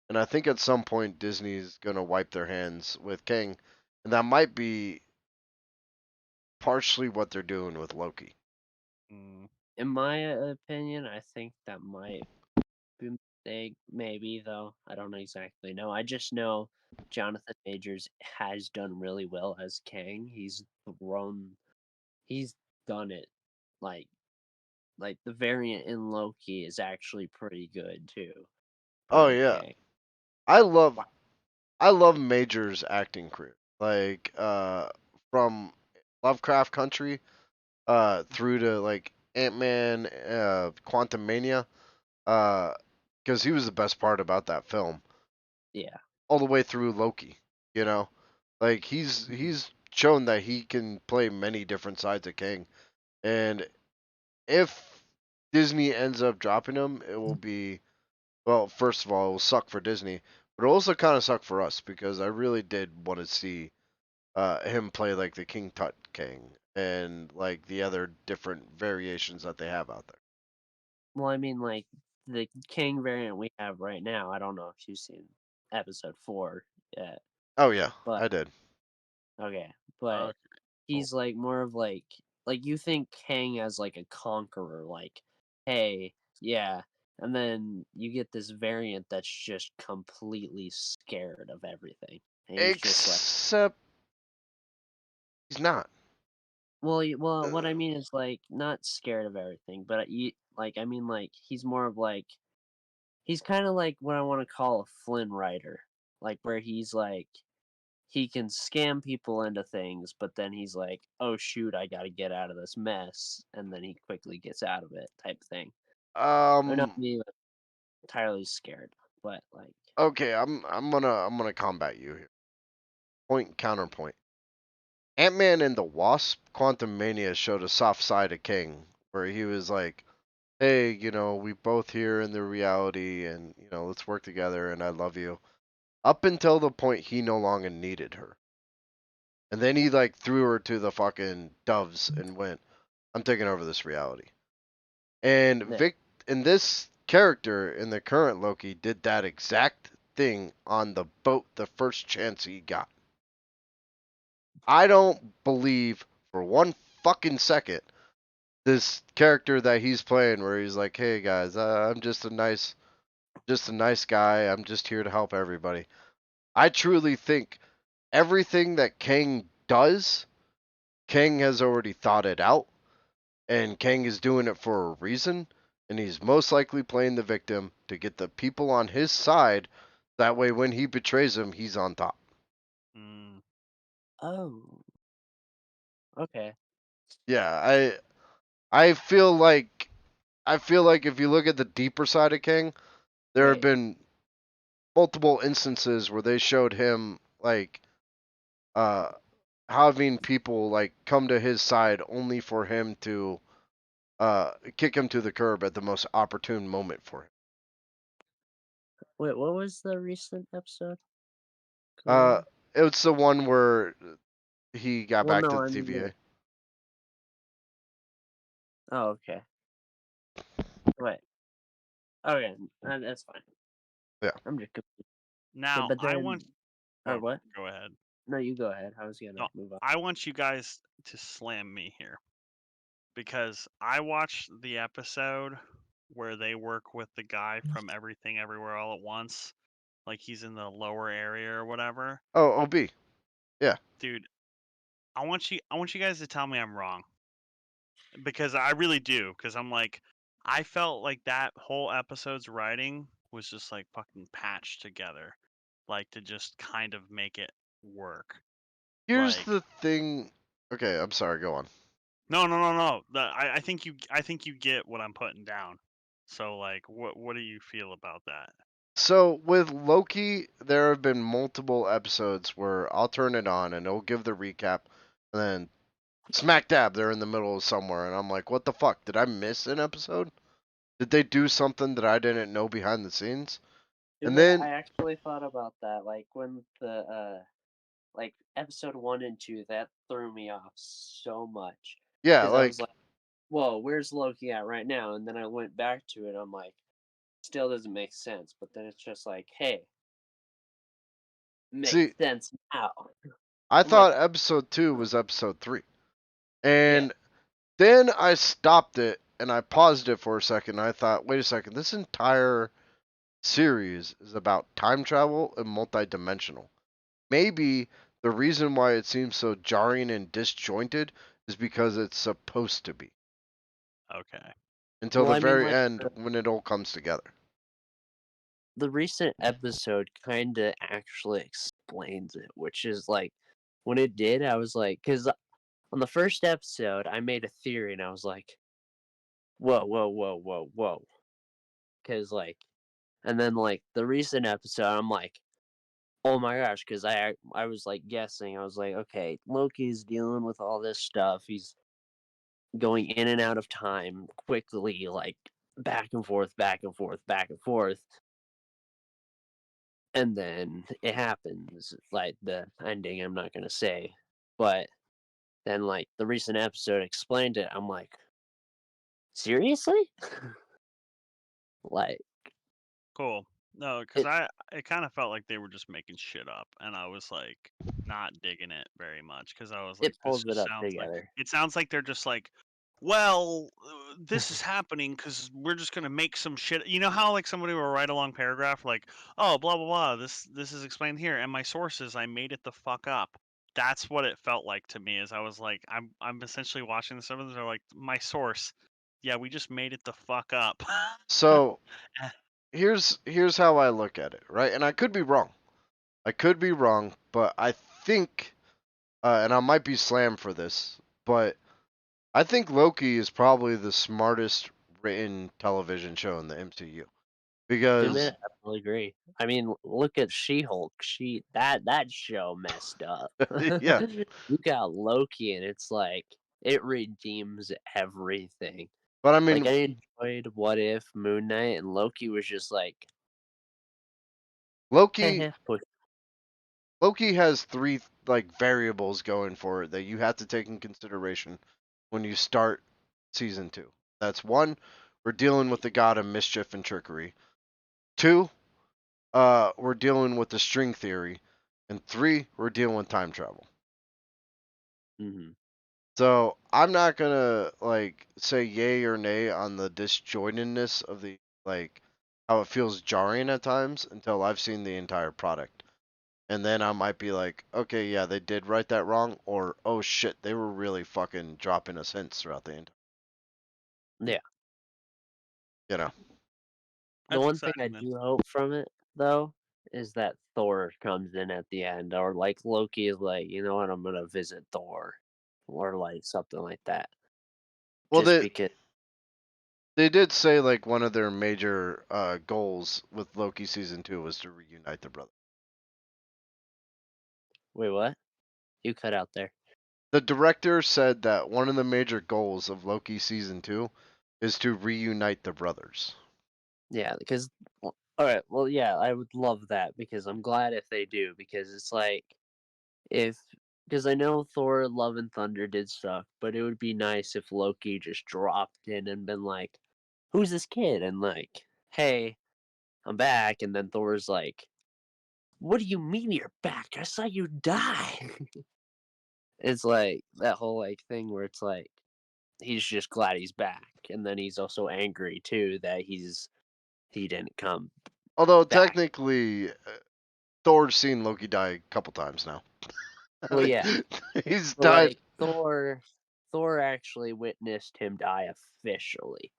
And I think at some point Disney's gonna wipe their hands with King, and that might be partially what they're doing with Loki. Mm. In my opinion, I think that might be a mistake. Maybe though, I don't exactly know. I just know Jonathan Majors has done really well as Kang. Grown. He's done it. Like like the variant in Loki is actually pretty good too. Oh Playing yeah. Kang. I love Wow. I love Major's acting career. Like from Lovecraft Country through to like Ant-Man Quantumania cuz he was the best part about that film Yeah. all the way through Loki, you know? Like Mhm. he's shown that he can play many different sides of King. And if Disney ends up dropping him, it will be well, first of all, it will suck for Disney, but it'll also kind of suck for us because I really did want to see him play like the King Tut King and like the other different variations that they have out there. Well, I mean, like the King variant we have right now. I don't know if you've seen episode 4 yet, Oh yeah, but I did. okay, but Okay. Cool. he's like more of like you think Kang as like a conqueror, like, hey, yeah, and then you get this variant that's just completely scared of everything, and he's just like, Except he's not. well, what I Uh, mean is like not scared of everything, but I mean like he's more of like he's kind of like what I want to call a Flynn Rider, like where he's like he can scam people into things, but then he's like, "Oh shoot, I got to get out of this mess," and then he quickly gets out of it, type thing. Or not um. being entirely scared, but like, Okay, I'm gonna combat you here. Point counterpoint. Ant-Man and the Wasp: Quantumania showed a soft side of King, where he was like, "Hey, we both here in the reality, and let's work together, and I love you." Up until the point he no longer needed her, and then he like threw her to the fucking doves and went, "I'm taking over this reality." And yeah. Vic, and this character in the current Loki did that exact thing on the boat the first chance he got. I don't believe for one fucking second this character that he's playing where he's like, "Hey guys, I'm just a nice guy. I'm just here to help everybody." I truly think everything that Kang does, Kang has already thought it out, and Kang is doing it for a reason, and he's most likely playing the victim to get the people on his side. That way, when he betrays them, he's on top. Mm. Oh, okay. Yeah, I feel like if you look at the deeper side of Kang, there have Wait, been multiple instances where they showed him like uh having people like come to his side only for him to kick him to the curb at the most opportune moment for him. wait. What was the recent episode? Uh, Cause it's the one where he got well, back to no, the I mean like, TVA. oh, okay. Wait, okay, that's fine. Yeah. I'm just confused. Now But I want. then, or Oh, what? go ahead. No, you go ahead. I was No, gonna move on. I want you guys to slam me here because I watched the episode where they work with the guy from Everything Everywhere All at Once, like he's in the lower area or whatever. Oh, OB. Yeah. Dude, I want you guys to tell me I'm wrong because I really do because I'm like I felt like that whole episode's writing was just like fucking patched together, like to just kind of make it work. Here's Like the thing. Okay, I'm sorry. Go on. no, no, no, no. I think you get what I'm putting down. So like, what do you feel about that? So with Loki, there have been multiple episodes where I'll turn it on and it'll give the recap, and then smack dab, they're in the middle of somewhere, and I'm like, what the fuck? Did I miss an episode? Did they do something that I didn't know behind the scenes? And I then, actually thought about that. Like when like episode 1 and 2, that threw me off so much. Yeah, because I was like like, "Whoa, where's Loki at right now?" And then I went back to it. I'm like, still doesn't make sense. But then it's just like, hey, makes see, sense now. I I'm like, thought episode 2 was episode 3. yeah, And then I stopped it and I paused it for a second. And I thought, wait a second, this entire series is about time travel and multidimensional. Maybe the reason why it seems so jarring and disjointed is because it's supposed to be Okay. until well, the I mean, very like end when it all comes together. the recent episode kind of actually explains it, which is like when it did, I was like, because on the first episode, I made a theory and I was like, whoa, whoa, whoa, whoa, whoa. Because, like, and then, like, the recent episode, I'm like, oh my gosh, because I was, like, guessing. I was like, okay, Loki's dealing with all this stuff. He's going in and out of time quickly, like, back and forth, back and forth, back and forth. And then it happens, like, the ending, I'm not going to say. But then, like, the recent episode explained it. I'm like, seriously? Like, Cool. No, because it it kind of felt like they were just making shit up, and I was like not digging it very much because I was like, it this pulls it just up sounds like together. it sounds like they're just like, well, this is happening because we're just gonna make some shit. You know how like somebody will write a long paragraph like, oh, blah blah blah. This is explained here, and my sources, I made it the fuck up. That's what it felt like to me. As I was like, I'm essentially watching this. Some of them are like, my source. Yeah, we just made it the fuck up. So here's how I look at it, right? And I could be wrong. I could be wrong, but I think, and I might be slammed for this, but I think Loki is probably the smartest written television show in the MCU To because admit, I totally agree. I mean, look at She-Hulk. That show messed up. yeah, You got Loki, and it's like it redeems everything. but I Like mean I enjoyed What If, Moon Knight, and Loki was just like, Loki heh, push. Loki has three like variables going for it that you have to take in consideration when you start season 2. That's one, we're dealing with the god of mischief and trickery. Two, we're dealing with the string theory, and three, we're dealing with time travel. Hmm. So I'm not gonna like say yay or nay on the disjointedness of the like how it feels jarring at times until I've seen the entire product. And then I might be like, okay, yeah, they did write that wrong, or oh shit, they were really fucking dropping us hints throughout the entire. Yeah. You know. The That's one thing I exciting then. do hope from it, though, is that Thor comes in at the end, or like Loki is like, you know what, I'm gonna visit Thor, or like something like that. Well, Just they because. they did say like one of their major goals with Loki season 2 was to reunite the brothers. Wait, what? You cut out there. The director said that one of the major goals of Loki season 2 is to reunite the brothers. Yeah, because all right, well, yeah, I would love that because I'm glad if they do because it's like if because I know Thor: Love and Thunder did suck, but it would be nice if Loki just dropped in and been like, "Who's this kid?" and like, "Hey, I'm back," and then Thor's like, "What do you mean you're back? I saw you die." It's like that whole like thing where it's like he's just glad he's back, and then he's also angry too that he didn't come Although back. technically, Thor's seen Loki die a couple times now. I Well, mean, yeah, he's but died. like Thor actually witnessed him die officially,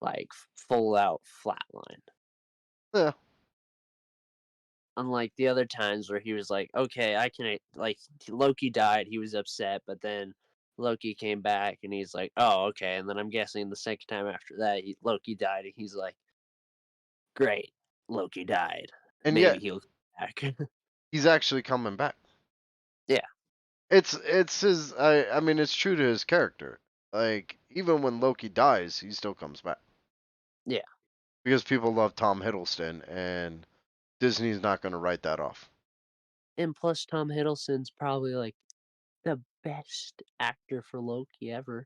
like full out flatline. Yeah. Unlike the other times where he was like, okay, I can like Loki died, he was upset, but then Loki came back and he's like, oh, okay, and then I'm guessing the second time after that, Loki died, and he's like, great, Loki died, And maybe yet he'll come back. he's actually coming back. Yeah, It's his. I mean, it's true to his character. Like even when Loki dies, he still comes back yeah, because people love Tom Hiddleston, and Disney's not going to write that off. and plus Tom Hiddleston's probably like the best actor for Loki ever.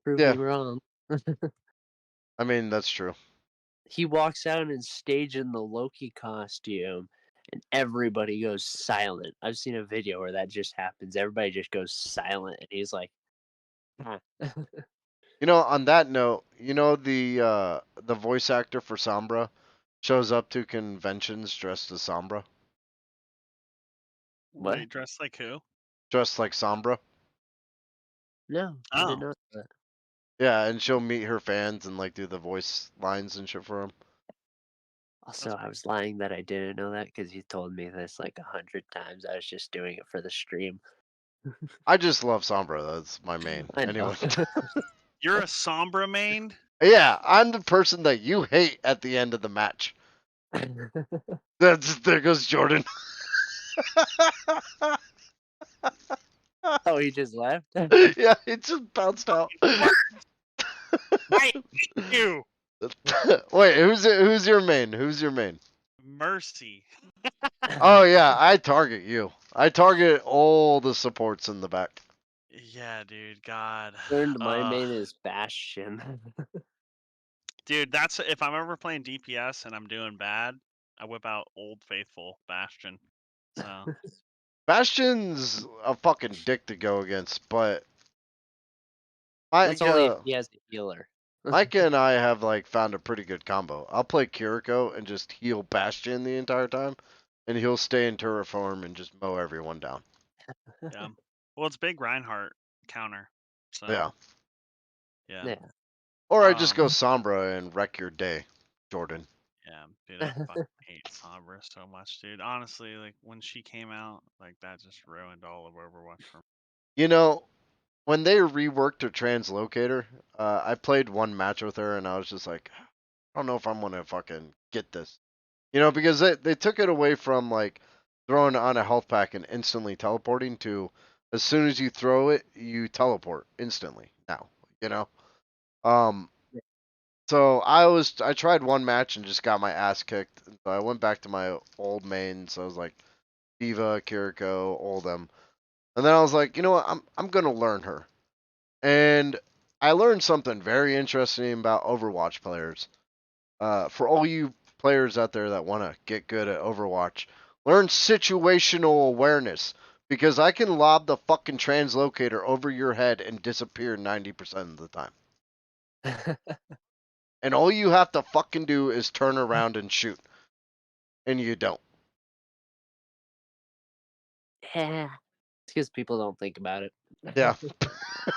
Prove Yeah, me wrong. I mean that's true. He walks out on stage in the Loki costume, and everybody goes silent. I've seen a video where that just happens. Everybody just goes silent, and he's like, "Huh." You know, on that note, you know the voice actor for Sombra shows up to conventions dressed as Sombra, What? Wait, dressed like who? dressed like Sombra. No, I did Oh, not know that. Yeah, and she'll meet her fans and like do the voice lines and shit for them. Also, I was lying that I didn't know that because you told me this like 100 times. I was just doing it for the stream. I just love Sombra. That's my main. I know. Anyway. you're a Sombra main? Yeah, I'm the person that you hate at the end of the match. There goes Jordan. Oh, he just left? Yeah, it just bounced out. I hate you! Wait, who's your main? Who's your main? Mercy. Oh yeah, I target you. I target all the supports in the back. Yeah, dude, God. Learned my main is Bastion. Dude, that's if I'm ever playing DPS and I'm doing bad, I whip out Old Faithful Bastion. So Bastion's a fucking dick to go against, but That's only if he has a healer. Micah and I have like found a pretty good combo. I'll play Kiriko and just heal Bastion the entire time, and he'll stay in turret form and just mow everyone down. yeah. Well, it's big Reinhardt counter. So Yeah. yeah. Yeah. Or I just go Sombra and wreck your day, Jordan. Yeah, dude, I fucking hate Sombra so much, dude. Honestly, like when she came out, like that just ruined all of Overwatch for me. You know, when they reworked her translocator, I played one match with her and I was just like, I don't know if I'm gonna fucking get this. You know, because they took it away from like throwing on a health pack and instantly teleporting to as soon as you throw it, you teleport instantly now. You know? Um so I tried one match and just got my ass kicked. So I went back to my old mains. So I was like Diva, Kiriko, all them. And then I was like, you know what, I'm gonna learn her. And I learned something very interesting about Overwatch players. For all you players out there that want to get good at Overwatch, learn situational awareness. Because I can lob the fucking translocator over your head and disappear 90% of the time. And all you have to fucking do is turn around and shoot. And you don't. Yeah. It's because people don't think about it. Yeah.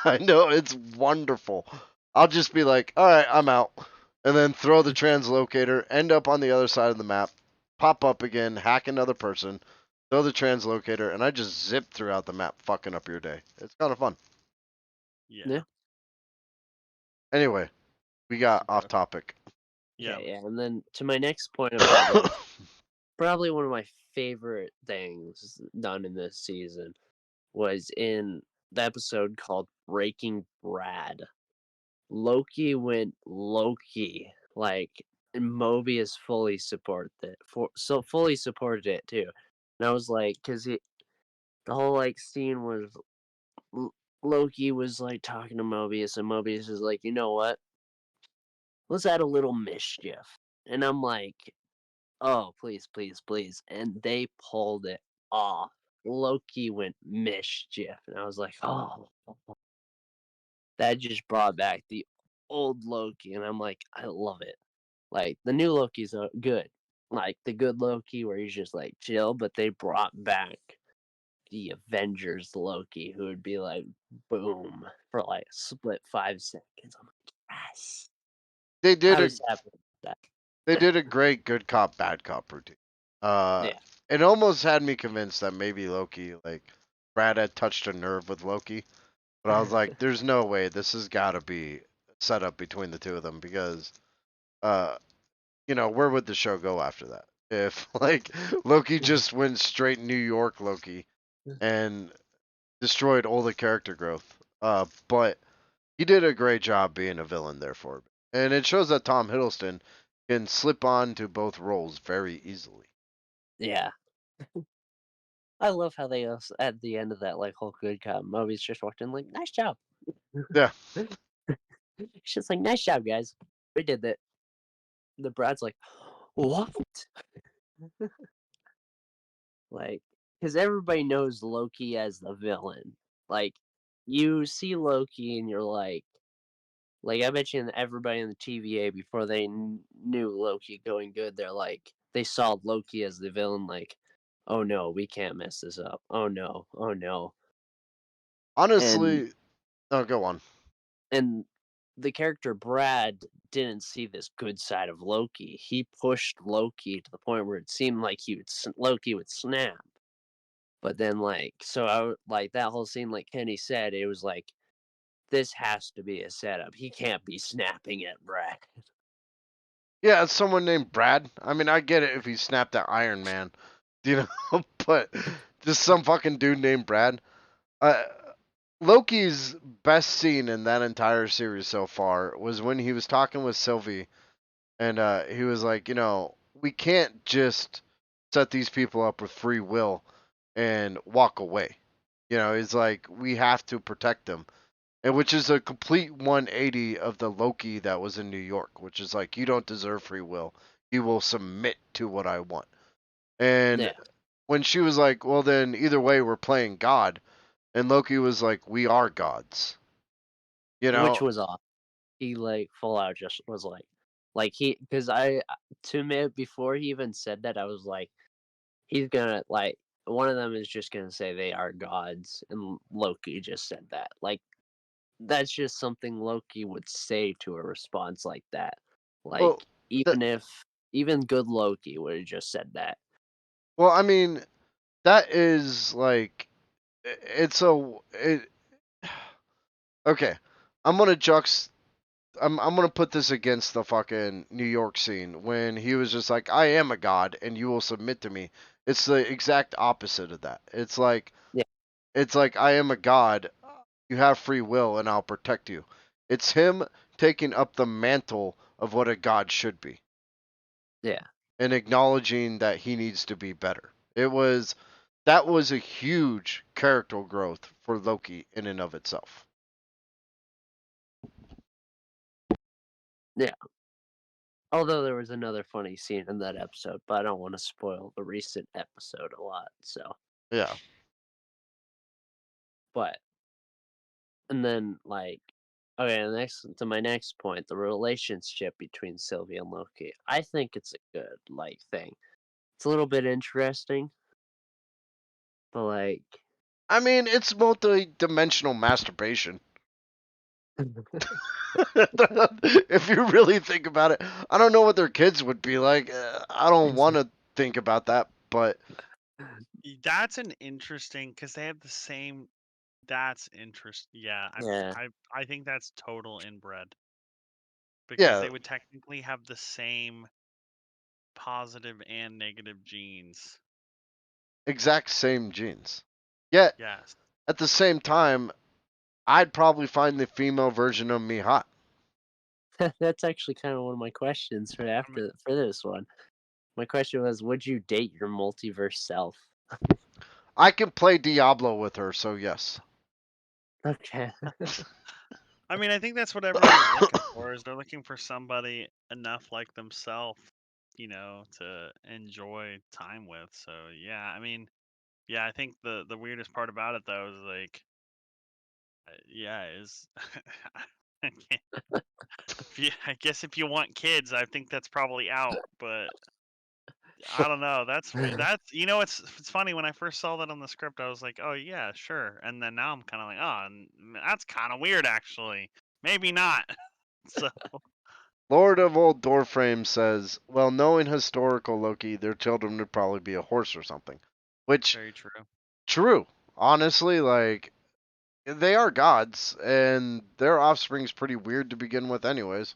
I know, it's wonderful. I'll just be like, alright, I'm out. And then throw the translocator, end up on the other side of the map, pop up again, hack another person, throw the translocator, and I just zip throughout the map, fucking up your day. It's kind of fun. Yeah. Anyway, we got Super off good. topic. Yeah. Okay, yeah. And then to my next point about Loki, probably one of my favorite things done in this season was in the episode called Breaking Brad. Loki went Loki, like, and Mobius fully supported it. Fully supported it too. And I was like, because the whole like scene was Loki was like talking to Mobius, and Mobius is like, you know what? Let's add a little mischief. And I'm like, oh, please, please, please. And they pulled it off. Loki went mischief. And I was like, oh, that just brought back the old Loki. And I'm like, I love it. Like, the new Loki's good. Like, the good Loki where he's just like chill, but they brought back the Avengers Loki who would be like, boom, for like a split 5 seconds. I'm like, yes. They did I a was happy with that. they did a great good cop bad cop routine. Yeah. It almost had me convinced that maybe Loki, like Brad had touched a nerve with Loki, but I was like, there's no way this has got to be set up between the two of them because, uh, where would the show go after that? If like Loki just went straight New York Loki and destroyed all the character growth. But he did a great job being a villain there for me. And it shows that Tom Hiddleston can slip on to both roles very easily. Yeah. I love how they at the end of that like whole good cop movie's just walked in like, nice job. Yeah. It's just like, nice job, guys. We did that. The Brad's like, what? Like, because everybody knows Loki as the villain. Like, you see Loki and you're like I bet you everybody in the TVA before they knew Loki going good, they're like, they saw Loki as the villain. Like, oh no, we can't mess this up. Oh no, oh no. And Honestly, oh, go on. and the character Brad didn't see this good side of Loki. He pushed Loki to the point where it seemed like Loki would snap. But then like that whole scene, like Kenny said, it was like this has to be a setup. He can't be snapping at Brad. Yeah, it's someone named Brad. I mean, I get it if he snapped at Iron Man, you know, but just some fucking dude named Brad. Uh, Loki's best scene in that entire series so far was when he was talking with Sylvie, and he was like, we can't just set these people up with free will and walk away. It's like we have to protect them. And which is a complete 180 of the Loki that was in New York, which is like you don't deserve free will. You will submit to what I want. And Yeah, when she was like, "Well, then either way, we're playing God," and Loki was like, "We are gods," you which know. was off. He like full out just was like he because I to me before he even said that I was like he's gonna like one of them is just gonna say they are gods and Loki just said that like that's just something Loki would say to a response like that. Like Well, the, even good Loki would have just said that. well, I mean, that is like it's a it. Okay, I'm gonna jux I'm gonna put this against the fucking New York scene when he was just like, "I am a god, and you will submit to me." It's the exact opposite of that. Yeah, It's like I am a god, you have free will, and I'll protect you. It's him taking up the mantle of what a god should be yeah. and acknowledging that he needs to be better. That was a huge character growth for Loki in and of itself. Yeah. Although there was another funny scene in that episode, but I don't want to spoil the recent episode a lot. So, Yeah. but and then like okay, next to my next point, the relationship between Sylvie and Loki. I think it's a good like thing. It's a little bit interesting, but like I mean, it's multi-dimensional masturbation. If you really think about it, I don't know what their kids would be like. I don't want to think about that, but That's an interesting because they have the same. That's interest. Yeah, yeah, I think that's total inbred because yeah, they would technically have the same positive and negative genes. exact same genes. Yet Yes. at the same time, I'd probably find the female version of me hot. that's actually kind of one of my questions for I mean, for this one. My question was, would you date your multiverse self? I can play Diablo with her, so yes. Okay. I think that's what everybody's looking for. Is they're looking for somebody enough like themselves, to enjoy time with. So yeah, yeah, I think the weirdest part about it though is like, yeah, is I can't- I guess if you want kids, I think that's probably out. But I don't know. That's it's funny when I first saw that on the script, I was like, oh yeah, sure. And then now I'm kind of like, oh, that's kind of weird actually. Maybe not. So Lord of Old Doorframe says, well, knowing historical Loki, their children would probably be a horse or something. Which, very true. true. Honestly, like, they are gods, and their offspring's pretty weird to begin with, anyways.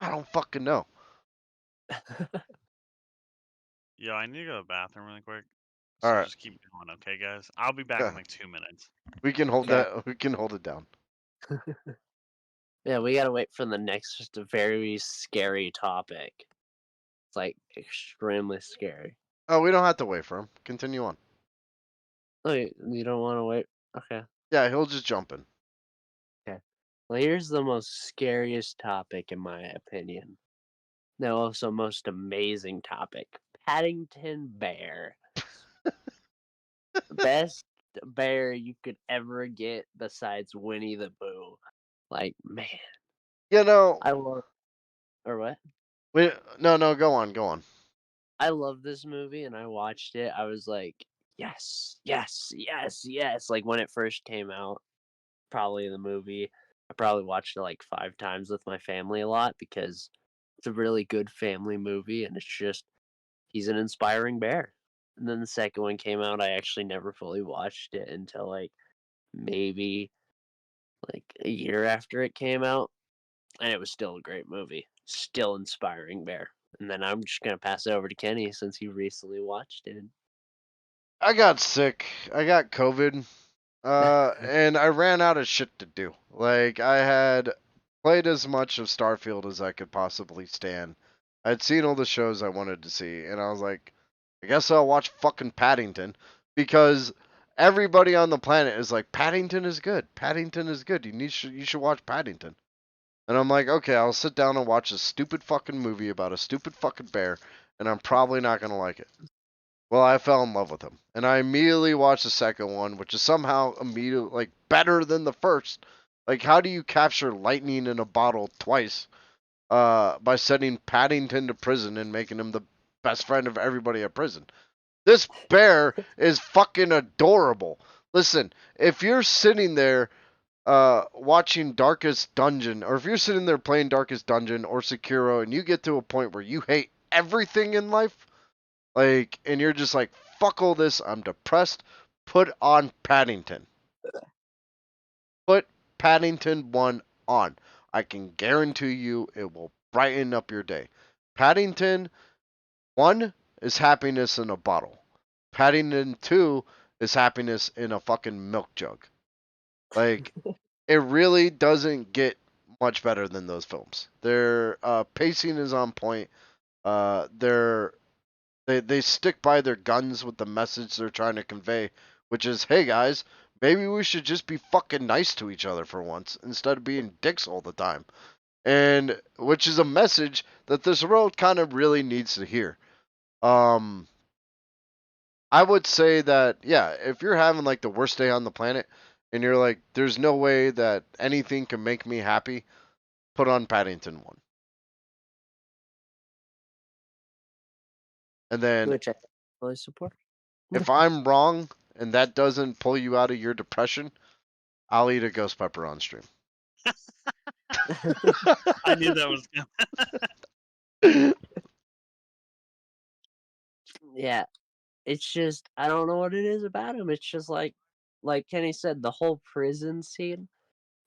I don't fucking know. Yeah, I need to go to the bathroom really quick. All So right, just keep going, okay, guys? I'll be back in yeah, like 2 minutes. we can hold Okay. that. We can hold it down. Yeah, we gotta wait for the next just a very scary topic. It's like extremely scary. Oh, we don't have to wait for him. Continue on. Oh, you don't want to wait? Okay. Yeah, he'll just jump in. Okay. Well, here's the most scariest topic, in my opinion. No, also most amazing topic. Paddington Bear. Best bear you could ever get besides Winnie the Pooh. Like, man, You know, I love or what? no, go on. I love this movie and I watched it. I was like, yes, yes, yes, yes. Like when it first came out, probably the movie. I probably watched it like 5 times with my family a lot because it's a really good family movie and it's just he's an inspiring bear. And then the second one came out, I actually never fully watched it until like maybe like a year after it came out, and it was still a great movie, still inspiring bear. And then I'm just gonna pass it over to Kenny since he recently watched it. I got sick. I got COVID. And I ran out of shit to do. Like, I had played as much of Starfield as I could possibly stand. I'd seen all the shows I wanted to see, and I was like, I guess I'll watch fucking Paddington because everybody on the planet is like, Paddington is good. Paddington is good. You should watch Paddington. And I'm like, okay, I'll sit down and watch a stupid fucking movie about a stupid fucking bear, and I'm probably not gonna like it. Well, I fell in love with him, and I immediately watched the second one, which is somehow immediately like better than the first. Like, how do you capture lightning in a bottle twice? By sending Paddington to prison and making him the best friend of everybody at prison. This bear is fucking adorable. Listen, if you're sitting there watching Darkest Dungeon, or if you're sitting there playing Darkest Dungeon or Sekiro, and you get to a point where you hate everything in life, like, and you're just like, fuck all this, I'm depressed, put on Paddington. Put Paddington 1 on. I can guarantee you it will brighten up your day. Paddington 1 is happiness in a bottle. Paddington 2 is happiness in a fucking milk jug. Like, it really doesn't get much better than those films. Their pacing is on point. They stick by their guns with the message they're trying to convey, which is, hey guys, maybe we should just be fucking nice to each other for once instead of being dicks all the time. And which is a message that this world kind of really needs to hear. Um, I would say that, yeah, if you're having like the worst day on the planet and you're like, there's no way that anything can make me happy, put on Paddington 1. And then Which I fully support. if I'm wrong and that doesn't pull you out of your depression, I'll eat a ghost pepper on stream. I knew that was gonna. Yeah, it's just I don't know what it is about him. It's just like Kenny said, the whole prison scene.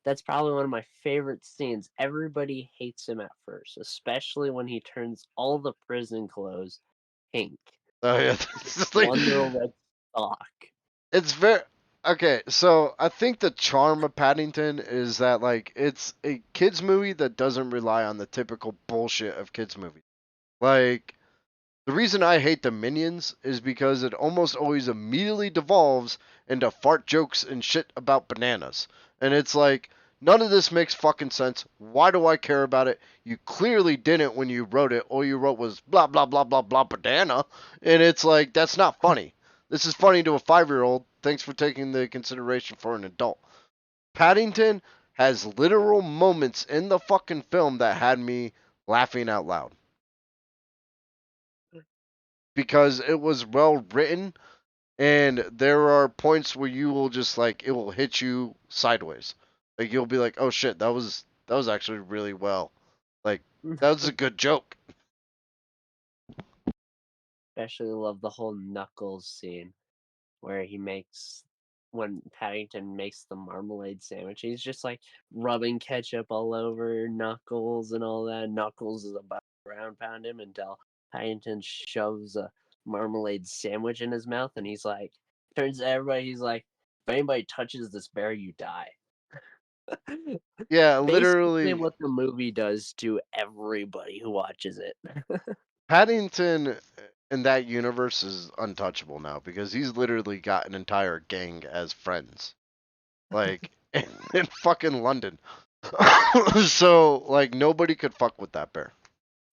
That's probably one of my favorite scenes. Everybody hates him at first, especially when he turns all the prison clothes pink. Oh yeah, Just one little red sock. it's very okay. So I think the charm of Paddington is that like it's a kids movie that doesn't rely on the typical bullshit of kids movies. Like the reason I hate the Minions is because it almost always immediately devolves into fart jokes and shit about bananas. And it's like, none of this makes fucking sense. Why do I care about it? You clearly didn't when you wrote it. All you wrote was blah, blah, blah, blah, blah, banana. And it's like, that's not funny. This is funny to a 5-year-old. Thanks for taking the consideration for an adult. Paddington has literal moments in the fucking film that had me laughing out loud because it was well written and there are points where you will just like it will hit you sideways. Like you'll be like, "Oh shit, that was actually really well. Like that was a good joke." Especially love the whole Knuckles scene where he makes when Paddington makes the marmalade sandwich. He's just like rubbing ketchup all over Knuckles and all that. Knuckles is about to ground pound him until Paddington shoves a marmalade sandwich in his mouth, and he's like, turns to everybody. He's like, "If anybody touches this bear, you die." Yeah, Basically, literally what the movie does to everybody who watches it. Paddington in that universe is untouchable now because he's literally got an entire gang as friends, like in fucking London. So like nobody could fuck with that bear.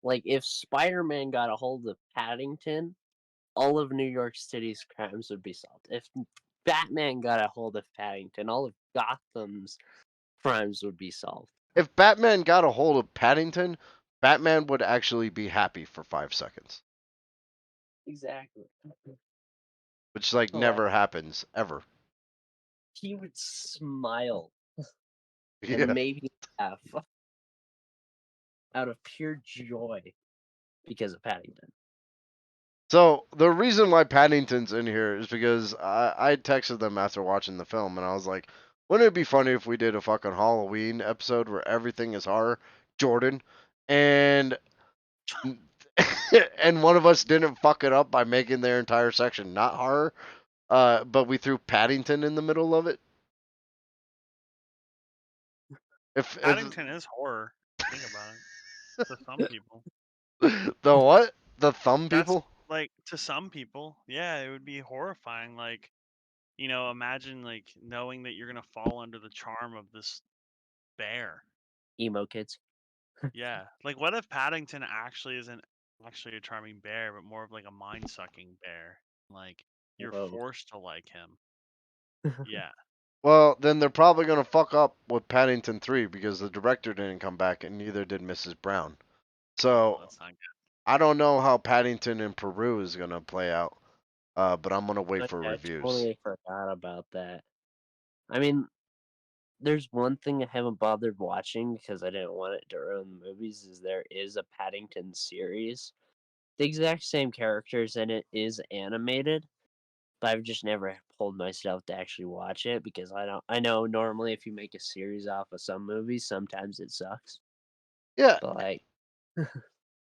Like if Spider-Man got a hold of Paddington, all of New York City's crimes would be solved. If Batman got a hold of Paddington, all of Gotham's crimes would be solved. If Batman got a hold of Paddington, Batman would actually be happy for 5 seconds, Exactly. which like Like never happens ever. he would smile Yeah. and maybe laugh out of pure joy because of Paddington. So the reason why Paddington's in here is because I texted them after watching the film and I was like, wouldn't it be funny if we did a fucking Halloween episode where everything is horror, Jordan, and and one of us didn't fuck it up by making their entire section not horror, but we threw Paddington in the middle of it. If Paddington is horror. Think about it. To some people, the what? The thumb that's people? like to some people, yeah, it would be horrifying. Like, imagine like knowing that you're gonna fall under the charm of this bear. Emo kids. Yeah, like what if Paddington actually isn't actually a charming bear, but more of like a mind-sucking bear? Like you're Whoa. forced to like him. Yeah, Well, then they're probably gonna fuck up with Paddington 3 because the director didn't come back and neither did Mrs. Brown. So that's not good. I don't know how Paddington in Peru is gonna play out, but I'm gonna wait for I reviews. totally forgot about that. I mean, there's one thing I haven't bothered watching because I didn't want it to ruin the movies. Is there is a Paddington series, the exact same characters, and it is animated. But I've just never pulled myself to actually watch it because I don't. I know normally if you make a series off of some movies, sometimes it sucks. Yeah, But like,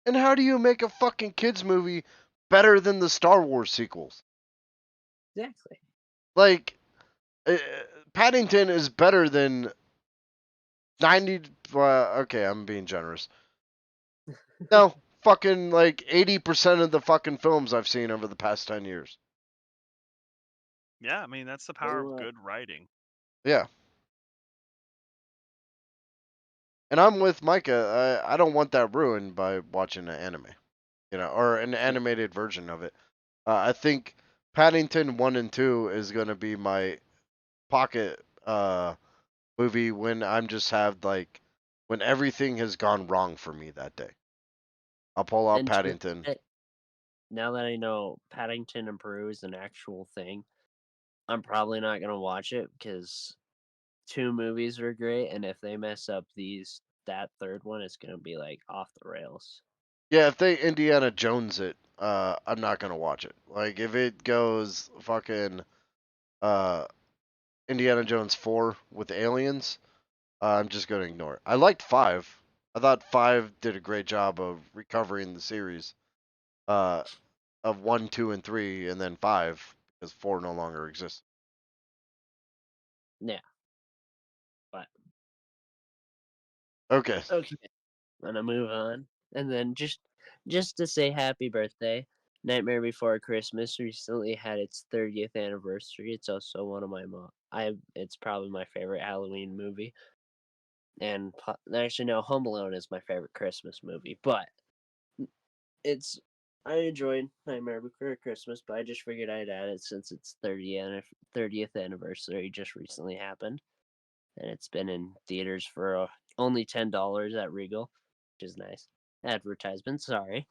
and how do you make a fucking kids movie better than the Star Wars sequels? exactly. Like, uh, Paddington is better than 90. Okay, I'm being generous. No, fucking like 80% of the fucking films I've seen over the past 10 years. Yeah, I mean that's the Tell power you of what, good writing. Yeah. And I'm with Micah. I don't want that ruined by watching an anime, or an yeah, animated version of it. I think Paddington 1 and 2 is going to be my pocket movie when I'm just have like when everything has gone wrong for me that day. I'll pull out and to Paddington. now that I know Paddington in Peru is an actual thing, I'm probably not gonna watch it because two movies were great, and if they mess up that third one, it's gonna be like off the rails. Yeah, if they Indiana Jones it, I'm not gonna watch it. Like if it goes fucking uh Indiana Jones 4 with aliens, I'm just gonna ignore it. I liked 5. I thought 5 did a great job of recovering the series uh of 1, 2, and 3, and then 5 because 4 no longer exists. Yeah, but Okay. okay, I'm gonna move on, and then just to say happy birthday. Nightmare Before Christmas recently had its 30th anniversary. It's also one of my it's probably my favorite Halloween movie. And actually, no, Home Alone is my favorite Christmas movie. But it's I enjoyed Nightmare Before Christmas, but I just figured I'd add it since its 30th anniversary just recently happened, and it's been in theaters for only $10 at Regal, which is nice. Advertisement, sorry.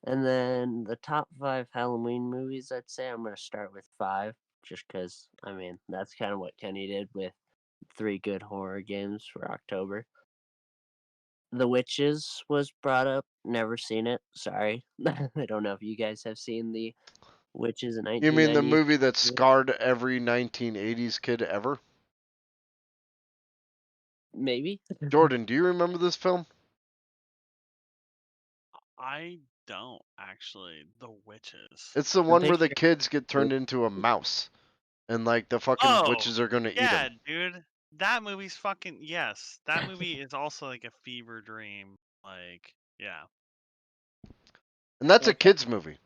And then the top 5 Halloween movies, I'd say I'm gonna start with 5, just because I mean that's kind of what Kenny did with 3 good horror games for October. The Witches was brought up. Never seen it. Sorry. I don't know if you guys have seen The Witches in You mean the 1990s. movie that scarred every 1980s kid ever? Maybe. Jordan, do you remember this film? I don't actually. The witches. It's the I'm one where the picturing. kids get turned into a mouse and like the fucking Oh, witches are gonna eat yeah, them. dude. That movie's fucking yes. That movie is also like a fever dream. Like Yeah. And that's a Okay. kids movie.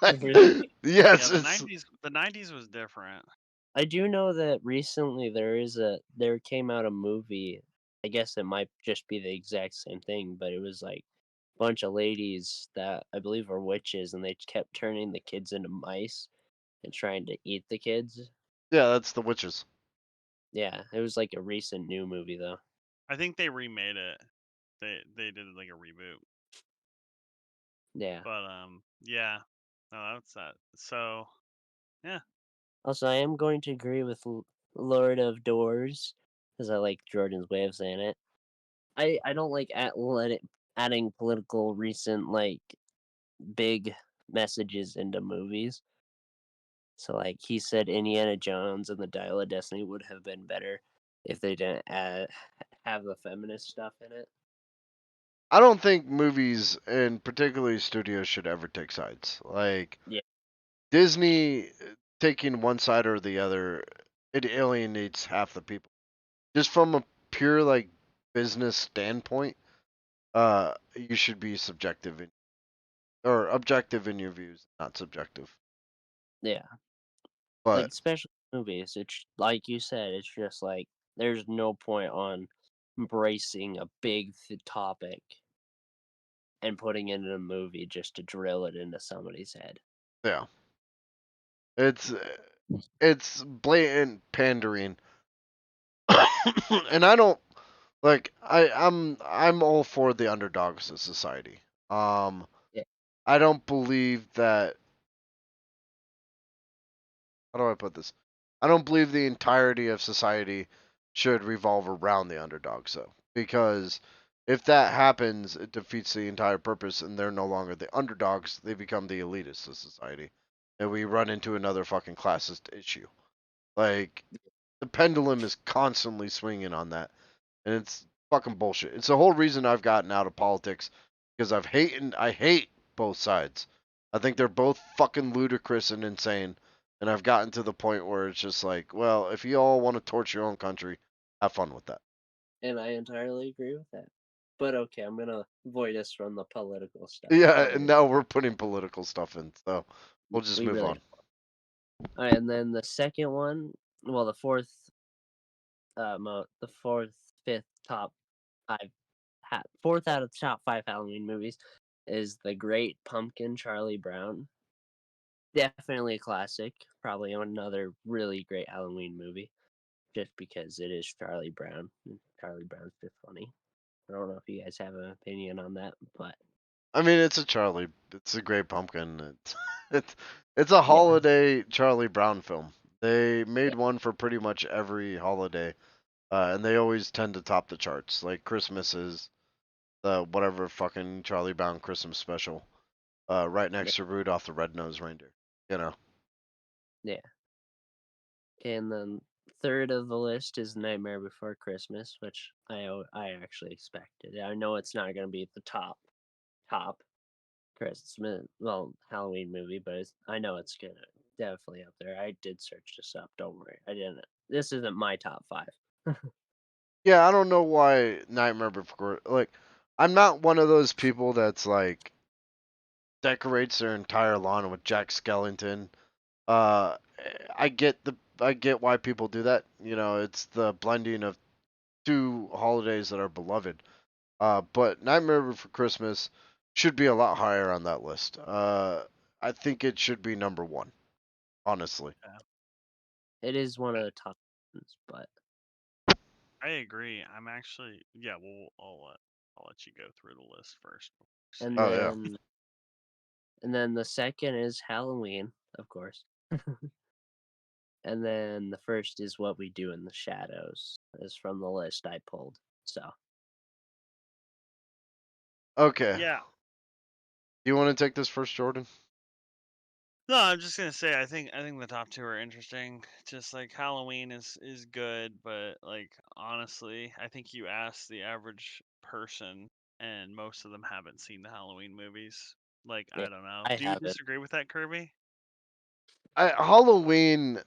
Like, Really? yes, Yeah, it's the 90s was different. I do know that recently there came out a movie. I guess it might just be the exact same thing, but it was like a bunch of ladies that I believe were witches, and they kept turning the kids into mice and trying to eat the kids. yeah, that's The Witches. Yeah, it was like a recent new movie though. I think they remade it. They did like a reboot. Yeah. But yeah. No, that's that. So, yeah. Also, I am going to agree with Lord of Doors because I like Jordan's way of saying it. I don't like adding political recent like big messages into movies. So like he said, Indiana Jones and the Dial of Destiny would have been better if they didn't have the feminist stuff in it. I don't think movies and particularly studios should ever take sides. Like Yeah, Disney taking one side or the other, it alienates half the people. Just from a pure like business standpoint, you should be subjective or objective in your views, not subjective. yeah. Like But especially movies, it's like you said, it's just like there's no point on embracing a big topic and putting it in a movie just to drill it into somebody's head. yeah, it's it's blatant pandering, and I don't like. I'm all for the underdogs of society. Um, Yeah, I don't believe that. How do I put this? I don't believe the entirety of society should revolve around the underdogs, though, because if that happens, it defeats the entire purpose, and they're no longer the underdogs; they become the elitists of society, and we run into another fucking classist issue. Like the pendulum is constantly swinging on that, and it's fucking bullshit. It's the whole reason I've gotten out of politics because I hate both sides. I think they're both fucking ludicrous and insane, and I've gotten to the point where it's just like, well, if you all want to torch your own country, have fun with that. and I entirely agree with that. But okay, I'm gonna avoid us from the political stuff Yeah, because and now we're putting political stuff in, so we'll just we move really on. don't. All right, and then the second one, well, the fourth, fifth top five, fourth out of the top five Halloween movies is The Great Pumpkin, Charlie Brown. Definitely a classic. Probably another really great Halloween movie, just because it is Charlie Brown. And Charlie Brown's just funny. I don't know if you guys have an opinion on that, but I mean, it's a great pumpkin. It's it's a yeah, holiday Charlie Brown film. They yeah, made one for pretty much every holiday. And they always tend to top the charts. Like Christmas is the whatever fucking Charlie Brown Christmas special, right yeah, next to Rudolph the Red-Nosed Reindeer. You know. yeah. And then third of the list is Nightmare Before Christmas, which I actually expected. I know it's not gonna be the top Christmas, well, Halloween movie, but I know it's gonna definitely up there. I did search this up. Don't worry, I didn't. This isn't my top five. Yeah, I don't know why Nightmare Before. Like, I'm not one of those people that's like decorates their entire lawn with Jack Skellington. Uh, I get why people do that. You know, it's the blending of two holidays that are beloved. But Nightmare Before Christmas should be a lot higher on that list. I think it should be number one, honestly. Yeah, It is one of the top ones, but I agree. I'm actually yeah. Well, I'll let you go through the list first before you and say Oh yours. yeah. then the second is Halloween, of course. And then the first is What We Do in the Shadows, is from the list I pulled. So Okay. Yeah. You want to take this first, Jordan? No, I'm just gonna say I think the top two are interesting. Just like Halloween is good, but like honestly, I think you ask the average person, and most of them haven't seen the Halloween movies. Like yeah, I don't know. I Do you have it. disagree with that, Kirby? Halloween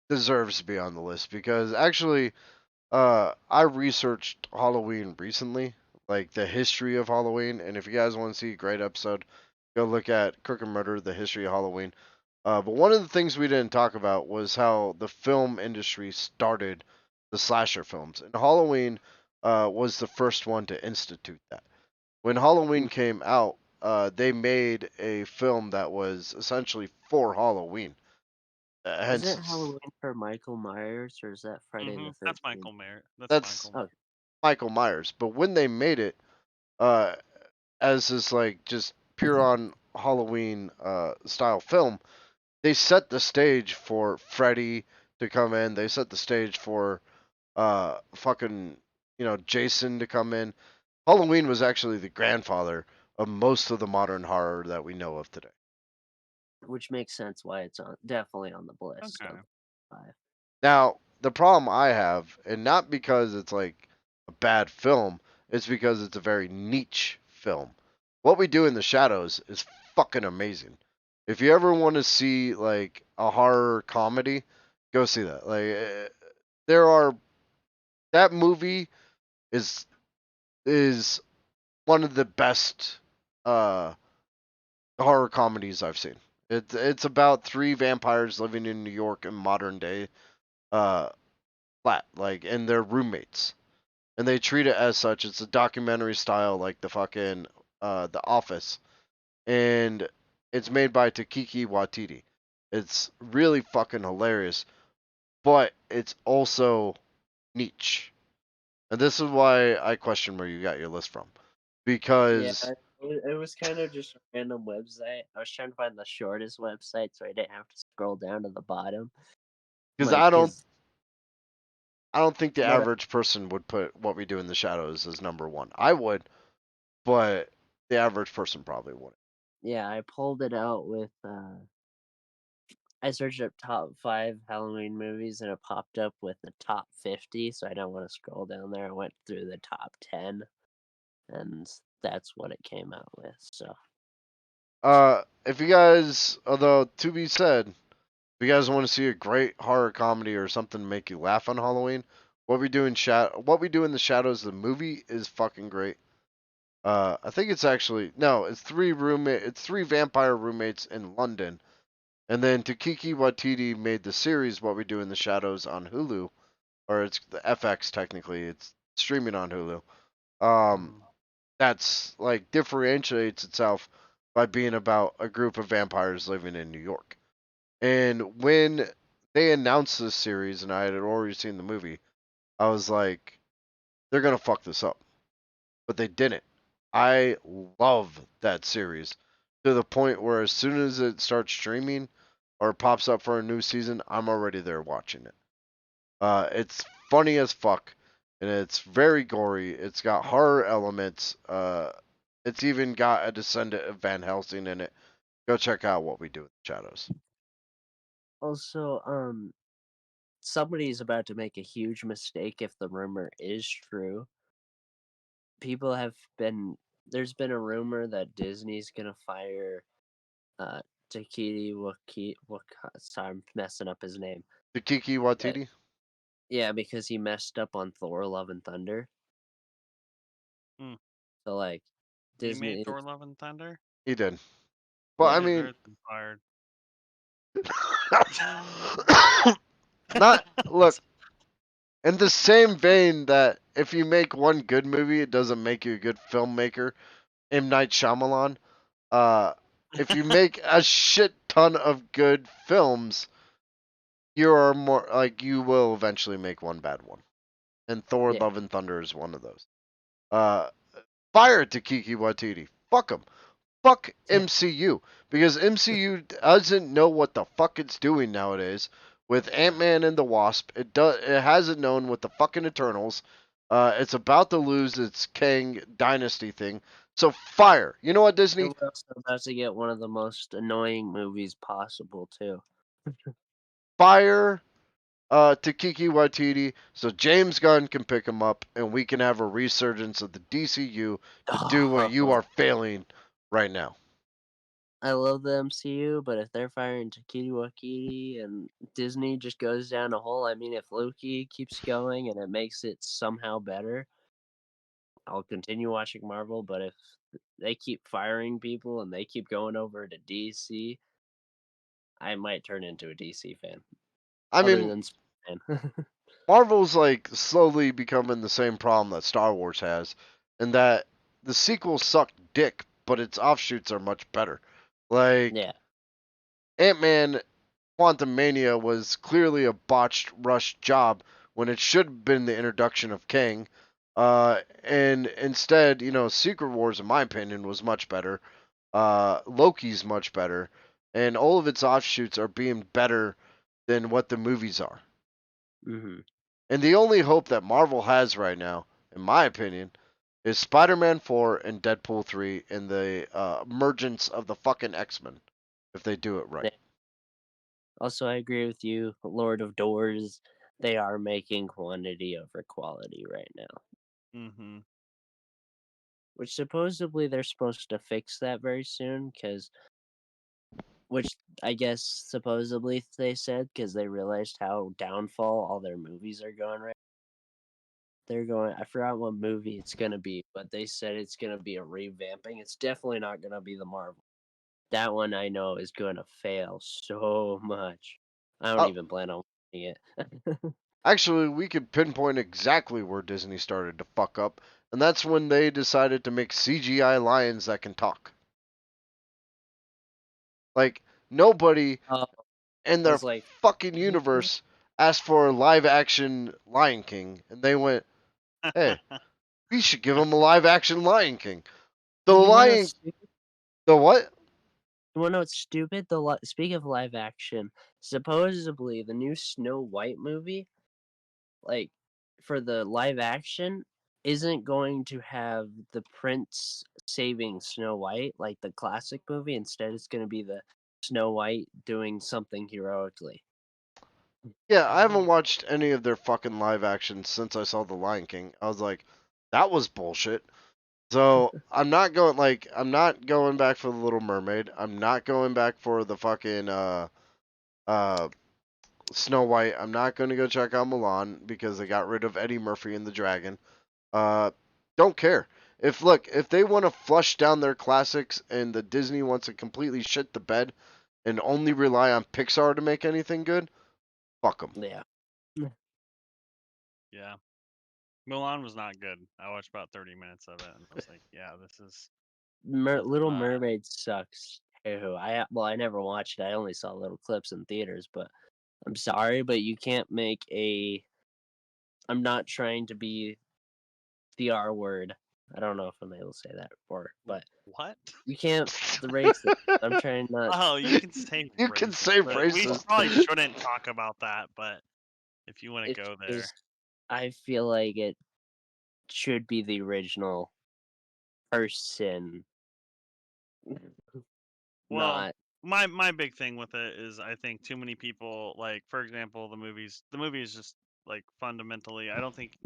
deserves to be on the list because actually, I researched Halloween recently, like the history of Halloween. And if you guys want to see a great episode, go look at Crook and Murder: The History of Halloween. But one of the things we didn't talk about was how the film industry started the slasher films, and Halloween was the first one to institute that. When Halloween came out, they made a film that was essentially for Halloween. Is it Hence, Halloween for Michael Myers or is that Friday the That's 13th? Michael Mayer. That's that's Michael Oh, Mayer. Michael Myers. But when they made it, uh, as this like just pure on Halloween style film, they set the stage for Freddy to come in. They set the stage for fucking Jason to come in. Halloween was actually the grandfather of most of the modern horror that we know of today. which makes sense why it's definitely on the list Okay. of 5. Now, the problem I have, and not because it's like a bad film, it's because it's a very niche film. What We Do in the Shadows is fucking amazing. If you ever want to see like a horror comedy, go see that. Like there are that movie is is one of the best uh horror comedies I've seen. It's about three vampires living in New York in modern day uh flat, like, and they're roommates. And they treat it as such. It's a documentary style, like the fucking The Office, and it's made by Taiki Watiti. It's really fucking hilarious, but it's also niche. And this is why I question where you got your list from, Yeah, because it was kind of just a random website. I was trying to find the shortest website so I didn't have to scroll down to the bottom. because Like, cause I don't think the what? average person would put What We Do in the Shadows as number one. I would, but the average person probably wouldn't. Yeah, I pulled it out with. I searched up top 5 Halloween movies and it popped up with the top 50. So I don't want to scroll down there. I went through the top 10, and that's what it came out with. So If you guys, although to be said, if you guys want to see a great horror comedy or something to make you laugh on Halloween, What We Do in the Shadows, the movie is fucking great. I think it's actually no, it's three vampire roommates in London, and then Taiki Watiti made the series What We Do in the Shadows on Hulu, or it's the FX technically. It's streaming on Hulu. Um, Mm. that's like differentiates itself by being about a group of vampires living in New York. And when they announced this series and I had already seen the movie, I was like, they're gonna fuck this up. But they didn't. I love that series to the point where as soon as it starts streaming or pops up for a new season, I'm already there watching it. It's funny as fuck, and it's very gory. It's got horror elements. It's even got a descendant of Van Helsing in it. Go check out What We Do in the Shadows. also, somebody's about to make a huge mistake if the rumor is true. People have been There's been a rumor that Disney's gonna fire uh Takiti sorry, I'm messing up his name. The Kiki But Watiti? yeah, because he messed up on Thor Love and Thunder. Mm. So like He made Disney Thor: Love and Thunder. He did. But yeah. I He mean, deserves to be fired. not look, in the same vein that if you make one good movie, it doesn't make you a good filmmaker. M. Night Shyamalan. Uh, if you make a shit ton of good films, you are more like you will eventually make one bad one. And Thor: Yeah. Love and Thunder is one of those. Uh, Fire Taiki Watiti. Fuck him. Fuck MCU, because MCU doesn't know what the fuck it's doing nowadays with Ant-Man and the Wasp. It hasn't known with the fucking Eternals. It's about to lose its Kang Dynasty thing. So fire. You know what, And Disney? we're also about to get one of the most annoying movies possible too. Fire Taiki Waititi so James Gunn can pick him up and we can have a resurgence of the DCU to do what you are failing right now. I love the MCU, but if they're firing Takiti Wakiti and Disney just goes down a hole, I mean, if Loki keeps going and it makes it somehow better, I'll continue watching Marvel, but if they keep firing people and they keep going over to DC, I might turn into a DC fan. I Other mean, than Spider-Man. Marvel's like slowly becoming the same problem that Star Wars has, in that the sequels suck dick, but its offshoots are much better. Like Yeah. Ant-Man Quantumania was clearly a botched, rushed job when it should have been the introduction of Kang. And instead, Secret Wars, in my opinion, was much better. Loki's much better, and all of its offshoots are being better than what the movies are. Hmm. And the only hope that Marvel has right now, in my opinion, is Spider-Man 4 and Deadpool 3 and the emergence of the fucking X-Men, if they do it right. Yeah. Also, I agree with you. Lord of Doors, they are making quantity over quality right now. Mm-hmm. Which supposedly they're supposed to fix that very soon, which I guess supposedly they said because they realized how downfall all their movies are going right. They're going. I forgot what movie it's gonna be, but they said it's gonna be a revamping. It's definitely not gonna be the Marvel. That one I know is gonna fail so much. I don't Uh, even plan on watching it. Actually, we could pinpoint exactly where Disney started to fuck up, and that's when they decided to make CGI lions that can talk. Like, nobody Oh, in I their was like, fucking universe asked for a live action Lion King, and they went, hey, we should give him a live action Lion King. The you wanna know what's Lion. stupid? The what? You wanna know what's stupid? Speaking of live action, supposedly the new Snow White movie, like for the live action, isn't going to have the prince saving Snow White like the classic movie. Instead, it's going to be the Snow White doing something heroically. Yeah, I haven't watched any of their fucking live actions since I saw The Lion King. I was like, that was bullshit. So I'm not going back for the Little Mermaid. I'm not going back for the fucking uh Snow White. I'm not going to go check out Milan because they got rid of Eddie Murphy and the Dragon. Uh, don't care. If they want to flush down their classics and the Disney wants to completely shit the bed and only rely on Pixar to make anything good, fuck them. Yeah. Yeah. Mulan was not good. I watched about 30 minutes of it and I was like, yeah, this is Little not. Mermaid sucks too. I never watched it. I only saw little clips in theaters, but I'm sorry, but you can't make a. I'm not trying to be the R word. I don't know if I'm able to say that word, but What? you can't the racist. I'm trying not. Oh, you can say You can racist, say but we racist. probably shouldn't talk about that. But if you want to It's go there, just I feel like it should be the original person, well, not my big thing with it is I think too many people like, for example, the movie is just like fundamentally. I don't think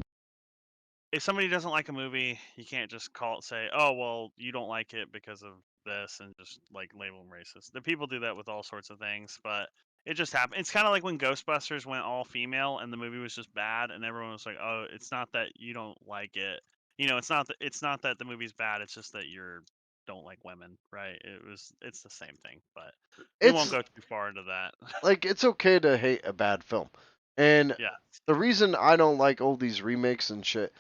if somebody doesn't like a movie, you can't just say, "Oh, well, you don't like it because of this," and just like label them racist. The people do that with all sorts of things, but it just happened. It's kind of like when Ghostbusters went all female and the movie was just bad, and everyone was like, "Oh, it's not that you don't like it. It's not that the movie's bad. It's just that you don't like women, right?" It's the same thing, but we won't It's go too far into that. like it's okay to hate a bad film. And Yeah, the reason I don't like all these remakes and shit,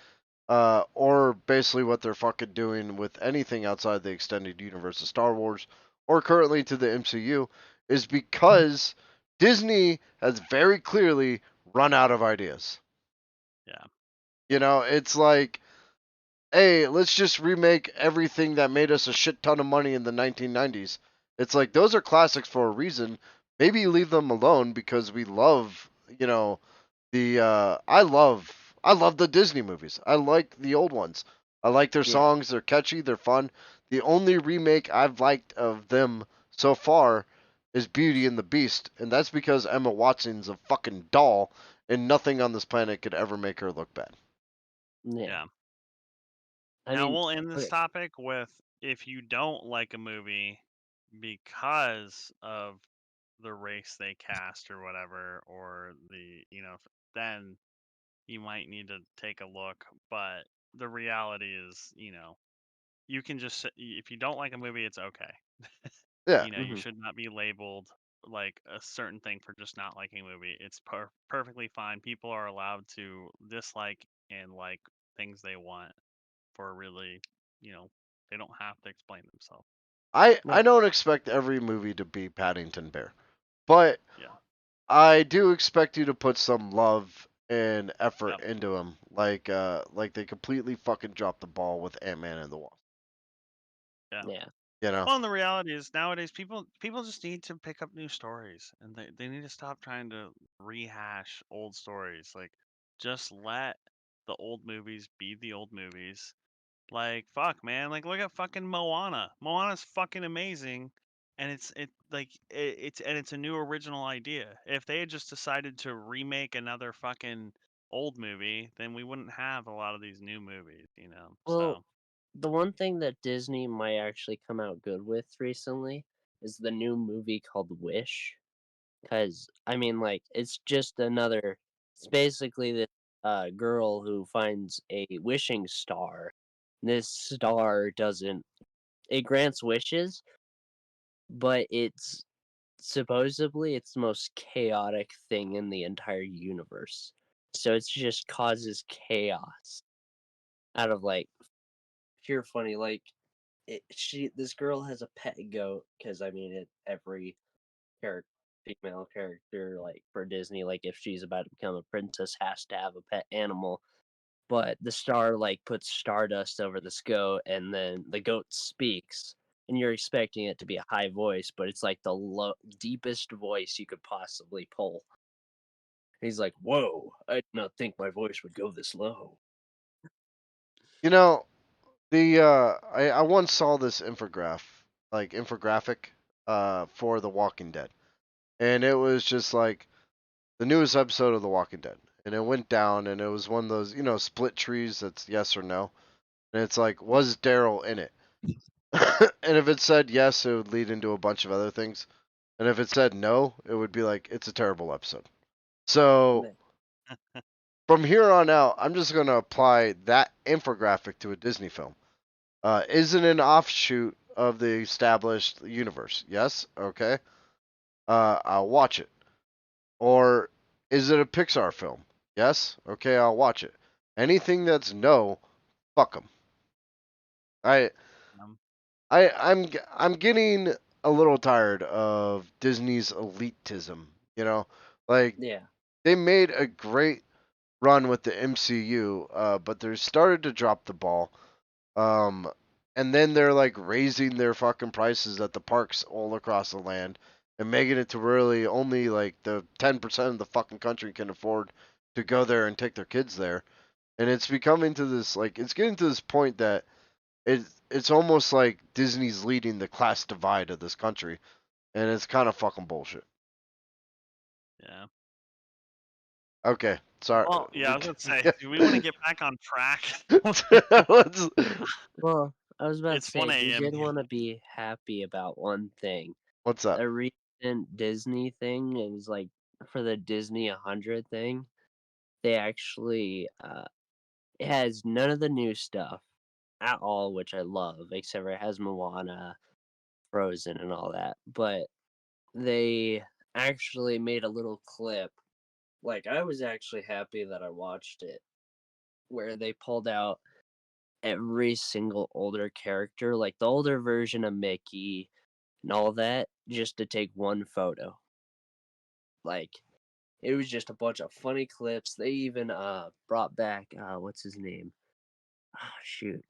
or basically what they're fucking doing with anything outside the extended universe of Star Wars, or currently to the MCU, is because Disney has very clearly run out of ideas. yeah, It's like, hey, let's just remake everything that made us a shit ton of money in the 1990s. It's like those are classics for a reason. Maybe leave them alone because we love, you know, the I love the Disney movies. I like the old ones. I like their yeah, songs. They're catchy. They're fun. The only remake I've liked of them so far is Beauty and the Beast, and that's because Emma Watson's a fucking doll, and nothing on this planet could ever make her look bad. yeah. yeah. I Now mean, we'll end this okay, topic with if you don't like a movie because of the race they cast or whatever, or then you might need to take a look. But the reality is, you can just if you don't like a movie, it's okay. Yeah. You Hmm. should not be labeled like a certain thing for just not liking a movie. It's perfectly fine. People are allowed to dislike and like things they want for really, you know, they don't have to explain themselves. I Yeah. don't expect every movie to be Paddington Bear, but Yeah. I do expect you to put some love and effort Yep. into them. Like they completely fucking dropped the ball with Ant-Man and the Wasp. Yeah. Yeah. You know. Well, and the reality is nowadays people just need to pick up new stories, and they need to stop trying to rehash old stories. Like, just let the old movies be the old movies. Like, fuck, man. Like, look at fucking Moana. Moana's fucking amazing, and it's a new original idea. If they had just decided to remake another fucking old movie, then we wouldn't have a lot of these new movies, Well, So, the one thing that Disney might actually come out good with recently is the new movie called Wish. Because, I mean, like, it's just another. It's basically this girl who finds a wishing star. This star doesn't. It grants wishes, but it's supposedly it's the most chaotic thing in the entire universe. So it's just causes chaos out of like pure funny. Like this girl has a pet goat because I mean every character female character like for Disney, like if she's about to become a princess has to have a pet animal. But the star like puts stardust over this goat and then the goat speaks and you're expecting it to be a high voice, but it's like the deepest voice you could possibly pull. He's like, "Whoa, I did not think my voice would go this low." You know, the I once saw this infographic for The Walking Dead. And it was just like the newest episode of The Walking Dead. And it went down and it was one of those, split trees that's yes or no. And it's like, was Daryl in it? And if it said yes, it would lead into a bunch of other things. And if it said no, it would be like, it's a terrible episode. So Yeah. from here on out, I'm just going to apply that infographic to a Disney film. Is it an offshoot of the established universe? Yes. Okay. I'll watch it. Or is it a Pixar film? Yes. Okay, I'll watch it. Anything that's no, fuck them. I um, I'm getting a little tired of Disney's elitism. You know, like Yeah. they made a great run with the MCU, but they started to drop the ball. Um, and then they're like raising their fucking prices at the parks all across the land and making it to really only like the 10% of the fucking country can afford to go there and take their kids there. And it's becoming to this like it's getting to this point that it's almost like Disney's leading the class divide of this country, and it's kind of fucking bullshit. yeah. Okay, sorry. Well, yeah, We I was gonna say, do we want to get back on track? let's. Well, I was about to It's 1 say we a.m. did want to be happy about one thing. What's up? A recent Disney thing, it was like for the Disney 100 thing. They actually it has none of the new stuff at all, which I love, except for it has Moana, Frozen, and all that. But they actually made a little clip. Like I was actually happy that I watched it, where they pulled out every single older character, like the older version of Mickey and all that, just to take one photo. Like it was just a bunch of funny clips. They even brought back what's his name? Oh shoot.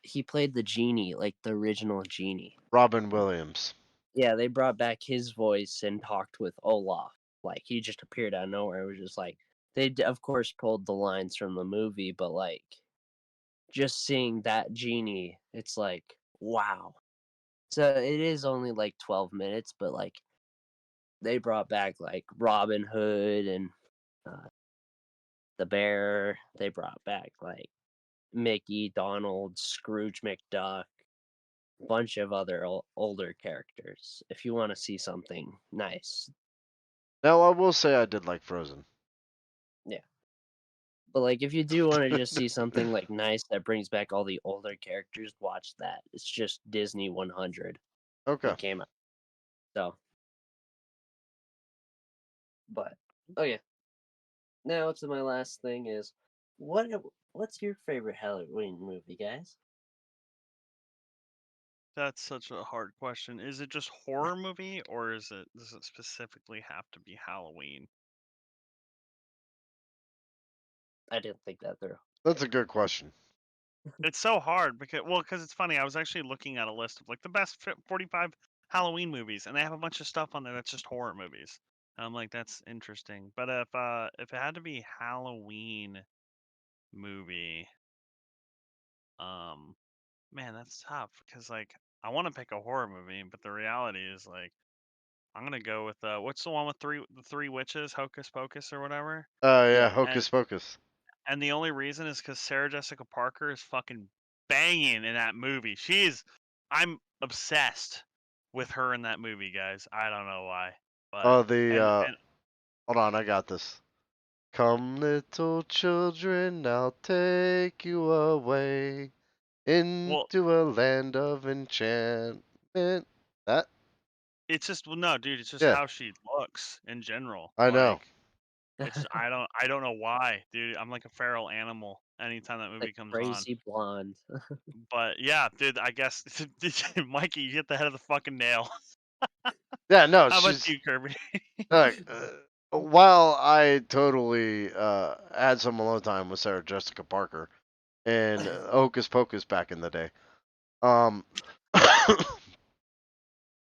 He played the genie, like the original genie. Robin Williams. Yeah, they brought back his voice and talked with Olaf. Like he just appeared out of nowhere. It was just like of course pulled the lines from the movie, but like just seeing that genie, it's like wow. So it is only like 12 minutes, but like they brought back like Robin Hood and uh, the bear. They brought back like Mickey, Donald, Scrooge McDuck, bunch of other older characters. If you want to see something nice, Now I will say I did like Frozen. yeah. But like, if you do want to just see something like nice that brings back all the older characters, watch that. It's just Disney 100. Okay. It came out. So, but okay. Now to my last thing is, what's your favorite Halloween movie, guys? That's such a hard question. Is it just horror movie or does it specifically have to be Halloween? I didn't think that through. That's a good question. It's so hard because it's funny. I was actually looking at a list of like the best 45 Halloween movies, and they have a bunch of stuff on there that's just horror movies. And I'm like, that's interesting. But if it had to be Halloween movie, um, man, that's tough because like I want to pick a horror movie, but the reality is like I'm gonna go with what's the one with the three witches, Hocus Pocus or whatever. Yeah, Yeah. And Hocus Pocus. and the only reason is because Sarah Jessica Parker is fucking banging in that movie. I'm obsessed with her in that movie, guys. I don't know why, but Oh, the and hold on, I got this. Come, little children, I'll take you away well, into a land of enchantment. That? it's just well, no, dude. It's just Yeah, how she looks in general. I know. Like it's I don't know why, dude. I'm like a feral animal anytime that movie Like comes on. crazy blonde. But yeah, dude, I guess Mikey, you hit the head of the fucking nail. Yeah, no, How about she's you, Kirby? like. While I totally had some alone time with Sarah Jessica Parker and Hocus Pocus back in the day, um,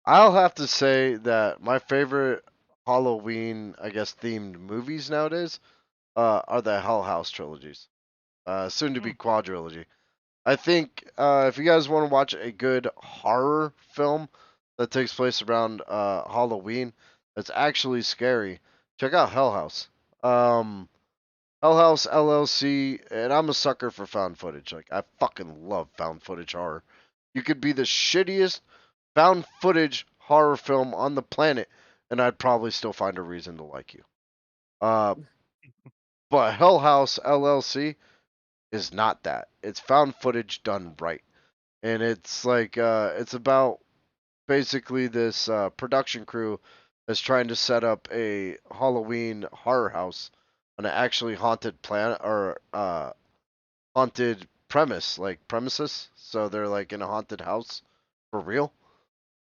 I'll have to say that my favorite Halloween, I guess, themed movies nowadays are the Hell House trilogies, soon to be Mm, quadrilogy. I think if you guys want to watch a good horror film that takes place around Halloween, that's actually scary, check out Hell House. Um, Hell House LLC, and I'm a sucker for found footage. Like I fucking love found footage horror. You could be the shittiest found footage horror film on the planet, and I'd probably still find a reason to like you. Uh, but Hell House LLC is not that. It's found footage done right, and it's like it's about basically this production crew is trying to set up a Halloween horror house on an actually haunted planet or haunted premises. So they're like in a haunted house for real,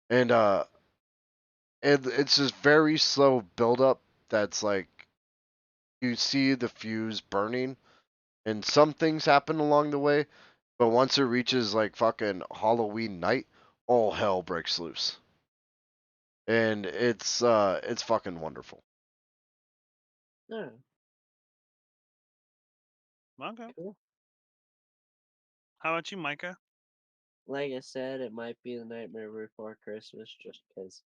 and it's just very slow build up. That's like you see the fuse burning, and some things happen along the way, but once it reaches like fucking Halloween night, all hell breaks loose, and it's fucking wonderful. Oh, okay. cool. How about you, Micah? Like I said, it might be The Nightmare Before Christmas just because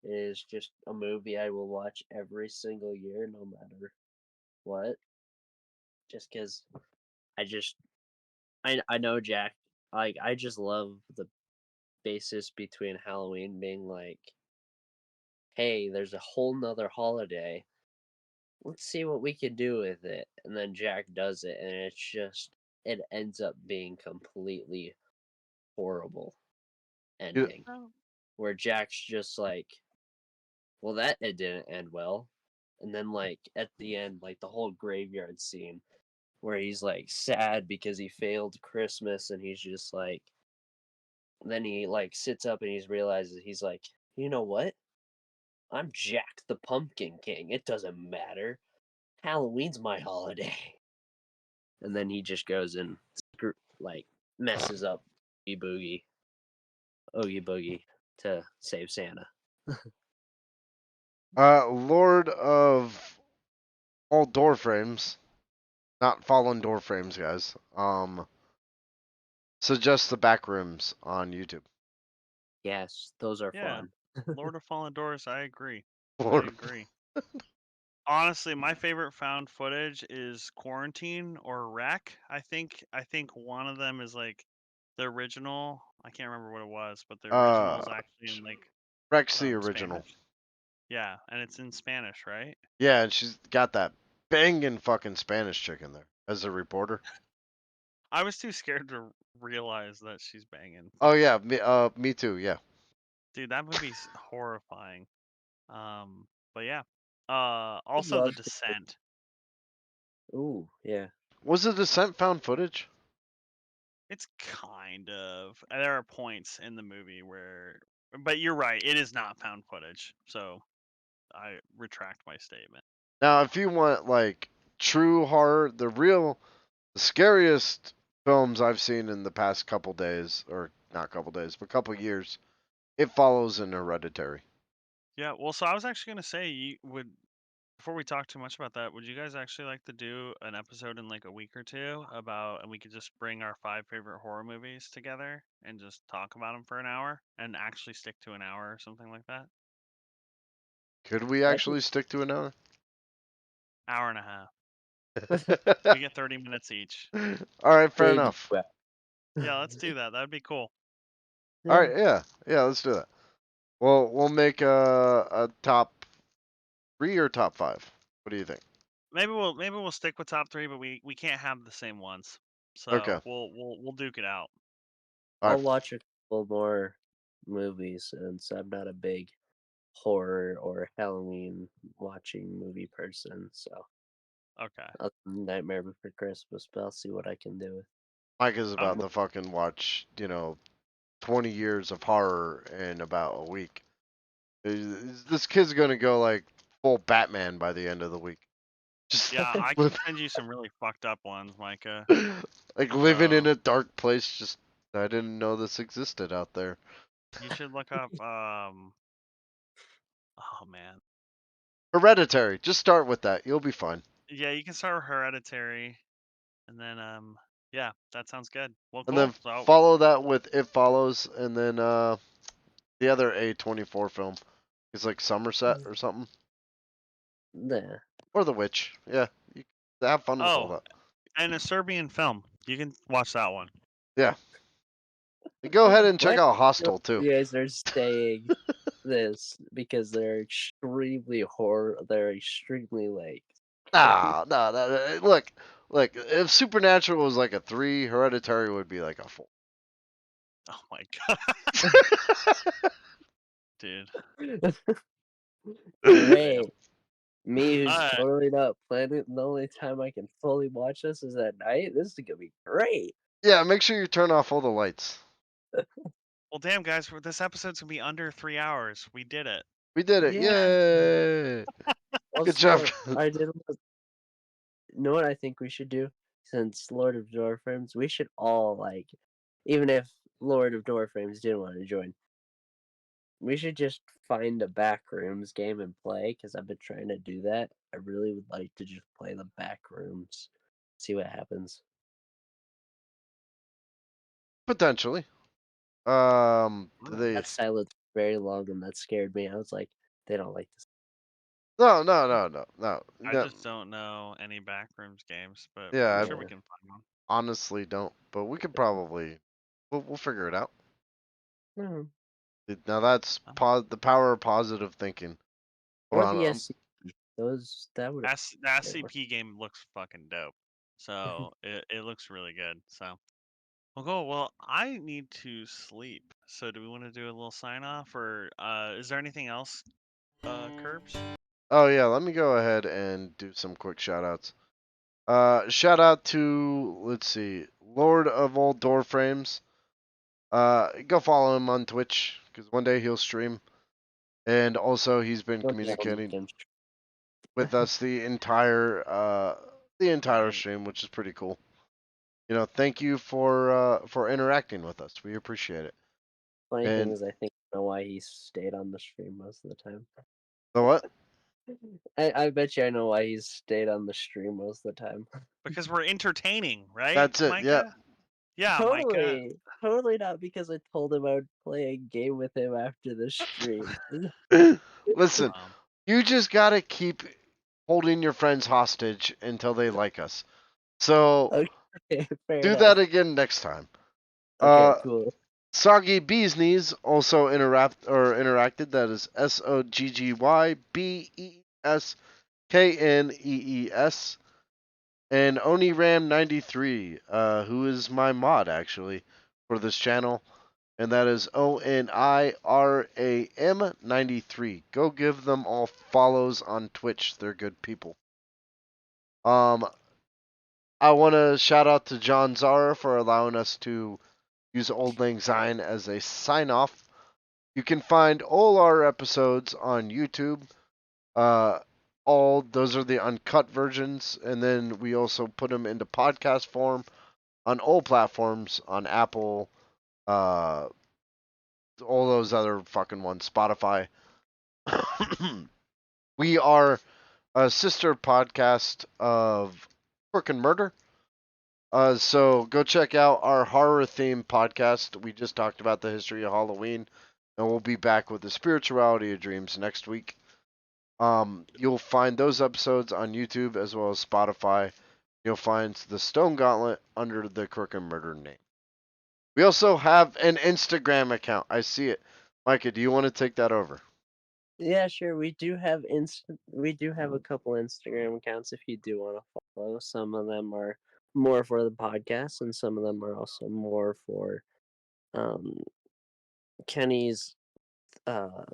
it is just a movie I will watch every single year, no matter what. Just because I just I know Jack. Like I just love the basis between Halloween being like, hey, there's a whole nother holiday. Let's see what we can do with it. And then Jack does it, and it ends up being completely horrible Yeah, ending. Where Jack's just like, well, that it didn't end well. And then like at the end, like the whole graveyard scene where he's like sad because he failed Christmas, and he's just like, then he like sits up and he realizes he's like, you know what? I'm Jack the Pumpkin King. It doesn't matter. Halloween's my holiday. And then he just goes and like messes up Oogie Boogie to save Santa. Lord of all door frames, not fallen door frames, guys. Suggest the back rooms on YouTube. Yes, those are Yeah, fun. Lord of Fallen Doors. I agree. I Lord of agree. Honestly, my favorite found footage is Quarantine or Wreck. I think one of them is like the original. I can't remember what it was, but the original uh is actually in like Rex the original. Spanish. Yeah, and it's in Spanish, right? Yeah, and she's got that banging fucking Spanish chick in there as a reporter. I was too scared to realize that she's banging. Oh yeah, me too. Yeah. Dude, that movie's horrifying. But yeah. I'd Also The love to. Descent. Ooh, yeah. Was the Descent found footage? It's kind of. There are points in the movie where, but you're right. It is not found footage. So I retract my statement. Now, if you want like true horror, the scariest films I've seen in the past couple days, or not couple days, but couple years, It Follows and Hereditary. Yeah. Well, so I was actually gonna say, you would, before we talk too much about that, would you guys actually like to do an episode in like a week or two about, and we could just bring our 5 favorite horror movies together and just talk about them for an hour and actually stick to an hour or something like that? Could we I think actually stick to an hour? Hour and a half. All We get 30 minutes each. right, fair maybe. enough. Well, Yeah, let's do that. That'd be cool. All right, yeah, let's do that. Well, we'll make a top 3 or top 5. What do you think? Maybe we'll stick with top 3, but we can't have the same ones. Okay. So we'll duke it out. All I'll right. watch a couple more movies since I'm not a big horror or Halloween watching movie person. So Okay. I'll do Nightmare Before Christmas, but I'll see what I can do. Mike is about Okay. to fucking watch, 20 years of horror in about a week. This kid's gonna go like full Batman by the end of the week. Just Yeah, I can live, send you some really fucked up ones, Micah. like living in So a dark place. Just I didn't know this existed out there. you should look up oh man. Hereditary. Just start with that. You'll be fine. Yeah, you can start with Hereditary and then yeah, that sounds good. Well, And then cool. So follow that with It Follows, and then the other A24 film is like Somerset or something, Nah. or The Witch. Yeah, you have fun with all oh, that. and a Serbian film. You can watch that one. Yeah. Go ahead and check Why out do Hostel too. you guys are saying this because they're extremely they're extremely like scary. No. Look. If Supernatural was like a 3, Hereditary would be like a 4. Oh my god, dude. Great. Me who's Alright. totally not planning. The only time I can fully watch this is at night. This is gonna be great. Yeah, make sure you turn off all the lights. Well, damn, guys, this episode's gonna be under 3 hours. We did it. We did it. Yeah. Yay! Good job. Also, I did. You know what I think we should do? Since Lord of Doorframes, we should all like, even if Lord of Doorframes didn't want to join, we should just find a backrooms game and play. Because I've been trying to do that. I really would like to just play the backrooms, see what happens. Potentially. That silence was very long, and that scared me. I was like, they don't like this. No. I just don't know any backrooms games, but Yeah, I'm I sure we Yeah. can find one. honestly don't, but we could probably we'll figure it out. No. Now that's the power of positive thinking. Hold Or on. the SCP. That would have. The SCP game looks fucking dope. So it looks really good. So well, cool. Well, I need to sleep. So do we want to do a little sign off, or is there anything else, Curbs? Oh yeah, let me go ahead and do some quick shout outs. Shout out to, let's see, Lord of all Door Frames. Go follow him on Twitch because one day he'll stream. And also he's been communicating with us the entire Right. stream, which is pretty cool. Thank you for interacting with us. We appreciate it. Funny thing And is, I think I know why he stayed on the stream most of the time. the what? I bet you I know why he's stayed on the stream most of the time. Because we're entertaining, right? That's it. Micah? Yeah, Micah. Totally not because I told him I would play a game with him after the stream. Listen, Um, you just gotta keep holding your friends hostage until they like us. So Okay, fair do enough. that again next time. Okay, cool. Soggy Bees Knees also interacted. That is SOGGYBEES KNEES, and OniRam93, who is my mod actually for this channel, and that is ONIRAM93. Go give them all follows on Twitch. They're good people. I want to shout out to John Zara for allowing us to use Old Lang Syne as a sign off. You can find all our episodes on YouTube. All those are the uncut versions, and then we also put them into podcast form on all platforms, on Apple, all those other fucking ones, Spotify. We are a sister podcast of Crook and Murder. So go check out our horror themed podcast. We just talked about the history of Halloween, and we'll be back with the spirituality of dreams next week. You'll find those episodes on YouTube as well as Spotify. You'll find the Stone Gauntlet under the Crook and Murder name. We also have an Instagram account. I see it. Micah, do you want to take that over? Yeah, sure. We do have a couple Instagram accounts if you do want to follow. Some of them are more for the podcast, and some of them are also more for um Kenny's uh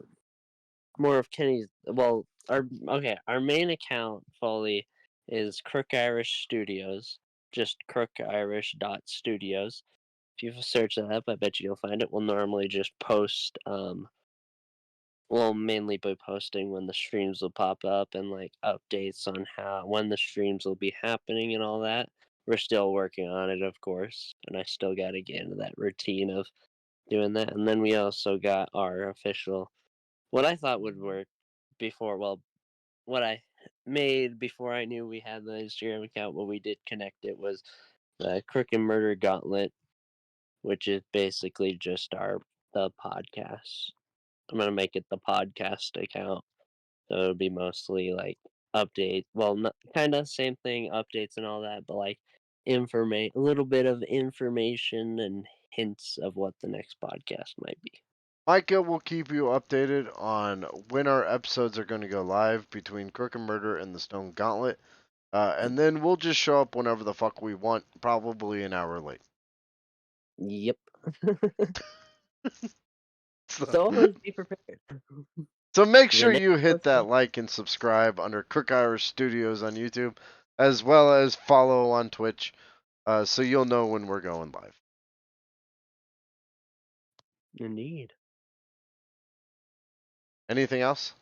more of Kenny's. Well, our main account fully is Crook Irish Studios, just crookirish.studios. If you search that up, I bet you'll find it. We'll normally just post we'll mainly be posting when the streams will pop up and like updates on when the streams will be happening and all that. We're still working on it, of course, and I still got to get into that routine of doing that. And then we also got our official, what I thought would work before, well, what I made before I knew we had the Instagram account, when we did connect it, was the Crook and Murder Gauntlet, which is basically just the podcast. I'm gonna make it the podcast account, so it'll be mostly like update. Well, kind of same thing, updates and all that, but like a little bit of information and hints of what the next podcast might be. Micah will keep you updated on when our episodes are going to go live between Crook and Murder and the Stone Gauntlet. And then we'll just show up whenever the fuck we want, probably an hour late. Yep. So, So always be prepared. so make The sure next you hit that person- like and subscribe under Crook Irish Studios on YouTube, as well as follow on Twitch, so you'll know when we're going live. Indeed. Anything else?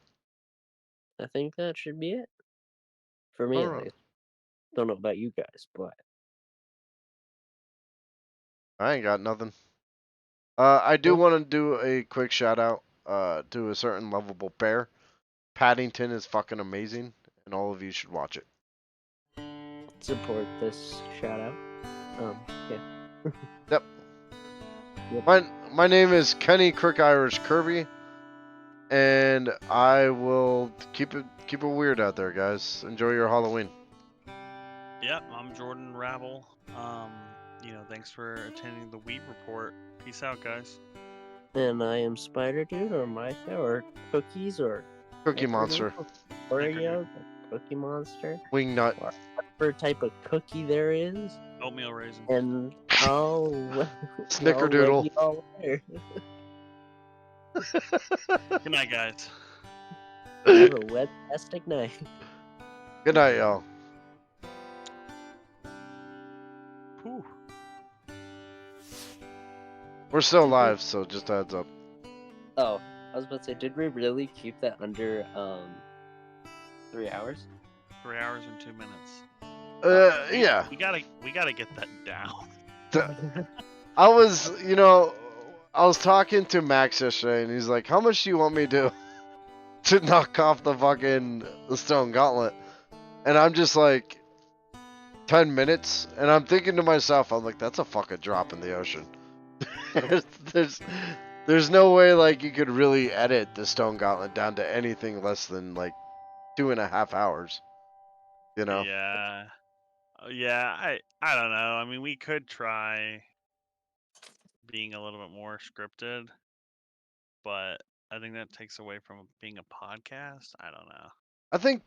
I think that should be it. For me, at Alright. least. Don't know about you guys, but I ain't got nothing. I do Cool. want to do a quick shout out to a certain lovable pair. Paddington is fucking amazing, and all of you should watch it. support this shout out. Yeah. Yep. Yep. My name is Kenny Crook Irish Kirby, and I will keep it weird out there, guys. Enjoy your Halloween. Yep, I'm Jordan Rabbl. Thanks for attending the Wheat Report. Peace out, guys. And I am Spider Dude or Micah or Cookies or Cookie Monster. Oreos, Cookie Monster, Wingnut. or whatever type of cookie there is. Oatmeal raisins. And Snickerdoodle. All later. Good night, guys. Have a webtastic night. Good night, y'all. Whew. We're still live, so just a heads up. Oh, I was about to say, did we really keep that under 3 hours? 3 hours and 2 minutes. Yeah. We gotta get that down. I was talking to Max yesterday, and he's like, "How much do you want me to knock off the Stone Gauntlet?" And I'm just like, 10 minutes, and I'm thinking to myself, I'm like, that's a fucking drop in the ocean. there's no way like you could really edit the Stone Gauntlet down to anything less than like 2.5 hours. You know? Yeah. I don't know. I mean, we could try being a little bit more scripted, but I think that takes away from being a podcast. I don't know. I think